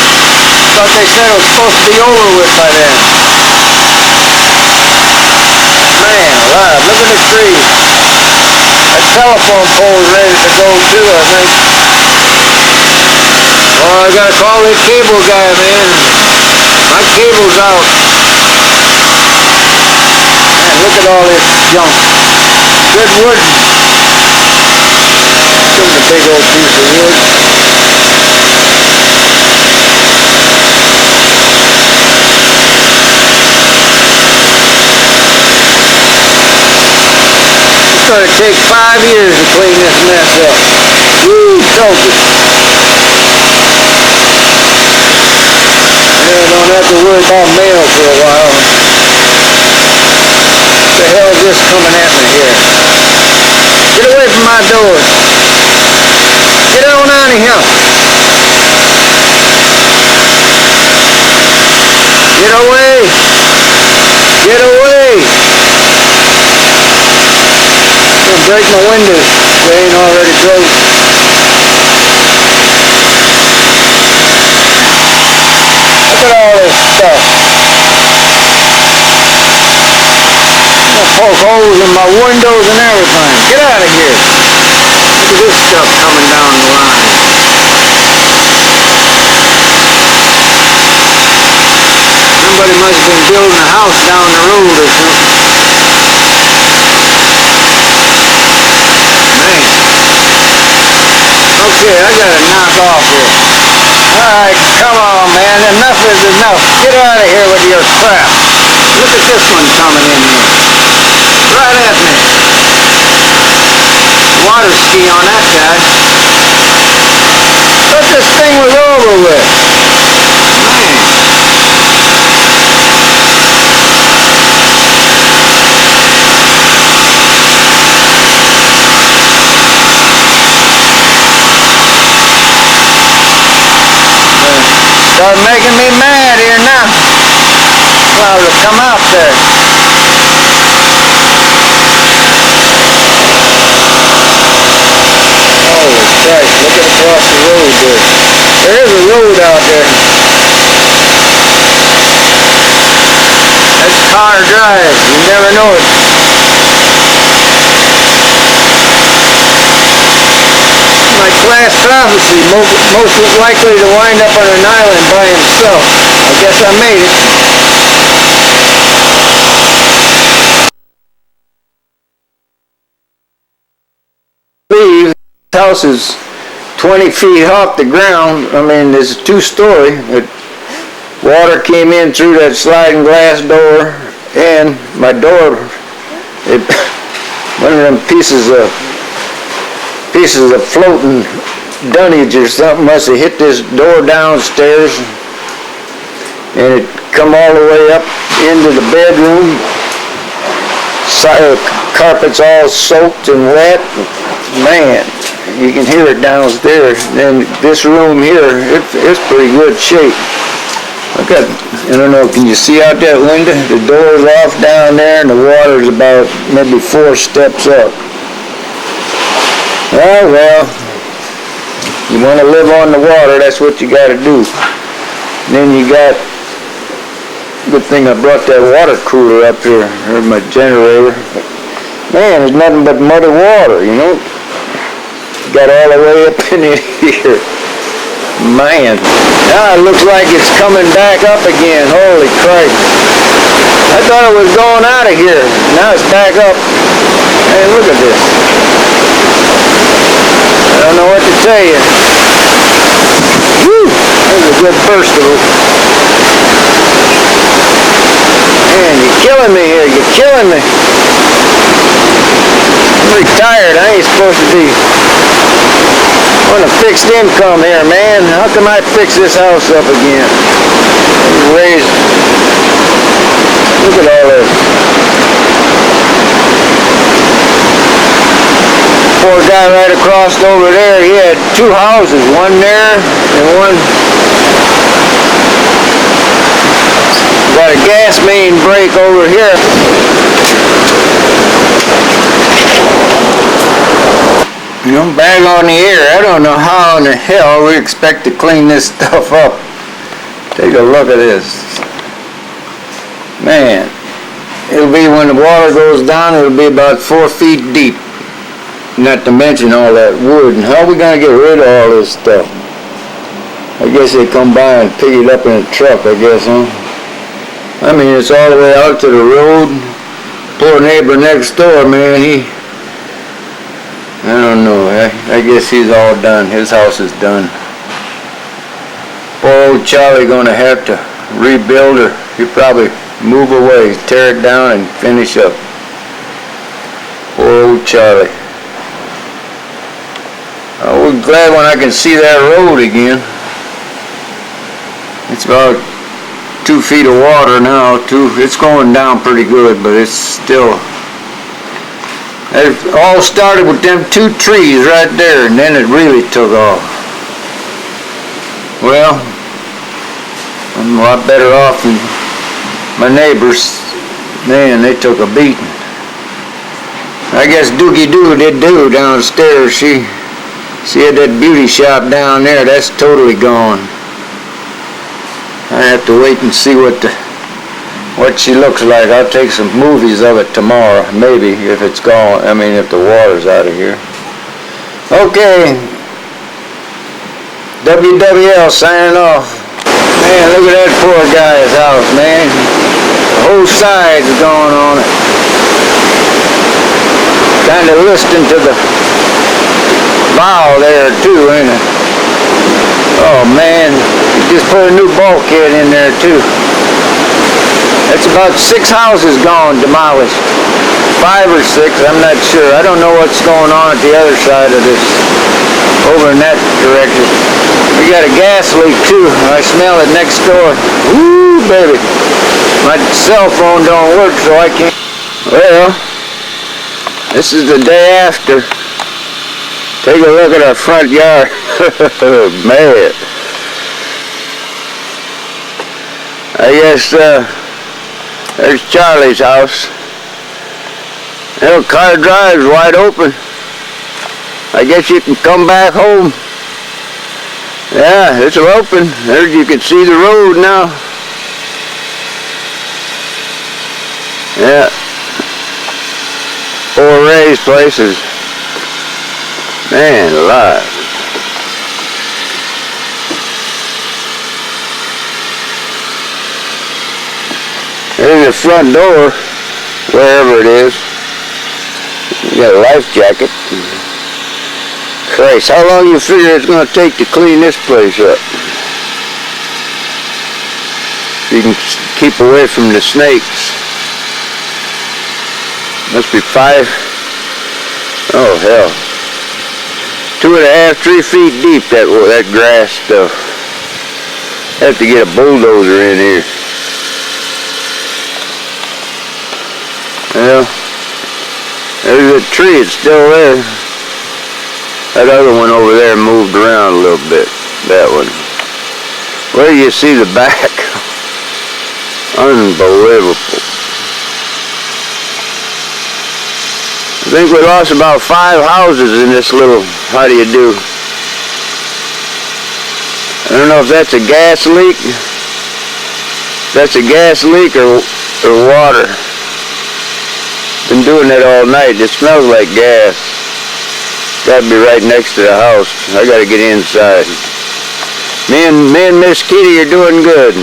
Thought they said it was supposed to be over with by then. Man alive, look at the tree. That telephone pole is ready to go too, I think. Oh, I gotta call that cable guy, man. My cable's out. Man, look at all this junk. Good wood. This is a big old piece of wood. It's going to take 5 years to clean this mess up. Woo, soak it. Yeah, don't have to worry about mail for a while. What the hell is this coming at me here? Get away from my door. Get on out of here. Get away. Get away. Break my windows. They ain't already broke. Look at all this stuff. I'm gonna poke holes in my windows and everything. Get out of here. Look at this stuff coming down the line. Somebody must have been building a house down the road or something. Okay, I gotta knock off here. Alright, come on, man. Enough is enough. Get out of here with your crap. Look at this one coming in here. Right at me. Water ski on that guy. Thought this thing was over with. Start making me mad here now. Clouds will come out there. Holy Christ, look at across the road there. There is a road out there. That's car drive. You never know it. My class prophecy, most likely to wind up on an island by himself. I guess I made it. Leave. This house is 20 feet off the ground. I mean, it's a two-story. Water came in through that sliding glass door, and my door, one of them pieces of floating dunnage or something must have hit this door downstairs, and it come all the way up into the bedroom. Carpet's all soaked and wet. Man, you can hear it downstairs. And this room here, it's pretty good shape. Look at, I don't know, can you see out that window? The door's off down there, and the water's about maybe 4 steps up. Well, you want to live on the water, that's what you got to do. And then you got, good thing I brought that water cooler up here, or my generator. Man, there's nothing but muddy water, you know. Got all the way up in here. Man, now it looks like it's coming back up again. Holy Christ. I thought it was going out of here. Now it's back up. Hey, look at this. I don't know what to tell you. Woo! That was a good burst of it. Man, you're killing me here. You're killing me. I'm retired. I ain't supposed to be on a fixed income here, man. How come I fix this house up again? Raise. Look at all this. Poor guy right across over there, he had 2 houses, one there and one. Got a gas main break over here. You know, bag on the air. I don't know how in the hell we expect to clean this stuff up. Take a look at this. Man, it'll be when the water goes down, it'll be about 4 feet deep. Not to mention all that wood. And how are we going to get rid of all this stuff? I guess they come by and pick it up in a truck, I guess, huh? I mean, it's all the way out to the road. Poor neighbor next door, man, I don't know. I guess he's all done. His house is done. Poor old Charlie gonna have to rebuild, or he'll probably move away, tear it down, and finish up. Poor old Charlie. I was glad when I can see that road again. It's about 2 feet of water now. It's going down pretty good, but it's still. It all started with them 2 trees right there, and then it really took off. Well, I'm a lot better off than my neighbors. Man, they took a beating. I guess Dookie Doo did do downstairs. She had that beauty shop down there. That's totally gone. I have to wait and see what she looks like. I'll take some movies of it tomorrow, maybe, if it's gone. I mean, if the water's out of here. Okay. WWL signing off. Man, look at that poor guy's house, man. The whole side's gone on it. Kind of listening to the bow there, too, ain't it? Oh, man. You just put a new bulkhead in there, too. That's about 6 houses gone, demolished. 5 or 6, I'm not sure. I don't know what's going on at the other side of this, over in that direction. We got a gas leak too. I smell it next door. Woo, baby. My cell phone don't work, so I can't. Well, this is the day after. Take a look at our front yard. Man. I guess there's Charlie's house. The car drive's wide open. I guess you can come back home. Yeah, it's open. There you can see the road now. Yeah. Poor Ray's places. Man alive. There's the front door, wherever it is. You got a life jacket. Christ, how long you figure it's going to take to clean this place up? You can keep away from the snakes. Must be 5. Oh hell. 2.5, 3 feet deep that grass stuff. Have to get a bulldozer in here. Well, there's a tree, it's still there. That other one over there moved around a little bit. That one. Where do you see the back? Unbelievable. I think we lost about 5 houses in this little how do you do. I don't know if that's a gas leak. That's a gas leak or water. Been doing that all night. It smells like gas. Gotta be right next to the house. I gotta get inside. Me and Miss Kitty are doing good.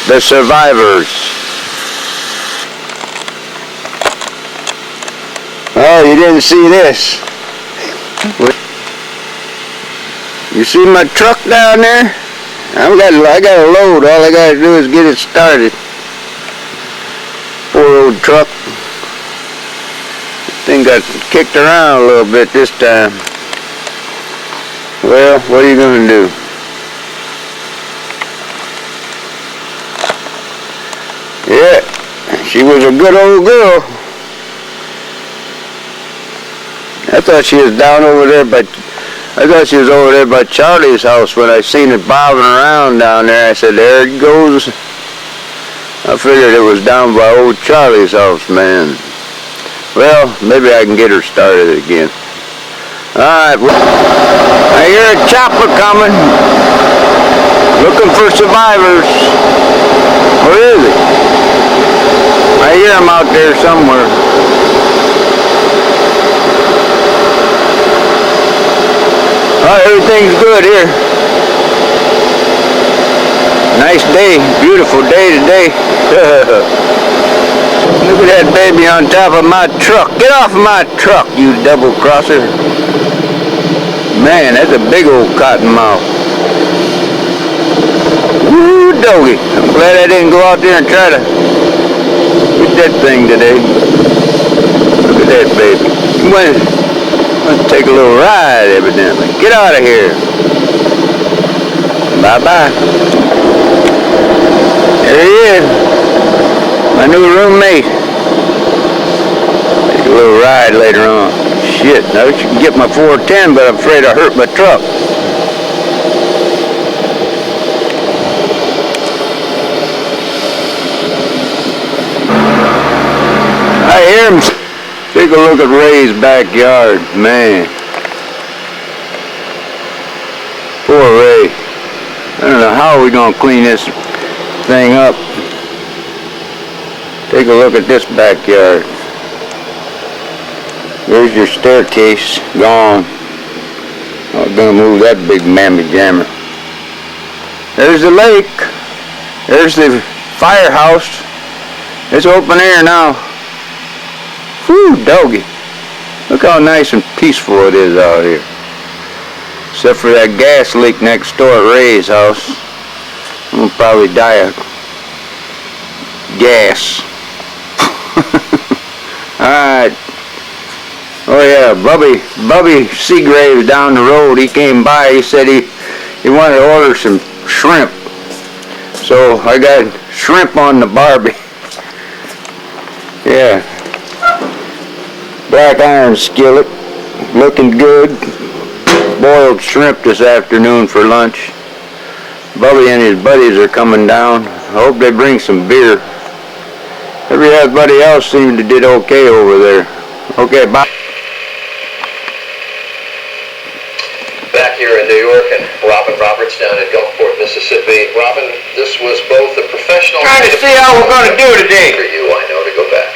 The survivors. Oh, you didn't see this. You see my truck down there? I got a load. All I gotta do is get it started. Poor old truck. Thing got kicked around a little bit this time. Well, what are you gonna do? Yeah, she was a good old girl. I thought she was down over there by Charlie's house when I seen it bobbing around down there. I said, there it goes. I figured it was down by old Charlie's house, man. Well, maybe I can get her started again. Alright, I hear a chopper coming. Looking for survivors. Where is he? I hear him out there somewhere. Oh, everything's good here. Nice day, beautiful day today. Look at that baby on top of my truck. Get off of my truck, you double crosser. Man, that's a big old cottonmouth. Woo, doggy. I'm glad I didn't go out there and try to get that thing today. Look at that baby. You want to take a little ride, evidently. Get out of here. Bye-bye. There he is. My new roommate. Take a little ride later on. Shit, I wish you could get my 410, but I'm afraid I hurt my truck. I hear him. Take a look at Ray's backyard, man. Poor Ray. I don't know how we're gonna clean this thing up. Take a look at this backyard. There's your staircase, gone. I'm gonna move that big mammy jammer. There's the lake. There's the firehouse. It's open air now. Whew, doggy. Look how nice and peaceful it is out here. Except for that gas leak next door at Ray's house. I'm gonna probably die of gas. Alright. Oh yeah, Bubby Seagraves down the road, he came by, he said he wanted to order some shrimp. So I got shrimp on the Barbie. Yeah. Black iron skillet, looking good. Boiled shrimp this afternoon for lunch. Bubby and his buddies are coming down. I hope they bring some beer. Everybody else seemed to did okay over there. Okay, bye. Back here in New York, and Robin Roberts down in Gulfport, Mississippi. Robin, this was both a professional... Trying to see how we're going to do today. For you, I know, to go back.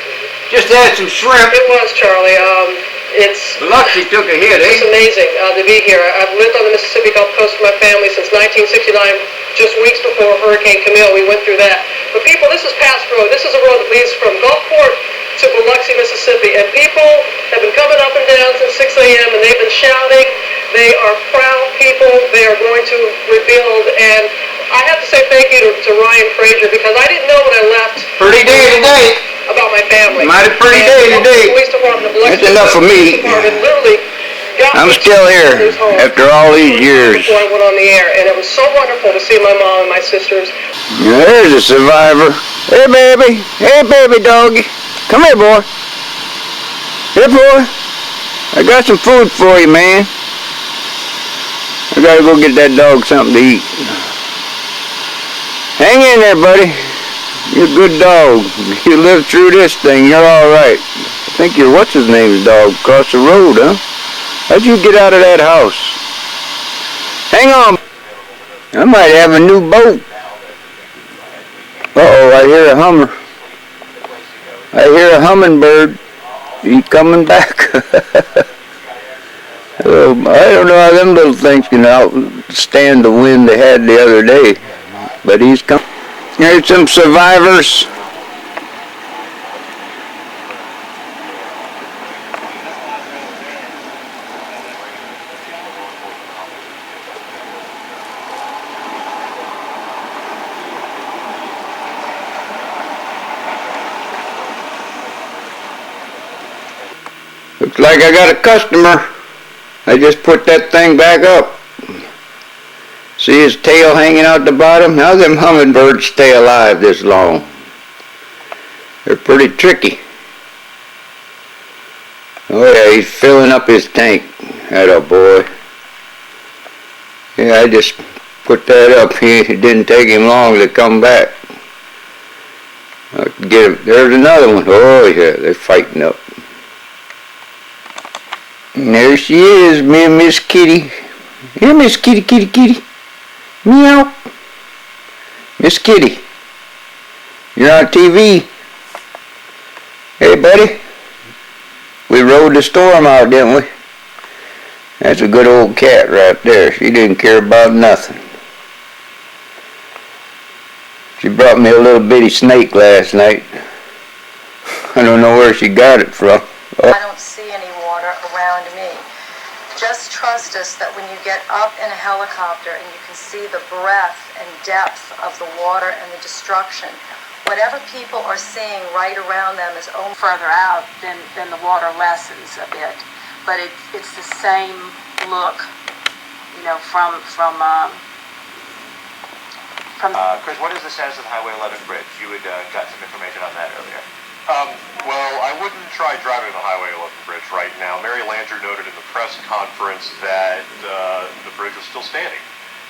Just add some shrimp. It was, Charlie. Biloxi took a hit, It's amazing to be here. I've lived on the Mississippi Gulf Coast with my family since 1969, just weeks before Hurricane Camille. We went through that. But people, this is Pass Road. This is a road that leads from Gulfport to Biloxi, Mississippi. And people have been coming up and down since 6 a.m. and they've been shouting. They are proud people. They are going to rebuild. And I have to say thank you to Ryan Frazier, because I didn't know when I left. Pretty day today. About my family. Mighty pretty day today. That's enough for me. I'm still here after all these years. Before I went on the air, and it was so wonderful to see my mom and my sisters. There's a survivor. Hey, baby. Hey, baby doggy. Come here, boy. Here, boy. I got some food for you, man. I gotta go get that dog something to eat. Hang in there, buddy. You're a good dog. You live through this thing, you're all right. I think you're what's-his-name's dog across the road, huh? How'd you get out of that house? Hang on. I might have a new boat. Uh-oh, I hear a hummer. I hear a hummingbird. He's coming back. I don't know how them little things can outstand the wind they had the other day. But he's coming. Here's some survivors. Looks like I got a customer. I just put that thing back up. See his tail hanging out the bottom? How them hummingbirds stay alive this long? They're pretty tricky. Oh yeah, he's filling up his tank. Atta boy. Yeah, I just put that up. It didn't take him long to come back. I can get him. There's another one. Oh yeah, they're fighting up. And there she is, me and Miss Kitty. Here, Miss Kitty, kitty, kitty. Meow. Miss Kitty, you're on TV. Hey, buddy. We rode the storm out, didn't we? That's a good old cat right there. She didn't care about nothing. She brought me a little bitty snake last night. I don't know where she got it from. I don't see any water around me. Just trust us that when you get up in a helicopter and you can see the breadth and depth of the water and the destruction, whatever people are seeing right around them is further out, then the water lessens a bit. But it's the same look, you know, from Chris, what is the status of Highway 11 bridge? You had got some information on that earlier. Well, I wouldn't try driving the Highway 11 bridge right now. Mary Landrieu noted in the press conference that the bridge was still standing.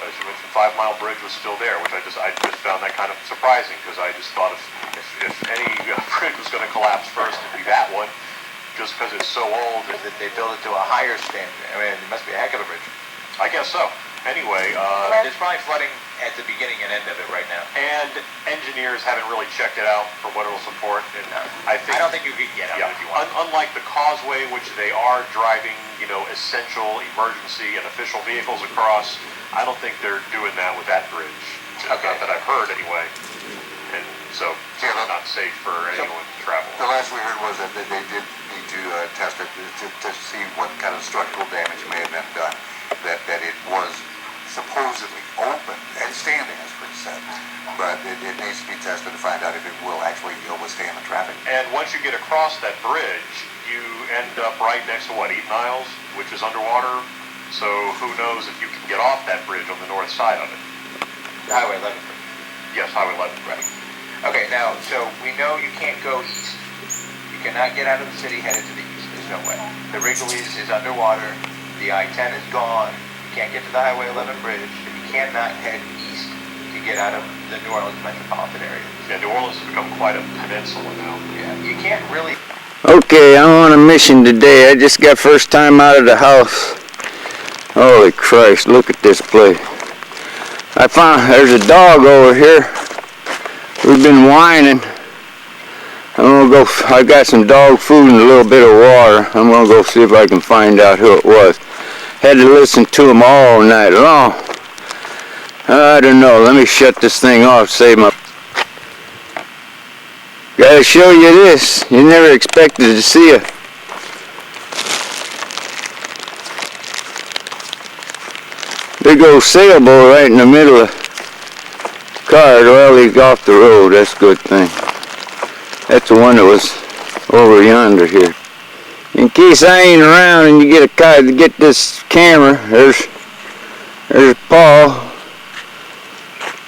She mentioned 5 Mile Bridge was still there, which I just found that kind of surprising, because I just thought if any bridge was going to collapse first, it'd be that one, just because it's so old. That they built it to a higher standard. I mean, it must be a heck of a bridge. I guess so. Anyway, there's probably flooding at the beginning and end of it right now. And engineers haven't really checked it out for what it'll support. And I don't think you could get out if you want. Unlike the causeway, which they are driving, you know, essential emergency and official vehicles across, I don't think they're doing that with that bridge. Not that I've heard anyway. And so it's not safe for anyone to travel. The last we heard was that they did need to test it to see what kind of structural damage may have been done. That it was supposedly open and standing, as Chris said, but it needs to be tested to find out if it will actually withstand the traffic. And once you get across that bridge, you end up right next to 8 Miles, which is underwater. So who knows if you can get off that bridge on the north side of it. Highway 11. Yes, Highway 11. Right. Okay, now, so we know you can't go east. You cannot get out of the city headed to the east. There's no way. The Wrigley's is underwater. The I-10 is gone. You can't get to the Highway 11 bridge. You cannot head east get out of the New Orleans metropolitan area. Yeah, New Orleans has become quite a peninsula now. Yeah, you can't really. Okay, I'm on a mission today. I just got first time out of the house. Holy Christ, look at this place. I found there's a dog over here. We've been whining. I'm gonna go, I got some dog food and a little bit of water. I'm gonna go see if I can find out who it was. Had to listen to them all night long. I don't know, let me shut this thing off, save my... Gotta show you this. You never expected to see a big old sailboat right in the middle of the car. Well, he's off the road. That's a good thing. That's the one that was over yonder here. In case I ain't around and you get a car to get this camera, there's Paul.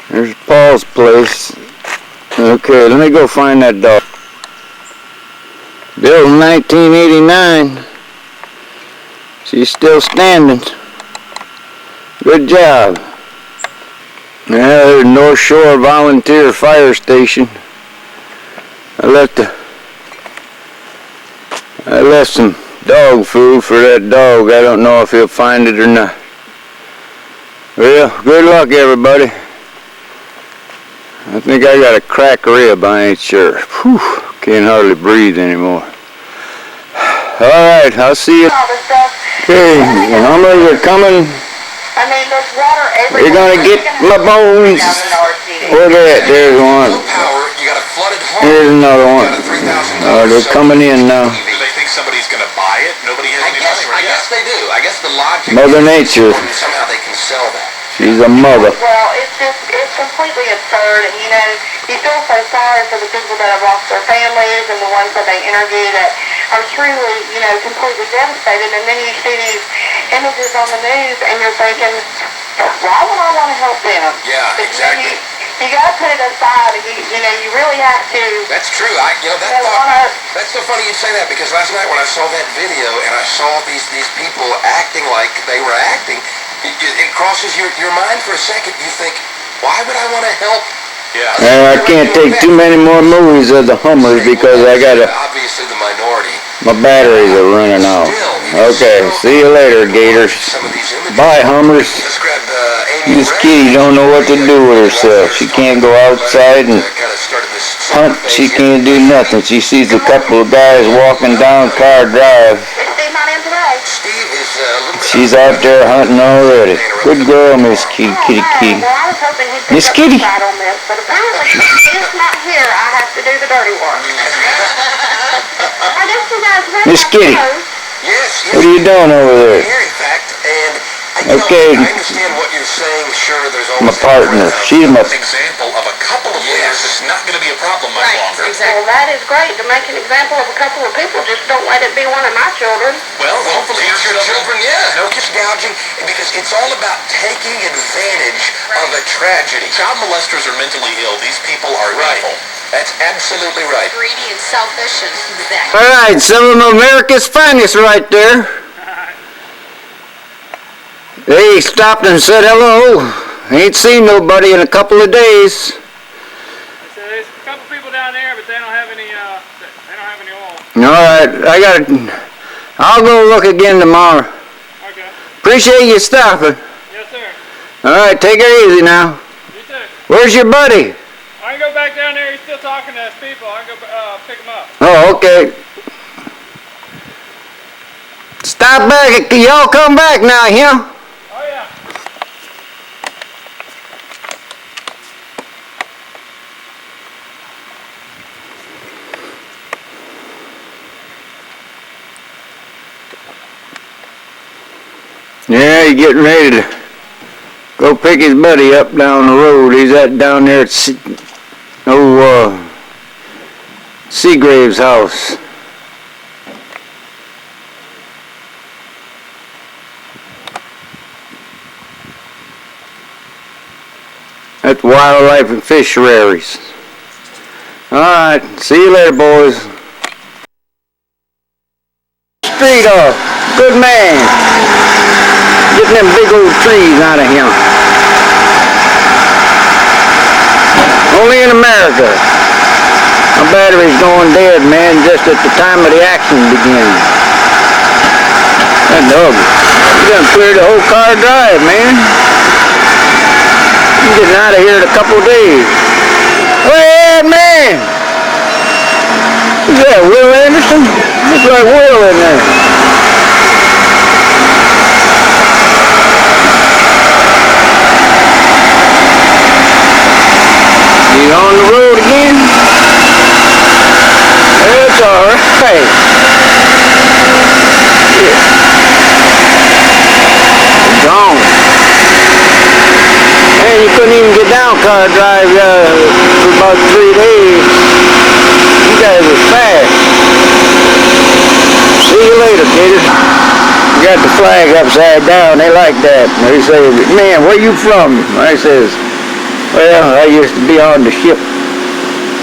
There's Paul's place. Okay, let me go find that dog. Built in 1989. She's still standing. Good job. Yeah, there's North Shore Volunteer Fire Station. I left some dog food for that dog. I don't know if he'll find it or not. Well, good luck, everybody. I think I got a cracked rib, I ain't sure. Whew, can't hardly breathe anymore. Alright, I'll see you. Okay, the Hummers are coming. I mean, there's water everywhere. You're gonna get my bones. Where they at? There's one. Here's another one. They're coming in now. Do they think somebody's going to buy it? Nobody has any money right now. I guess they do. I guess the logic Mother Nature. somehow they can sell that. She's a mother. Well, it's completely absurd, and you feel so sorry for the people that have lost their families and the ones that they interview that are truly, completely devastated, and then you see these images on the news, and you're thinking, why would I want to help them? Yeah, but, exactly. You got to put it aside, and you really have to. That's true. That's so funny you say that, because last night when I saw that video and I saw these people acting like they were acting, it crosses your mind for a second. You think, why would I want to help? Yeah. I can't take too many more movies of the Hummers because I gotta. Obviously, the minority. My batteries are running out. Okay, see you later, Gators. Bye, Hummers. Miss Kitty don't know what to do with herself. She can't go outside and hunt. She can't do nothing. She sees a couple of guys walking down Car Drive. She's out there hunting already. Good girl, Miss Kitty, Kitty, Kitty. Miss Kitty. But apparently, he's not here. I have to do the dirty work. I guess you guys really Miss Kitty. Yes. What are you doing over there? Here, in fact, and Okay. I understand what you're saying. Sure, there's My always partner. She's my. Example of a couple of years, it's not going to be a problem much longer. Well, that is great. To make an example of a couple of people, just don't let it be one of my children. Well, hopefully It's your children, yeah. No kiss gouging, because it's all about taking advantage of a tragedy. Child molesters are mentally ill. These people are evil. That's absolutely right. Greedy and selfish and that. All right, some of America's finest right there. They stopped and said hello. Ain't seen nobody in a couple of days. There's a couple people down there, but they don't have any oil. All right, I'll go look again tomorrow. Okay. Appreciate you stopping. Yes, sir. All right, take it easy now. You too. Where's your buddy? I can go back down there. He's still talking to his people. I can go pick him up. Oh, okay. Stop back. Y'all come back now, yeah? Oh, yeah. Yeah, he's getting ready to go pick his buddy up down the road. He's down there at Seagrave's house. That's Wildlife and Fisheries. Alright, see you later, boys. Street off. Good man. Getting them big old trees out of him. Only in America. My battery's going dead, man, just at the time of the action begins. That dog, you done cleared the whole car drive, man. I'm getting out of here in a couple of days. Oh yeah, man! Is that Will Anderson? Looks like Will in there. He's on the road again. It's all right. Yeah. He's gone. Man, you couldn't even get down car drive for about 3 days. You guys are fast. See you later, kiddo. You got the flag upside down. They like that. They say, man, where you from? I says, well, I used to be on the ship.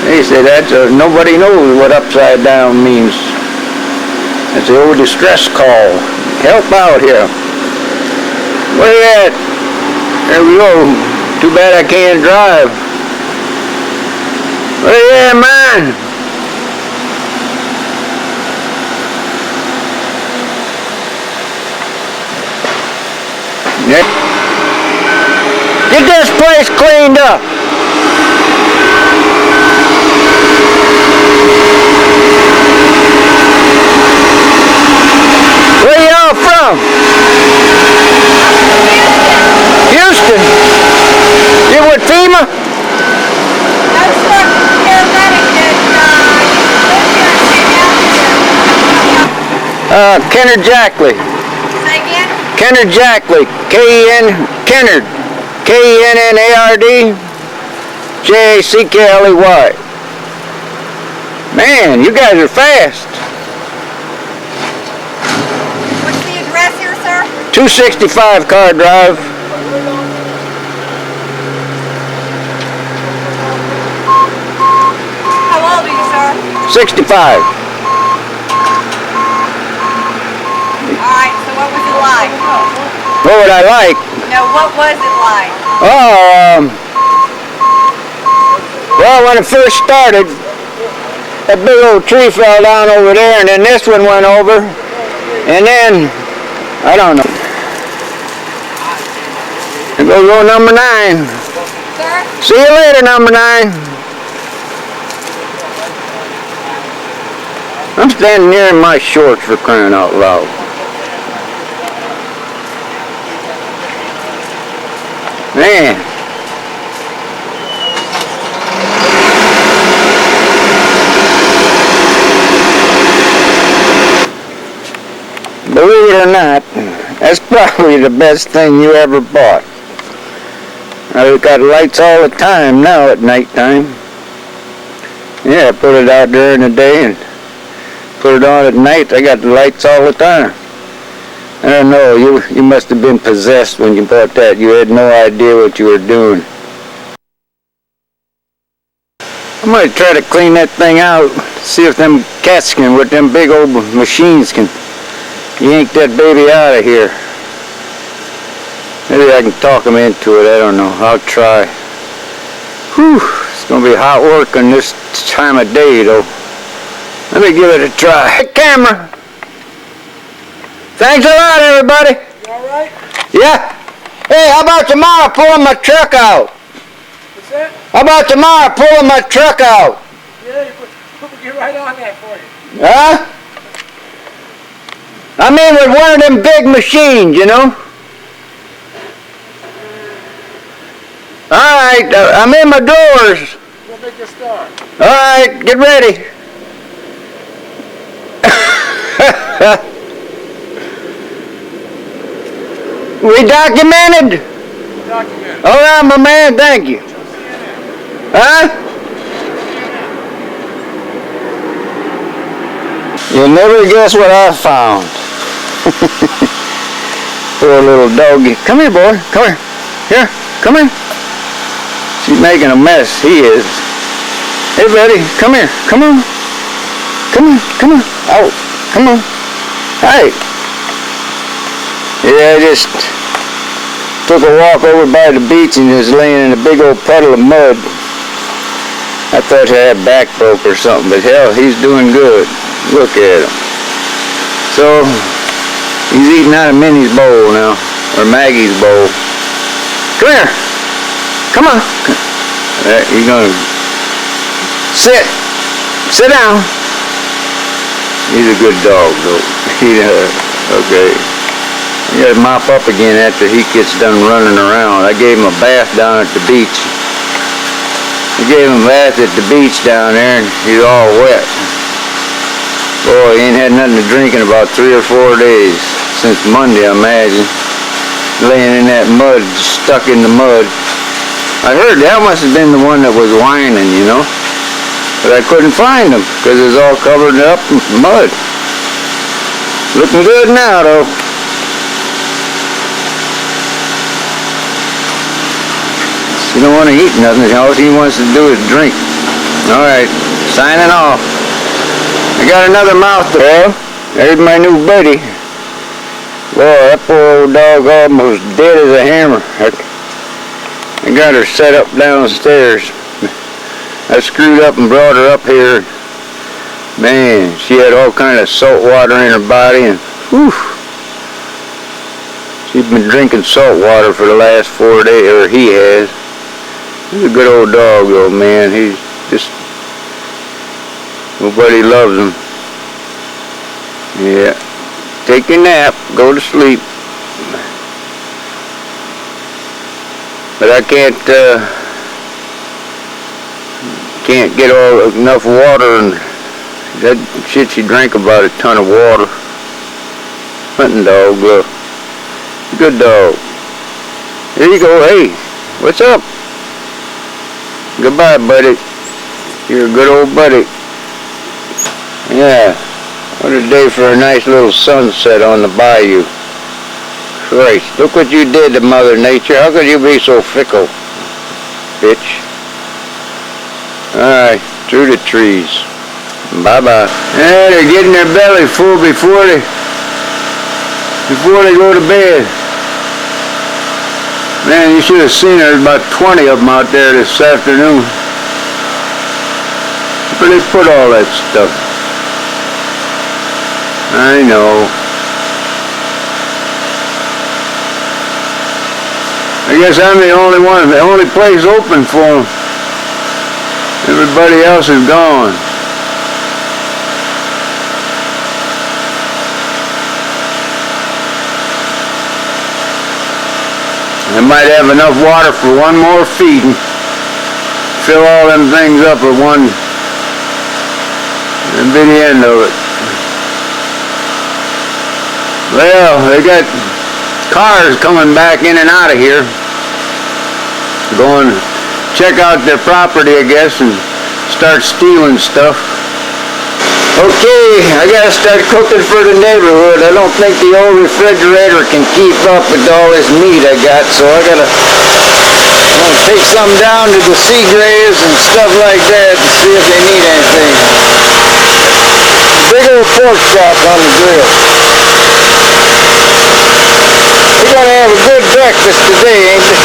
They say nobody knows what upside down means. It's the old distress call. Help out here. Where you at? There we go. Too bad I can't drive. Where you at, man? Yeah. Get this place cleaned up. Where y'all from? Houston. You with FEMA? No, sir. Paramedic that Kennard Jackley. Say again? Kennard Jackley. Kennard. Kennard. Jackley. Man, you guys are fast. What's the address here, sir? 265 car drive. How old are you, sir? 65. Alright, so what was it like? What would I like? No, what was it like? Oh, well, when it first started, that big old tree fell down over there, and then this one went over, and then, I don't know. And go number 9. Sir? See you later, number 9. I'm standing here in my shorts for crying out loud. Man. Believe it or not, that's probably the best thing you ever bought. I've got lights all the time now at nighttime. Yeah, I put it out during the day and put it on at night. I got the lights all the time. I don't know, you must have been possessed when you bought that. You had no idea what you were doing. I might try to clean that thing out, see if them cats can, with them big old machines can yank that baby out of here. Maybe I can talk them into it, I don't know. I'll try. Whew, it's going to be hot working this time of day though. Let me give it a try. Hey, camera! Thanks a lot, everybody. You all right? Yeah. Hey, how about tomorrow pulling my truck out? What's that? How about tomorrow pulling my truck out? Yeah, we'll get right on that for you. Huh? I mean with one of them big machines, you know? All right, I'm in my drawers. We'll make a start. All right, get ready. We documented? Documented. All right, my man, thank you. Huh? You'll never guess what I found. Poor little doggy. Come here, boy. Come here. Here, come here. She's making a mess. He is. Hey, buddy, come here. Come on. Come on. Come on. Out. Come on. Hey. Yeah, I just took a walk over by the beach and was laying in a big old puddle of mud. thought he had back broke or something, but hell, he's doing good. Look at him. So, he's eating out of Minnie's bowl now, or Maggie's bowl. Come here. Come on. He's gonna sit. Sit down. He's a good dog, though. Okay. You gotta mop up again after he gets done running around. I gave him a bath down at the beach. I gave him a bath at the beach down there, and he's all wet. Boy, he ain't had nothing to drink in about 3 or 4 days. Since Monday, I imagine. Laying in that mud, stuck in the mud. I heard that must have been the one that was whining, you know. But I couldn't find him, because it's all covered up in mud. Looking good now, though. He don't want to eat nothing. All he wants to do is drink. All right, signing off. I got another mouth there. There's my new buddy. Boy, that poor old dog almost dead as a hammer. I got her set up downstairs. I screwed up and brought her up here. Man, she had all kind of salt water in her body, and whew. She's been drinking salt water for the last 4 days, or he has. He's a good old dog, though, man. He's just, nobody loves him. Yeah. Take your nap, go to sleep. But I can't get enough water, and that shit she drank about a ton of water. Hunting dog, good dog. Here you go. Hey, what's up? Goodbye, buddy. You're a good old buddy. Yeah. What a day for a nice little sunset on the bayou. Christ, look what you did to Mother Nature. How could you be so fickle, bitch? Alright, through the trees. Bye-bye. Yeah, they're getting their belly full before they go to bed. Man, you should have seen there's about 20 of them out there this afternoon. Where they put all that stuff? I know. I guess I'm the only one, the only place open for them. Everybody else is gone. I might have enough water for one more feeding. Fill all them things up at one, and be the end of it. Well, they got cars coming back in and out of here. Going to check out their property, I guess, and start stealing stuff. Okay, I gotta start cooking for the neighborhood. I don't think the old refrigerator can keep up with all this meat I got, so I'm gonna take some down to the Seagraves and stuff like that to see if they need anything. Big old pork chop on the grill. We're gonna have a good breakfast today, ain't we?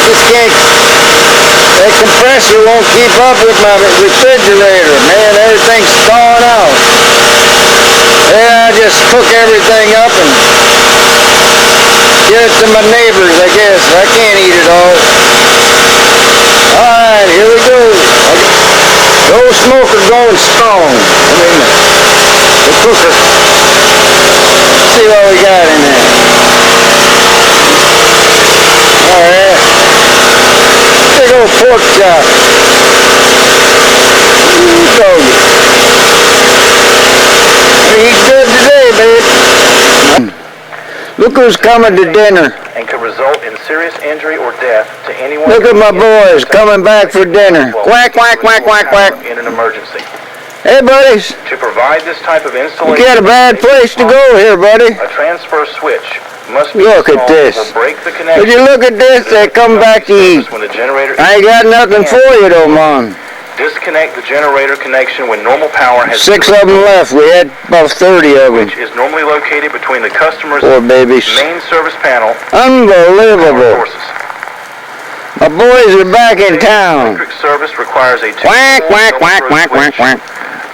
Just can't. That compressor won't keep up with my refrigerator, man. Everything's thawing out. Yeah, I just cook everything up and give it to my neighbors, I guess. I can't eat it all. Alright, here we go. The old smoker going strong. I mean, the cooker. Let's see what we got in there. Alright. Big old pork chop. Eat good today, babe. Look who's coming to dinner. And could result in serious injury or death to anyone. Look at my boys coming back for dinner. Quack, quack, quack, quack, quack. In an emergency. Hey, buddies. To provide this type of installation. You got a bad place to go here, buddy. A transfer switch must be look at this. Will break the connection. Would you look at this? They come back to eat. When the generator I ain't got nothing for you, though, Mom. Disconnect the generator connection when normal power has 6 of them left. We had about 30 of them. Which is normally located between the customer's poor babies. main service panel. Unbelievable. My boys are back in town. Electric service requires a Quack, quack, quack, quack, quack, quack.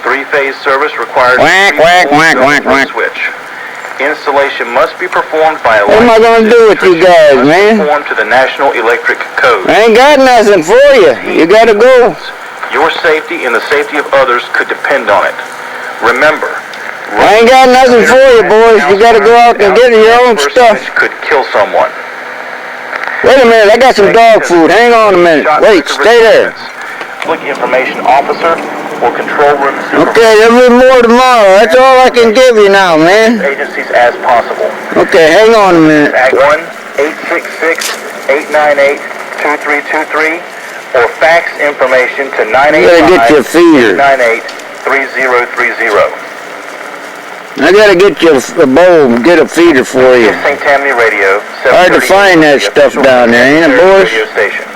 Three-phase service requires Quack, a quack, quack, quack, quack. switch. Installation must be performed by a What am I gonna do with you guys, man? conform to the National Electric Code. I ain't got nothing for you. You gotta go. Your safety and the safety of others could depend on it. Remember, I ain't got nothing for you, boys. You gotta go out and get your own stuff. Could kill someone. Wait a minute, I got some dog food. Hang on a minute. Wait, stay there. Public information officer or control room supervisor. Okay, there'll be more tomorrow. That's all I can give you now, man. Agencies as possible. Okay, hang on a minute. At 1-866-898-2323 or fax information to 985-898-3030. I gotta get you a bowl, get a feeder for you. St. Tammany Radio. Hard to find that stuff down there, ain't it, boys? Radio station.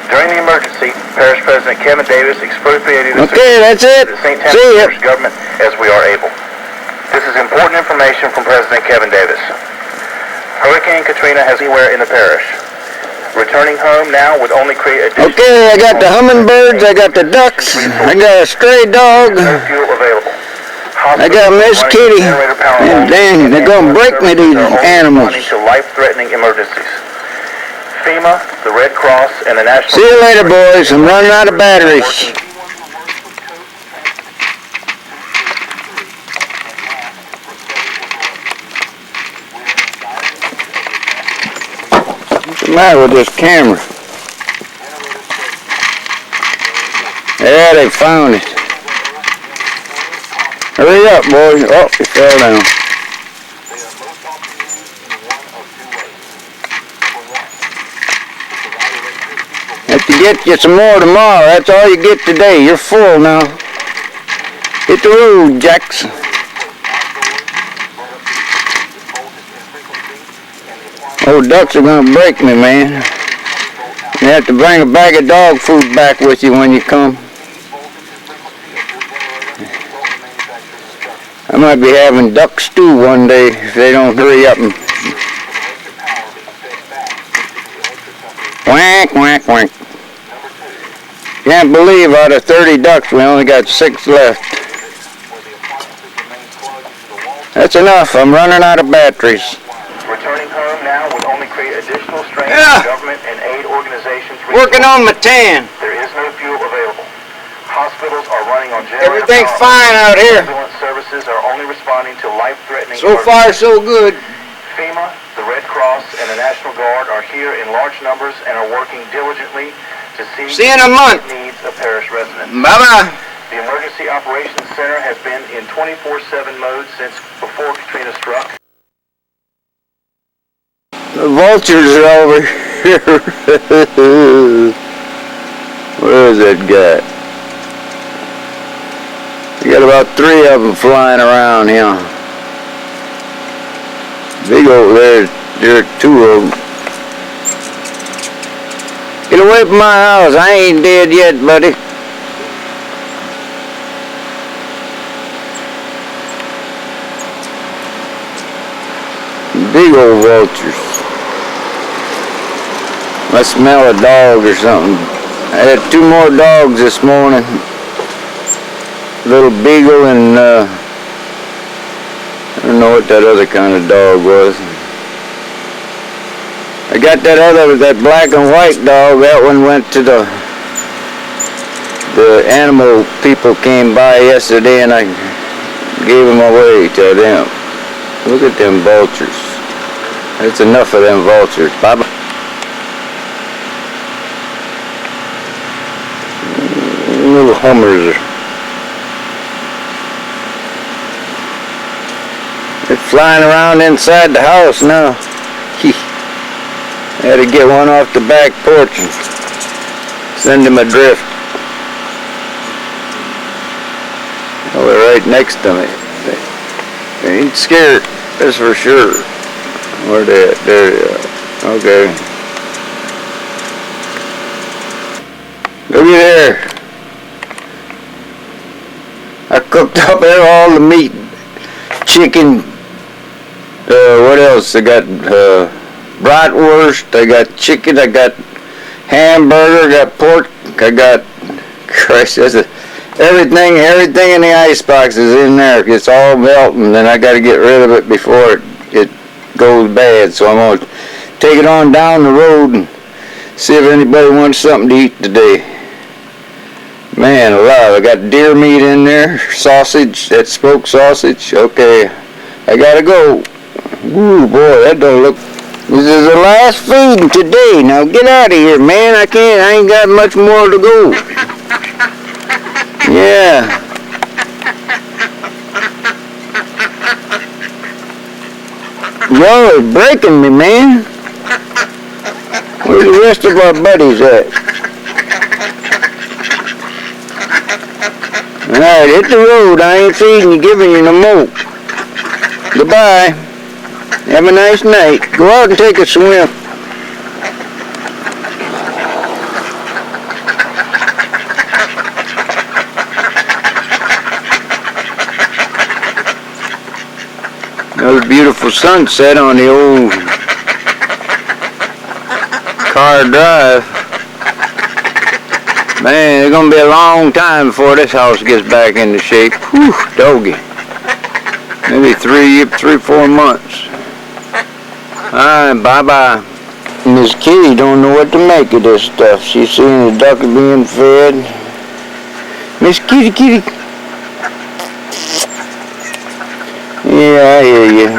During the emergency, Parish President Kevin Davis expropriated the Okay, that's it. St. See Tammany ya. Parish government as we are able. This is important information from President Kevin Davis. Hurricane Katrina has anywhere in the parish. Returning home now would only create additional... Okay, I got the hummingbirds, I got the ducks, I got a stray dog, No fuel available. I got Miss Kitty, and dang, they're gonna break me, these animals. To life-threatening emergencies. FEMA, the Red Cross, and the National... See you later, boys. I'm running out of batteries. What's the matter with this camera? Yeah, they found it. Hurry up, boys. Oh, it fell down. Have to get you some more tomorrow. That's all you get today. You're full now. Hit the road, Jackson. Oh, ducks are gonna break me, man. You have to bring a bag of dog food back with you when you come. I might be having duck stew one day if they don't hurry up and... Quack, quack, quack. Can't believe out of 30 ducks we only got 6 left. That's enough. I'm running out of batteries. Returning home now would only create additional strain on government and aid organizations. Working on my tan. There is no fuel available. Hospitals are running on generator Everything's power. fine out here. Ambulance services are only responding to life-threatening So far, so good. FEMA, the Red Cross, and the National Guard are here in large numbers and are working diligently to see you in a month. the needs of parish residents. Bye-bye. The Emergency Operations Center has been in 24/7 mode since before Katrina struck. The vultures are over here. Where is that guy? We got about 3 of them flying around here. Big over there, there are 2 of them. Get away from my house. I ain't dead yet, buddy. Big old vultures. I smell a dog or something. I had 2 more dogs this morning. Little beagle and I don't know what that other kind of dog was. I got that black and white dog. That one went to the animal people came by yesterday and I gave him away to them. Look at them vultures. That's enough of them vultures. Bye-bye. Little hummers. They're flying around inside the house now. I had to get one off the back porch and send him adrift. Oh, they're right next to me. They ain't scared, that's for sure. Where they at? There they are. Okay. Looky there. I cooked up all the meat. Chicken. What else? I got bratwurst. I got chicken. I got hamburger, got pork, I got, Christ, everything in the icebox is in there. It's all melting, and I got to get rid of it before it goes bad. So I'm going to take it on down the road and see if anybody wants something to eat today. Man alive, I got deer meat in there, sausage, that smoked sausage. Okay, I gotta go. Ooh, boy, that don't look... This is the last feeding today. Now get out of here, man. I ain't got much more to go. Yeah. Y'all is breaking me, man. Where's the rest of our buddies at? Alright, hit the road. I ain't feeding you, giving you no more. Goodbye. Have a nice night. Go out and take a swim. Another beautiful sunset on the old car drive. Man, it's going to be a long time before this house gets back into shape. Whew, doggy. Maybe 3-4 months. Alright, bye-bye. Miss Kitty don't know what to make of this stuff. She's seeing the ducky being fed. Miss Kitty. Yeah, I hear you.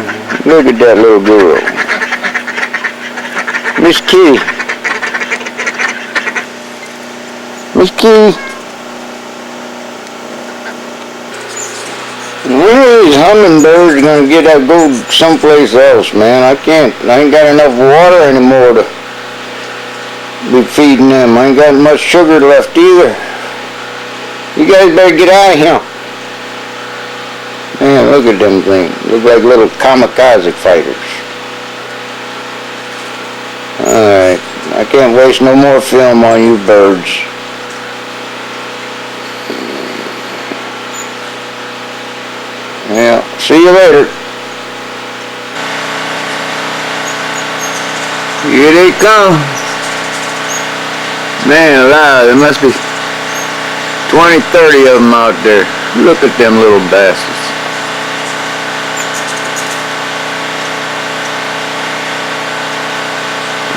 Look at that little girl. Miss Kitty. Miss Kitty. When are these hummingbirds gonna go someplace else, man? I ain't got enough water anymore to be feeding them. I ain't got much sugar left either. You guys better get out of here. Man, look at them things. Look like little kamikaze fighters. Alright, I can't waste no more film on you birds. Yeah, see you later. Here they come. Man alive, there must be 20, 30 of them out there. Look at them little bastards.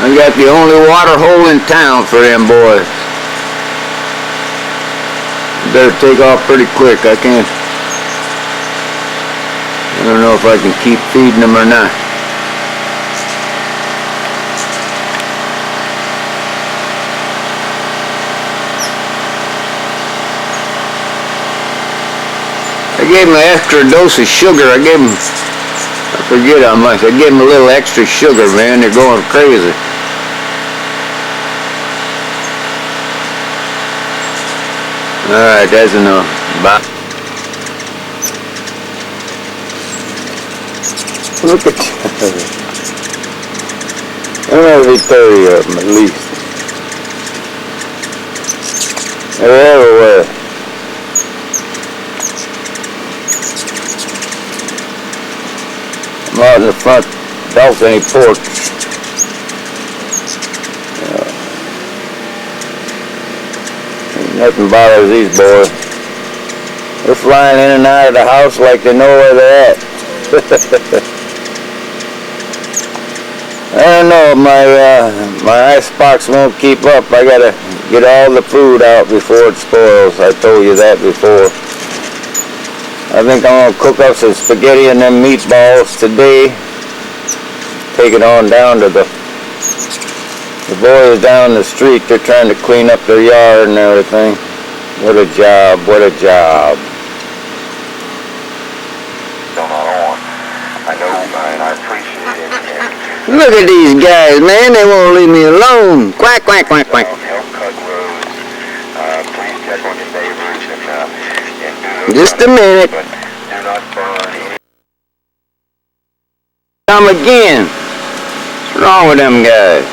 I got the only water hole in town for them boys. Better take off pretty quick. I don't know if I can keep feeding them or not. I gave them an extra dose of sugar. I forget how much. I gave them a little extra sugar, man. They're going crazy. Alright, that's enough. Bye. Look at that. There must be 30 of them at least. They're everywhere. I'm out in the front balcony porch. Nothing bothers these boys. They're flying in and out of the house like they know where they're at. I don't know, my icebox won't keep up. I gotta get all the food out before it spoils. I told you that before. I think I'm gonna cook up some spaghetti and them meatballs today. Take it on down to the boys down the street. They're trying to clean up their yard and everything. What a job, what a job. Still not on. I know, and I appreciate it. Look at these guys, man. They won't leave me alone. Quack, quack, quack, quack. Help cut roads. Please check on your neighbors and do those Just a minute. But do not burn any. Come again. What's wrong with them guys?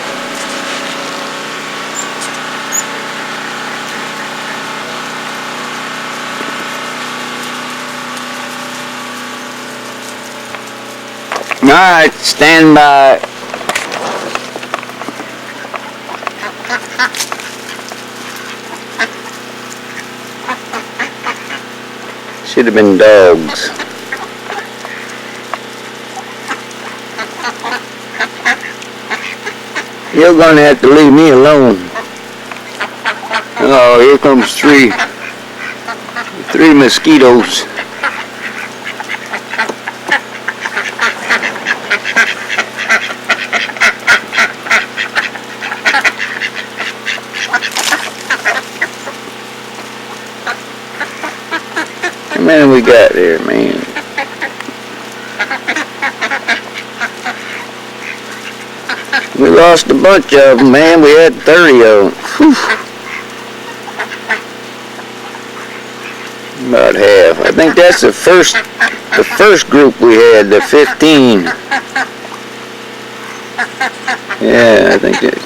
Alright, stand by. Should have been dogs. You're gonna have to leave me alone. Oh, here comes three mosquitoes. How many we got there, man? We lost a bunch of them, man. We had 30 of them. Whew. About half. I think that's the first group we had, the 15. Yeah, I think that.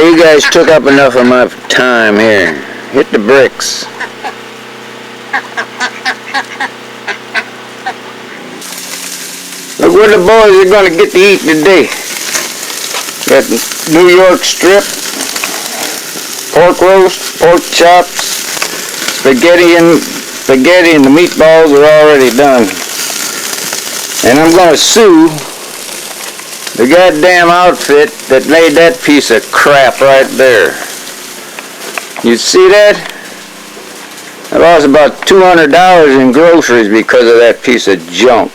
You guys took up enough of my time here. Hit the bricks. Look what the boys are going to get to eat today. Got New York strip, pork roast, pork chops, spaghetti, and the meatballs are already done. And I'm going to sue the goddamn outfit that made that piece of crap right there. You see that? I lost about $200 in groceries because of that piece of junk.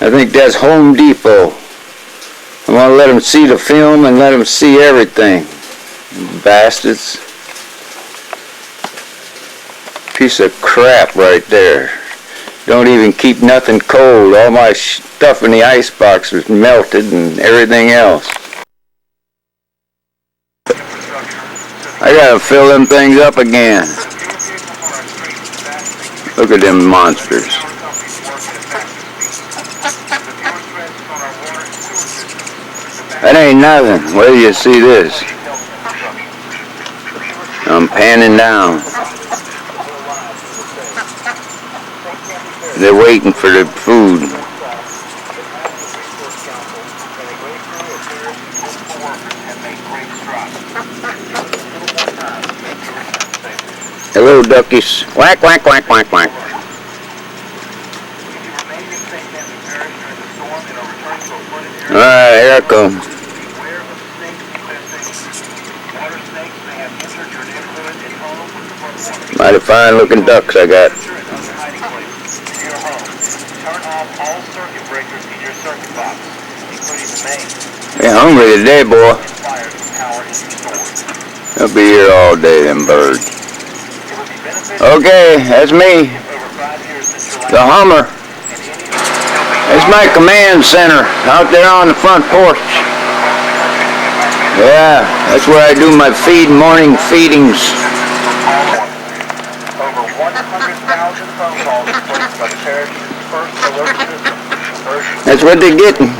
I think that's Home Depot. I want to let them see the film and let them see everything. Bastards. Piece of crap right there. Don't even keep nothing cold. All my stuff in the icebox was melted and everything else. I gotta fill them things up again. Look at them monsters. That ain't nothing. Where do you see this? I'm panning down. They're waiting for the food. Hello, duckies. Quack, quack, quack, quack, quack. Alright, here I come. Mighty fine looking ducks I got. They're hungry today, boy. They'll be here all day, them birds. Okay, that's me. The Hummer. It's my command center out there on the front porch. Yeah, that's where I do my morning feedings. Over 100,000 phone calls placed by the parish's first alert system. That's what they're getting.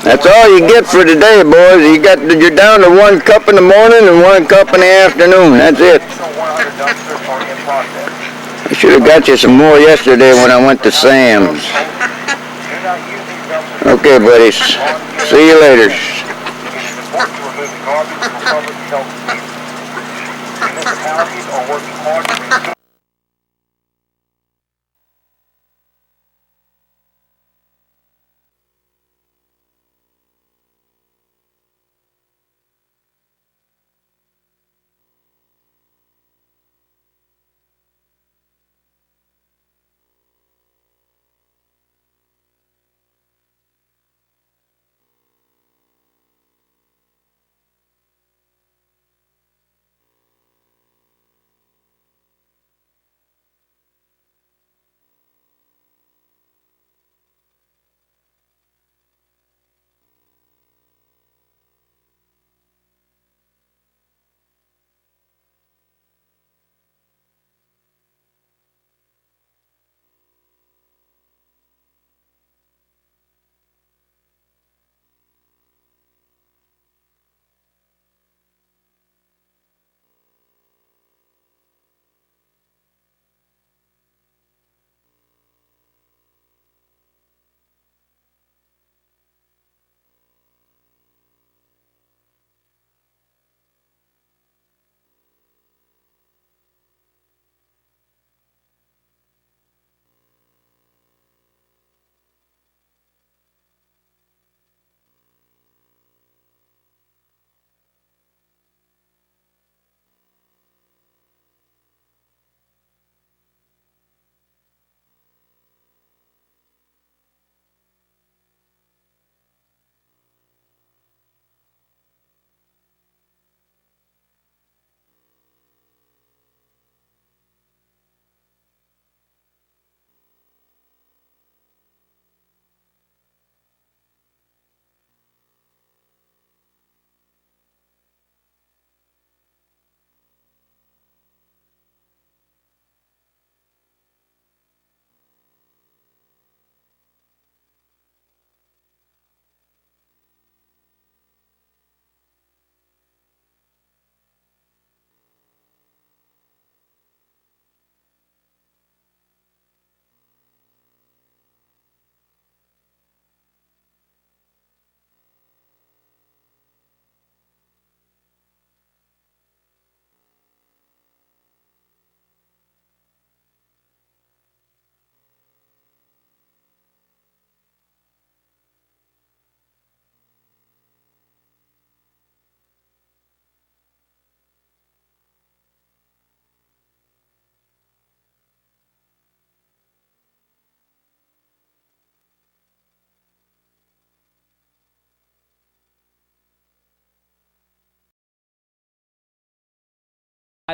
That's all you get for today, boys. You're down to 1 cup in the morning and 1 cup in the afternoon. That's it. I should have got you some more yesterday when I went to Sam's. Okay, buddies. See you later. Municipalities are working hard to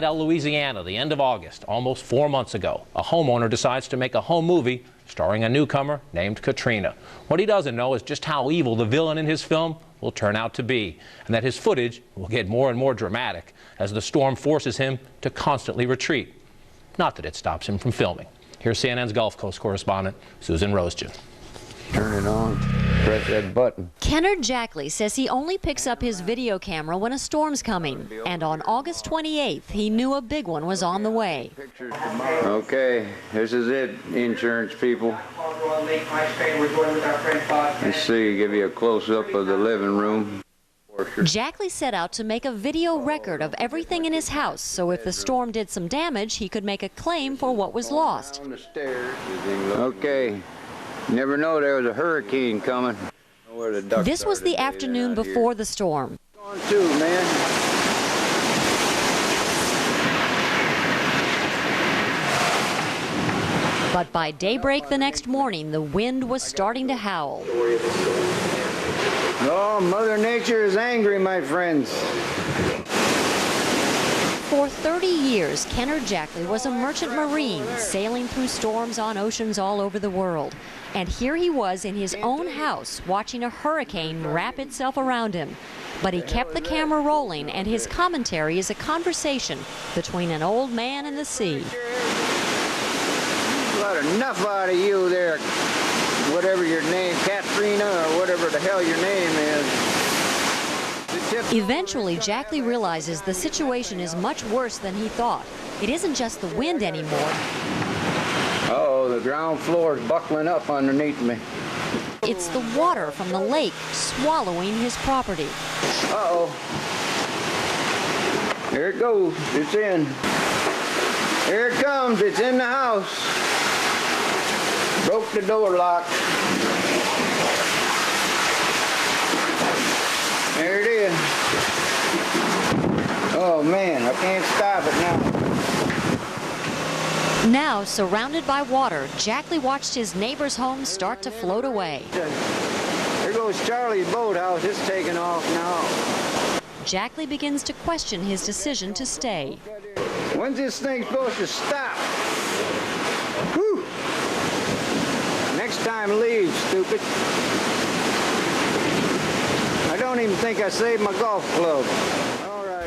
Louisiana, the end of August, almost 4 months ago, a homeowner decides to make a home movie starring a newcomer named Katrina. What he doesn't know is just how evil the villain in his film will turn out to be, and that his footage will get more and more dramatic as the storm forces him to constantly retreat. Not that it stops him from filming. Here's CNN's Gulf Coast correspondent, Susan Rosejan. Turn it on, press that button. Kennard Jackley says he only picks up his video camera when a storm's coming. And on August 28th, he knew a big one was on the way. Okay, this is it, insurance people. Let's see, give you a close-up of the living room. Jackley set out to make a video record of everything in his house, so if the storm did some damage, he could make a claim for what was lost. Okay. Never know there was a hurricane coming. This was the afternoon before the storm. On too, man. But by daybreak the next morning, the wind was starting to howl. Oh, Mother Nature is angry, my friends. For 30 years, Kennard Jackley was a merchant marine, sailing through storms on oceans all over the world. And here he was in his own house, watching a hurricane wrap itself around him. But he kept the camera rolling, and his commentary is a conversation between an old man and the sea. Got enough out of you there, whatever your name, Katrina, or whatever the hell your name is. Eventually, Jackley realizes the situation is much worse than he thought. It isn't just the wind anymore. Uh-oh, the ground floor is buckling up underneath me. It's the water from the lake swallowing his property. Uh-oh. Here it goes. It's in. Here it comes. It's in the house. Broke the door lock. There it is. Oh man, I can't stop it now. Now, surrounded by water, Jackley watched his neighbor's home start to float away. There goes Charlie's boathouse. It's taking off now. Jackley begins to question his decision to stay. When's this thing supposed to stop? Whew. Next time leave, stupid. I don't even think I saved my golf club.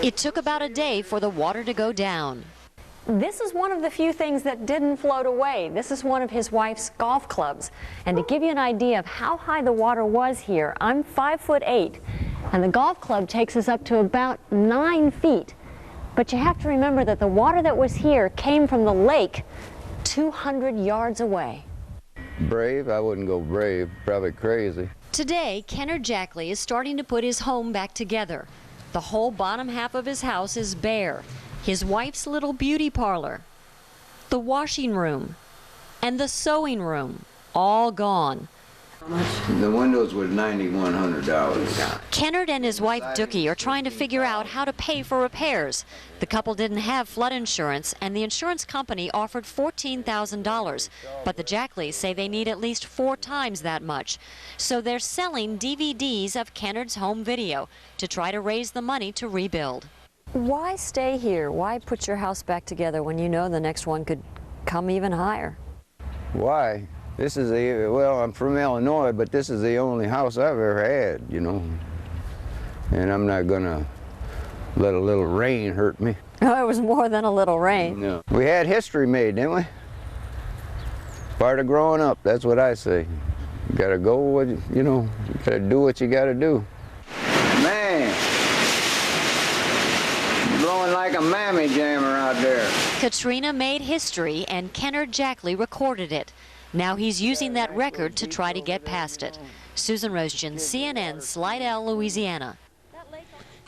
It took about a day for the water to go down. This is one of the few things that didn't float away. This is one of his wife's golf clubs. And to give you an idea of how high the water was here, I'm 5'8", and the golf club takes us up to about 9 feet. But you have to remember that the water that was here came from the lake 200 yards away. Brave? I wouldn't go brave. Probably crazy. Today, Kennard Jackley is starting to put his home back together. The whole bottom half of his house is bare. His wife's little beauty parlor, the washing room, and the sewing room, all gone. The windows was $9,100. Kennard and his wife Dookie are trying to figure out how to pay for repairs. The couple didn't have flood insurance, and the insurance company offered $14,000. But the Jackleys say they need at least 4 times that much. So they're selling DVDs of Kennard's home video to try to raise the money to rebuild. Why stay here? Why put your house back together when you know the next one could come even higher? Why? This is well, I'm from Illinois, but this is the only house I've ever had, you know. And I'm not gonna let a little rain hurt me. Oh, it was more than a little rain. No. We had history made, didn't we? Part of growing up, that's what I say. You gotta go with, you know, you gotta do what you gotta do. Man, blowing like a mammy jammer out there. Katrina made history, and Kennard Jackley recorded it. Now he's using that record to try to get past it. Susan Rosejan, CNN, Slidell, Louisiana.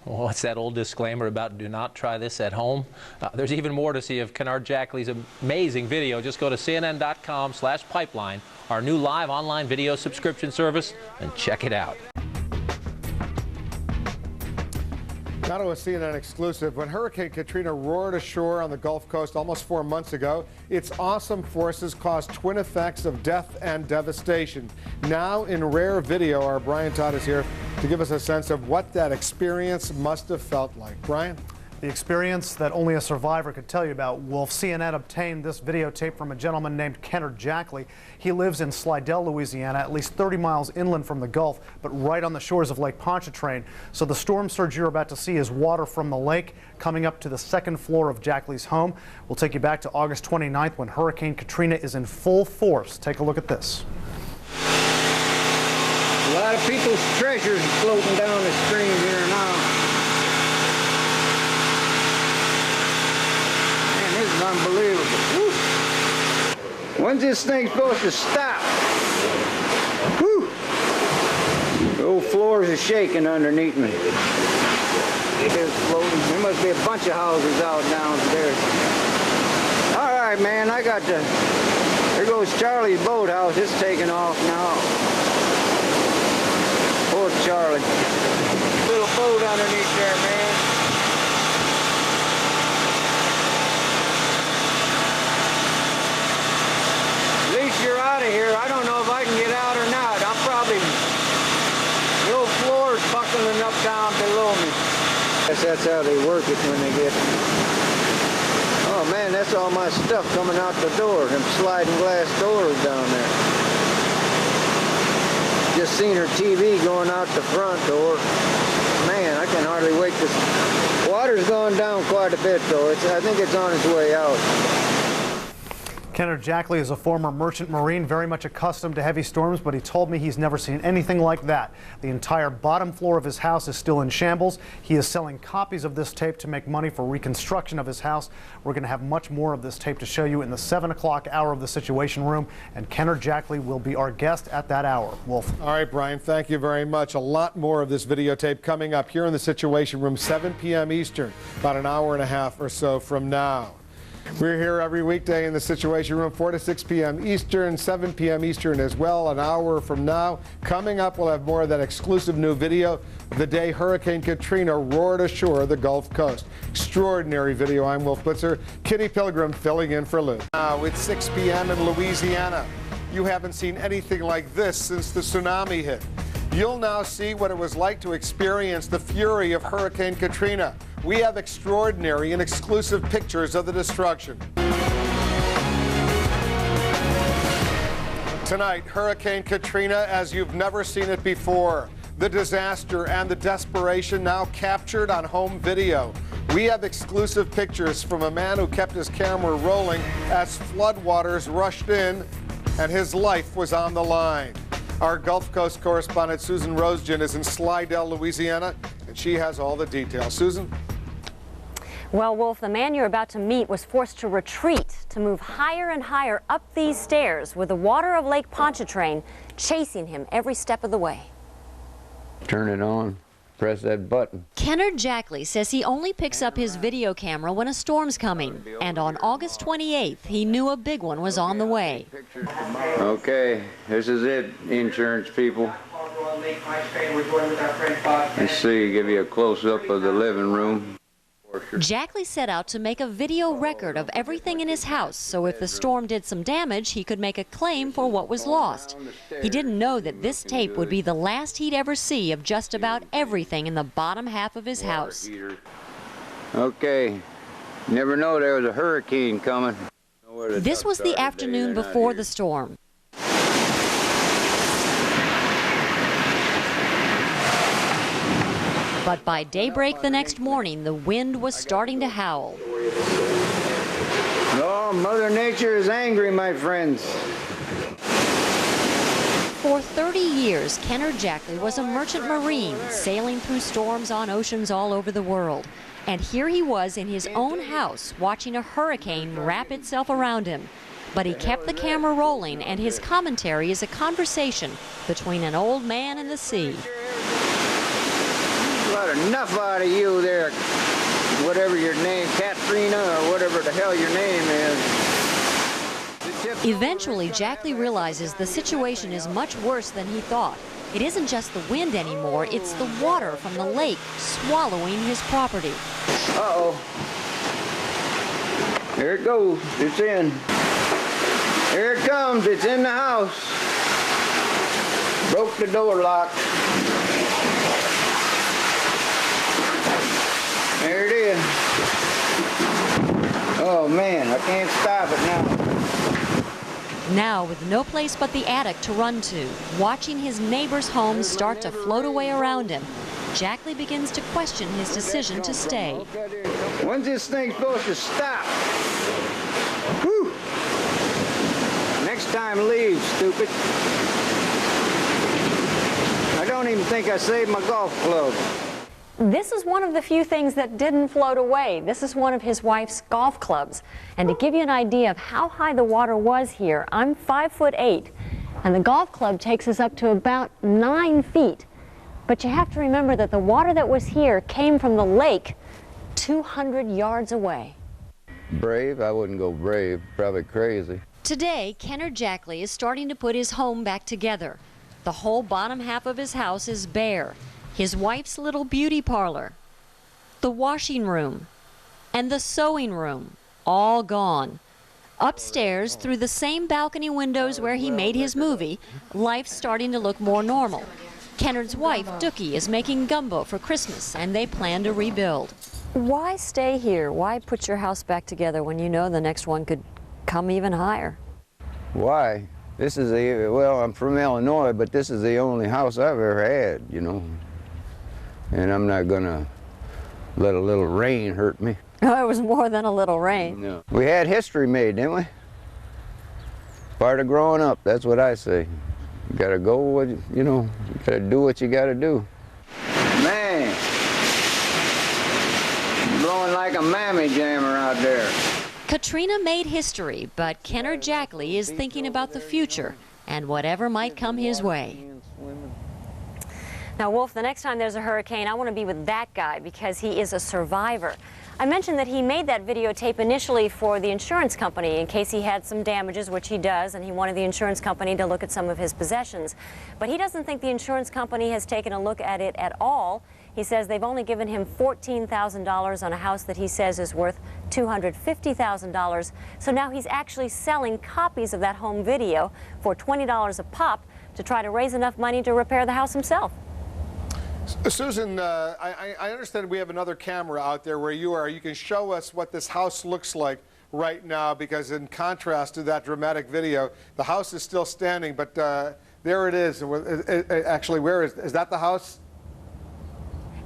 Well, what's that old disclaimer about do not try this at home? There's even more to see of Kennard Jackley's amazing video. Just go to cnn.com/pipeline, our new live online video subscription service, and check it out. Now to a CNN exclusive. When Hurricane Katrina roared ashore on the Gulf Coast almost 4 months ago, its awesome forces caused twin effects of death and devastation. Now in rare video, our Brian Todd is here to give us a sense of what that experience must have felt like. Brian? The experience that only a survivor could tell you about. Wolf, CNN obtained this videotape from a gentleman named Kennard. He lives in Slidell, Louisiana, at least 30 miles inland from the Gulf, but right on the shores of Lake Pontchartrain. So the storm surge you're about to see is water from the lake coming up to the second floor of Jackley's home. We'll take you back to August 29th when Hurricane Katrina is in full force. Take a look at this. A lot of people's treasures floating down the stream here now. Unbelievable. Woo. When's this thing supposed to stop? Woo. The old floors are shaking underneath me. It's floating. There must be a bunch of houses out downstairs. All right, man, I got to... There goes Charlie's boathouse. It's taking off now. Poor Charlie. Little boat underneath there, man. You're out of here. I don't know if I can get out or not. I'm probably... The old floor's buckling up down below me. Guess that's how they work it when they get... Oh man, that's all my stuff coming out the door. Them sliding glass doors down there. Just seen her TV going out the front door. Man, I can hardly wait to... Water's going down quite a bit though. I think it's on its way out. Kennard is a former merchant marine, very much accustomed to heavy storms, but he told me he's never seen anything like that. The entire bottom floor of his house is still in shambles. He is selling copies of this tape to make money for reconstruction of his house. We're going to have much more of this tape to show you in the 7 o'clock hour of the Situation Room, and Kennard will be our guest at that hour. Wolf. All right, Brian, thank you very much. A lot more of this videotape coming up here in the Situation Room, 7 p.m. Eastern, about an hour and a half or so from now. We're here every weekday in the Situation Room, 4 to 6 p.m. Eastern, 7 p.m. Eastern as well, an hour from now. Coming up, we'll have more of that exclusive new video of the day Hurricane Katrina roared ashore the Gulf Coast. Extraordinary video. I'm Wolf Blitzer. Kitty Pilgrim filling in for Lou. Now it's 6 p.m. in Louisiana. You haven't seen anything like this since the tsunami hit. You'll now see what it was like to experience the fury of Hurricane Katrina. We have extraordinary and exclusive pictures of the destruction. Tonight, Hurricane Katrina as you've never seen it before. The disaster and the desperation now captured on home video. We have exclusive pictures from a man who kept his camera rolling as floodwaters rushed in and his life was on the line. Our Gulf Coast correspondent Susan Rosegen is in Slidell, Louisiana, and she has all the details. Susan? Well, Wolf, the man you're about to meet was forced to retreat, to move higher and higher up these stairs with the water of Lake Pontchartrain chasing him every step of the way. Turn it on. Press that button. Kennard says he only picks up his video camera when a storm's coming. And on August 28th, he knew a big one was on the way. Okay, this is it, insurance people. Let's see, give you a close-up of the living room. Jackley set out to make a video record of everything in his house, so if the storm did some damage, he could make a claim for what was lost. He didn't know that this tape would be the last he'd ever see of just about everything in the bottom half of his house. Okay, never know there was a hurricane coming. This was the afternoon before the storm. But by daybreak the next morning, the wind was starting to howl. Oh, Mother Nature is angry, my friends. For 30 years, Kennard was a merchant marine, sailing through storms on oceans all over the world. And here he was in his own house, watching a hurricane wrap itself around him. But he kept the camera rolling, and his commentary is a conversation between an old man and the sea. Got enough out of you there, whatever your name, Katrina, or whatever the hell your name is. Eventually, Jackley realizes the situation is much worse than he thought. It isn't just the wind anymore, it's the water from the lake swallowing his property. Uh-oh. There it goes. It's in. Here it comes. It's in the house. Broke the door lock. There it is. Oh man, I can't stop it now. Now, with no place but the attic to run to, watching his neighbor's home start to float away around him, Jackley begins to question his decision to stay. When's this thing supposed to stop? Whew. Next time leave, stupid. I don't even think I saved my golf club. This is one of the few things that didn't float away. This is one of his wife's golf clubs. And to give you an idea of how high the water was here, I'm 5'8", and the golf club takes us up to about 9 feet. But you have to remember that the water that was here came from the lake 200 yards away. Brave? I wouldn't go brave. Probably crazy. Today, Kennard Jackley is starting to put his home back together. The whole bottom half of his house is bare. His wife's little beauty parlor, the washing room, and the sewing room, all gone. Upstairs, through the same balcony windows where he made his movie, life's starting to look more normal. Kennard's wife, Dookie, is making gumbo for Christmas, and they plan to rebuild. Why stay here? Why put your house back together when you know the next one could come even higher? Why? This is well, I'm from Illinois, but this is the only house I've ever had, you know. And I'm not gonna let a little rain hurt me. Oh, it was more than a little rain. No. We had history made, didn't we? Part of growing up, that's what I say. You gotta go with, you know, you gotta do what you gotta do. Man, blowing like a mammy jammer out there. Katrina made history, but Kennard Jackley is thinking about the future and whatever might come his way. Now, Wolf, the next time there's a hurricane, I want to be with that guy because he is a survivor. I mentioned that he made that videotape initially for the insurance company in case he had some damages, which he does, and he wanted the insurance company to look at some of his possessions. But he doesn't think the insurance company has taken a look at it at all. He says they've only given him $14,000 on a house that he says is worth $250,000. So now he's actually selling copies of that home video for $20 a pop to try to raise enough money to repair the house himself. Susan, I understand we have another camera out there where you are. You can show us what this house looks like right now, because in contrast to that dramatic video, the house is still standing, but there it is. Actually, where is that the house?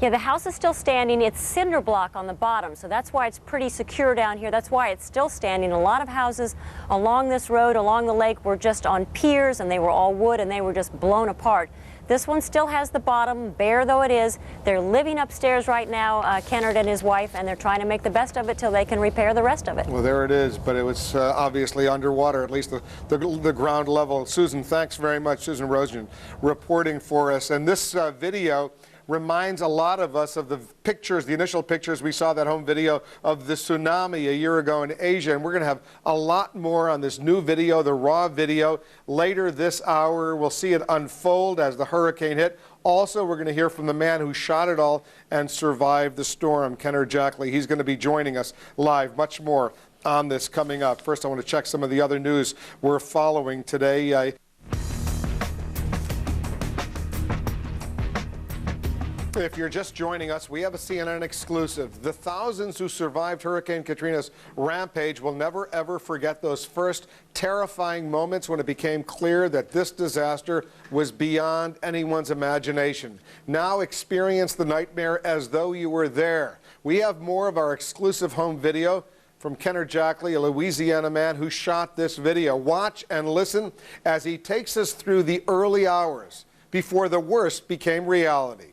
Yeah, the house is still standing. It's cinder block on the bottom, so that's why it's pretty secure down here. That's why it's still standing. A lot of houses along this road, along the lake, were just on piers, and they were all wood, and they were just blown apart. This one still has the bottom, bare though it is. They're living upstairs right now, Kennard and his wife, and they're trying to make the best of it till they can repair the rest of it. Well, there it is, but it was obviously underwater, at least the ground level. Susan, thanks very much. Susan Rosen reporting for us. And this video reminds a lot of us of the pictures, the initial pictures we saw, that home video of the tsunami a year ago in Asia. And we're going to have a lot more on this new video, the raw video. Later this hour, we'll see it unfold as the hurricane hit. Also, we're going to hear from the man who shot it all and survived the storm, Kennard Jackley. He's going to be joining us live. Much more on this coming up. First, I want to check some of the other news we're following today. If you're just joining us, we have a CNN exclusive. The thousands who survived Hurricane Katrina's rampage will never, ever forget those first terrifying moments when it became clear that this disaster was beyond anyone's imagination. Now experience the nightmare as though you were there. We have more of our exclusive home video from Kennard Jackley, a Louisiana man who shot this video. Watch and listen as he takes us through the early hours before the worst became reality.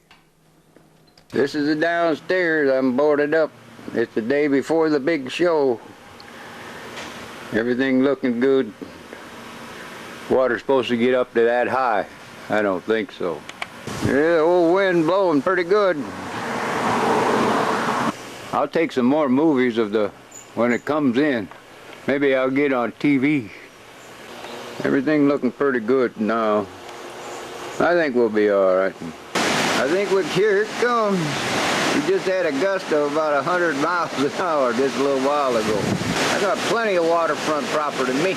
This is the downstairs. I'm boarded up. It's the day before the big show. Everything looking good. Water's supposed to get up to that high. I don't think so. Yeah, old wind blowing pretty good. I'll take some more movies of when it comes in. Maybe I'll get on TV. Everything looking pretty good now. I think we'll be all right. I think here it comes. We just had a gust of about 100 miles an hour just a little while ago. I got plenty of waterfront property to me.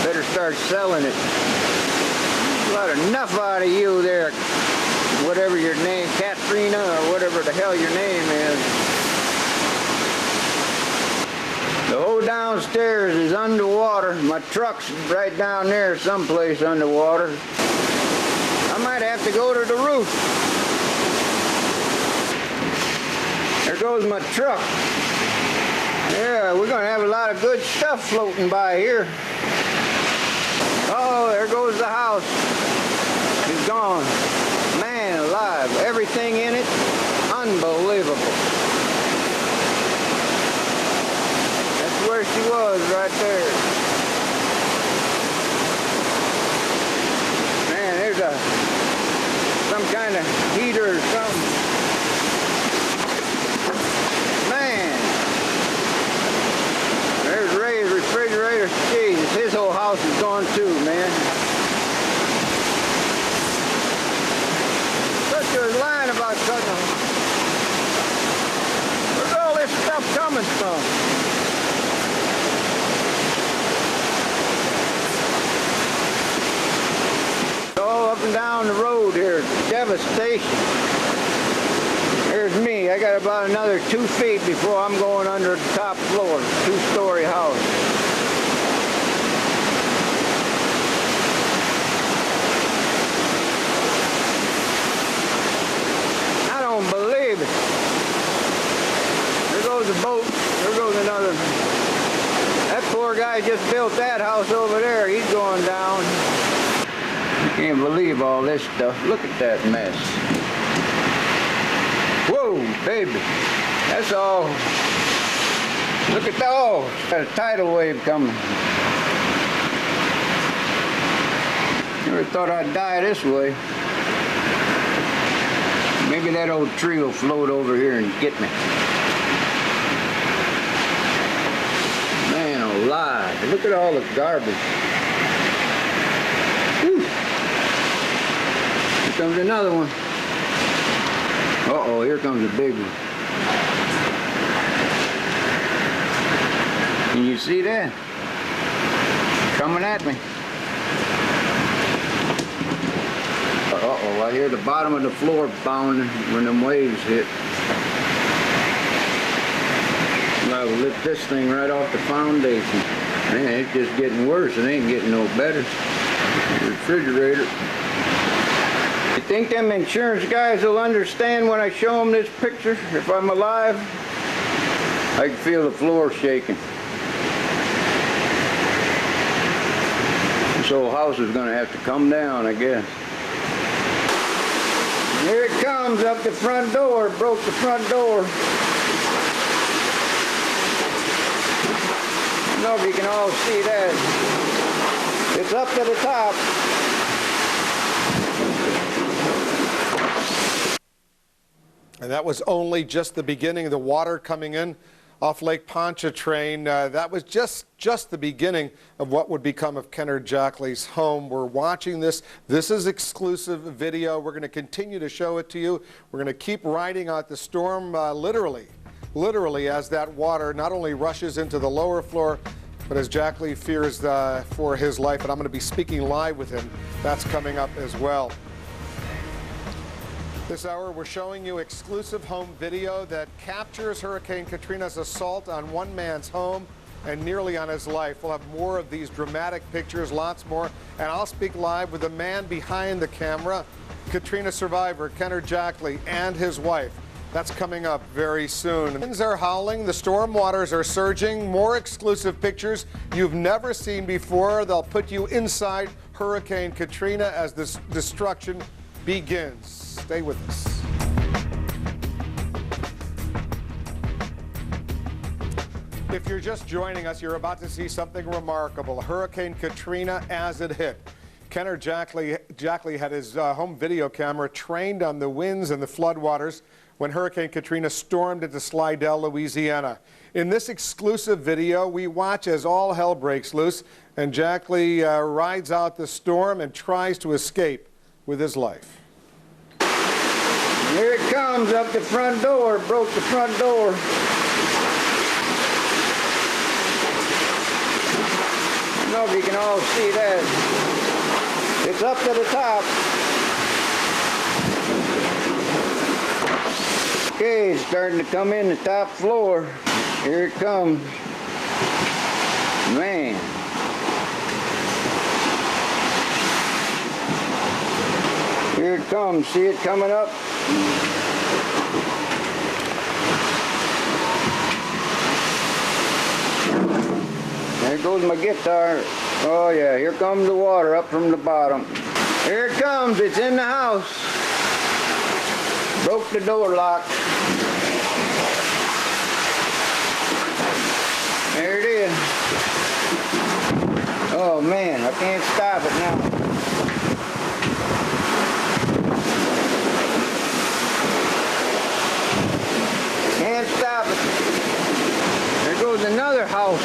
Better start selling it. Got enough out of you there, whatever your name, Katrina, or whatever the hell your name is. downstairs is underwater. My truck's right down there someplace underwater. I might have to go to the roof. There goes my truck. Yeah, we're gonna have a lot of good stuff floating by here. Oh, there goes the house. It's gone. Man alive, everything in it, unbelievable. That's where she was, right there. Man, there's some kind of heater or something. Man, there's Ray's refrigerator. Jesus, his whole house is gone too, man. He was lying about something. Where's all this stuff coming from? It's all up and down the road here. Devastation. There's me. I got about another 2 feet before I'm going under the top floor. 2-story house. Don't believe it. There goes a boat. There goes another. That poor guy just built that house over there. He's going down. You can't believe all this stuff. Look at that mess. Whoa, baby. That's all. Look at that. Oh, got a tidal wave coming. Never thought I'd die this way. Maybe that old tree will float over here and get me. Man alive, look at all the garbage. Whew. Here comes another one. Uh-oh, here comes a big one. Can you see that? Coming at me. Uh-oh, I hear the bottom of the floor pounding when them waves hit. I'll lift this thing right off the foundation. Man, it's just getting worse. It ain't getting no better. The refrigerator. You think them insurance guys will understand when I show them this picture, if I'm alive? I can feel the floor shaking. This whole house is going to have to come down, I guess. Here it comes up the front door. Broke the front door. I don't know if you can all see that. It's up to the top. And that was only just the beginning of the water coming in off Lake Pontchartrain. That was just the beginning of what would become of Kennard Jackley's home. We're watching this. This is exclusive video. We're going to continue to show it to you. We're going to keep riding out the storm literally as that water not only rushes into the lower floor, but as Jackley fears for his life. And I'm going to be speaking live with him. That's coming up as well. This hour, we're showing you exclusive home video that captures Hurricane Katrina's assault on one man's home and nearly on his life. We'll have more of these dramatic pictures, lots more. And I'll speak live with the man behind the camera, Katrina survivor Kennard Jackley, and his wife. That's coming up very soon. Winds are howling, the storm waters are surging. More exclusive pictures you've never seen before. They'll put you inside Hurricane Katrina as this destruction begins. Stay with us. If you're just joining us, you're about to see something remarkable. Hurricane Katrina as it hit. Kennard Jackley had his home video camera trained on the winds and the floodwaters when Hurricane Katrina stormed into Slidell, Louisiana. In this exclusive video, we watch as all hell breaks loose and Jackley rides out the storm and tries to escape with his life. Here it comes up the front door. Broke the front door. I don't know if you can all see that. It's up to the top. Okay, it's starting to come in the top floor. Here it comes. Man. Here it comes. See it coming up? There goes my guitar. Oh yeah, here comes the water up from the bottom. Here it comes. It's in the house. Broke the door lock. There it is. Oh man, I can't stop it now. Can't stop it. There goes another house.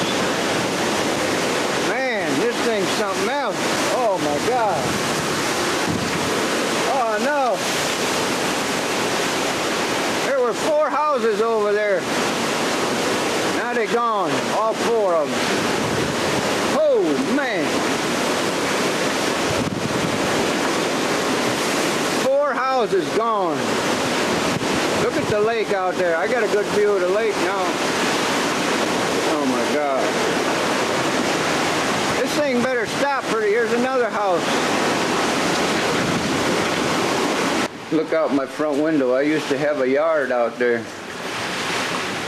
Man, this thing's something else. Oh my God. Oh no. There were 4 houses over there. Now they're gone, all 4 of them. Oh man. 4 houses gone. Look at the lake out there. I got a good view of the lake now. Oh my God. This thing better stop pretty. Here's another house. Look out my front window. I used to have a yard out there.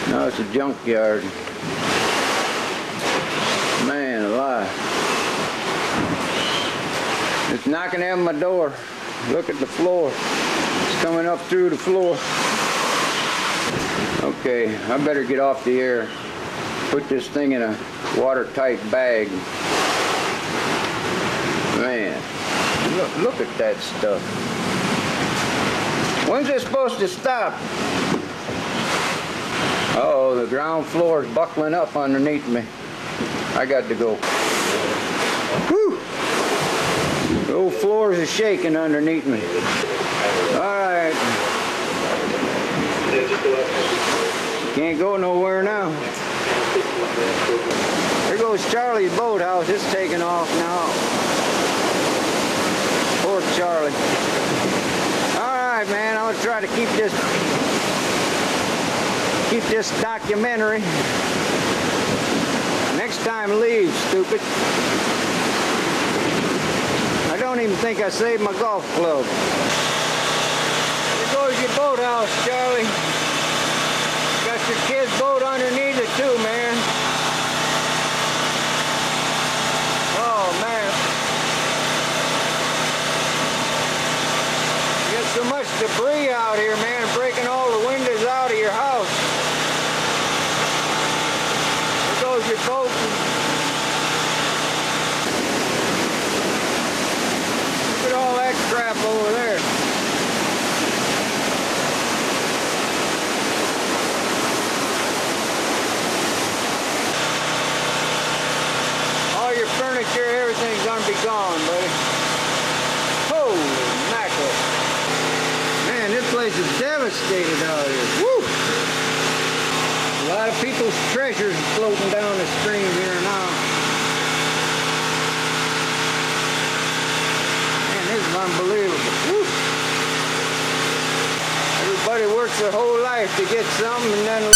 Now it's a junkyard. Man alive. It's knocking at my door. Look at the floor. It's coming up through the floor. Okay, I better get off the air. Put this thing in a watertight bag. Man, look at that stuff. When's it supposed to stop? Uh-oh, the ground floor is buckling up underneath me. I got to go. Whew! The old floors are shaking underneath me. All right. Can't go nowhere now. There goes Charlie's boathouse. It's taking off now. Poor Charlie. All right, man. I'll try to keep this documentary. Next time, leave, stupid. I don't even think I saved my golf club. There goes your boathouse, Charlie. Got your kid's boat underneath it too, man. Oh, man. You got so much debris out here, man, breaking all the windows out of your house. There goes your boat. Look at all that crap over there. All your furniture, everything's gonna be gone, buddy. Holy mackerel. Man, this place is devastated out here. Woo! A lot of people's treasures floating down the stream here now. Man, this is unbelievable. Woo! Everybody works their whole life to get something and then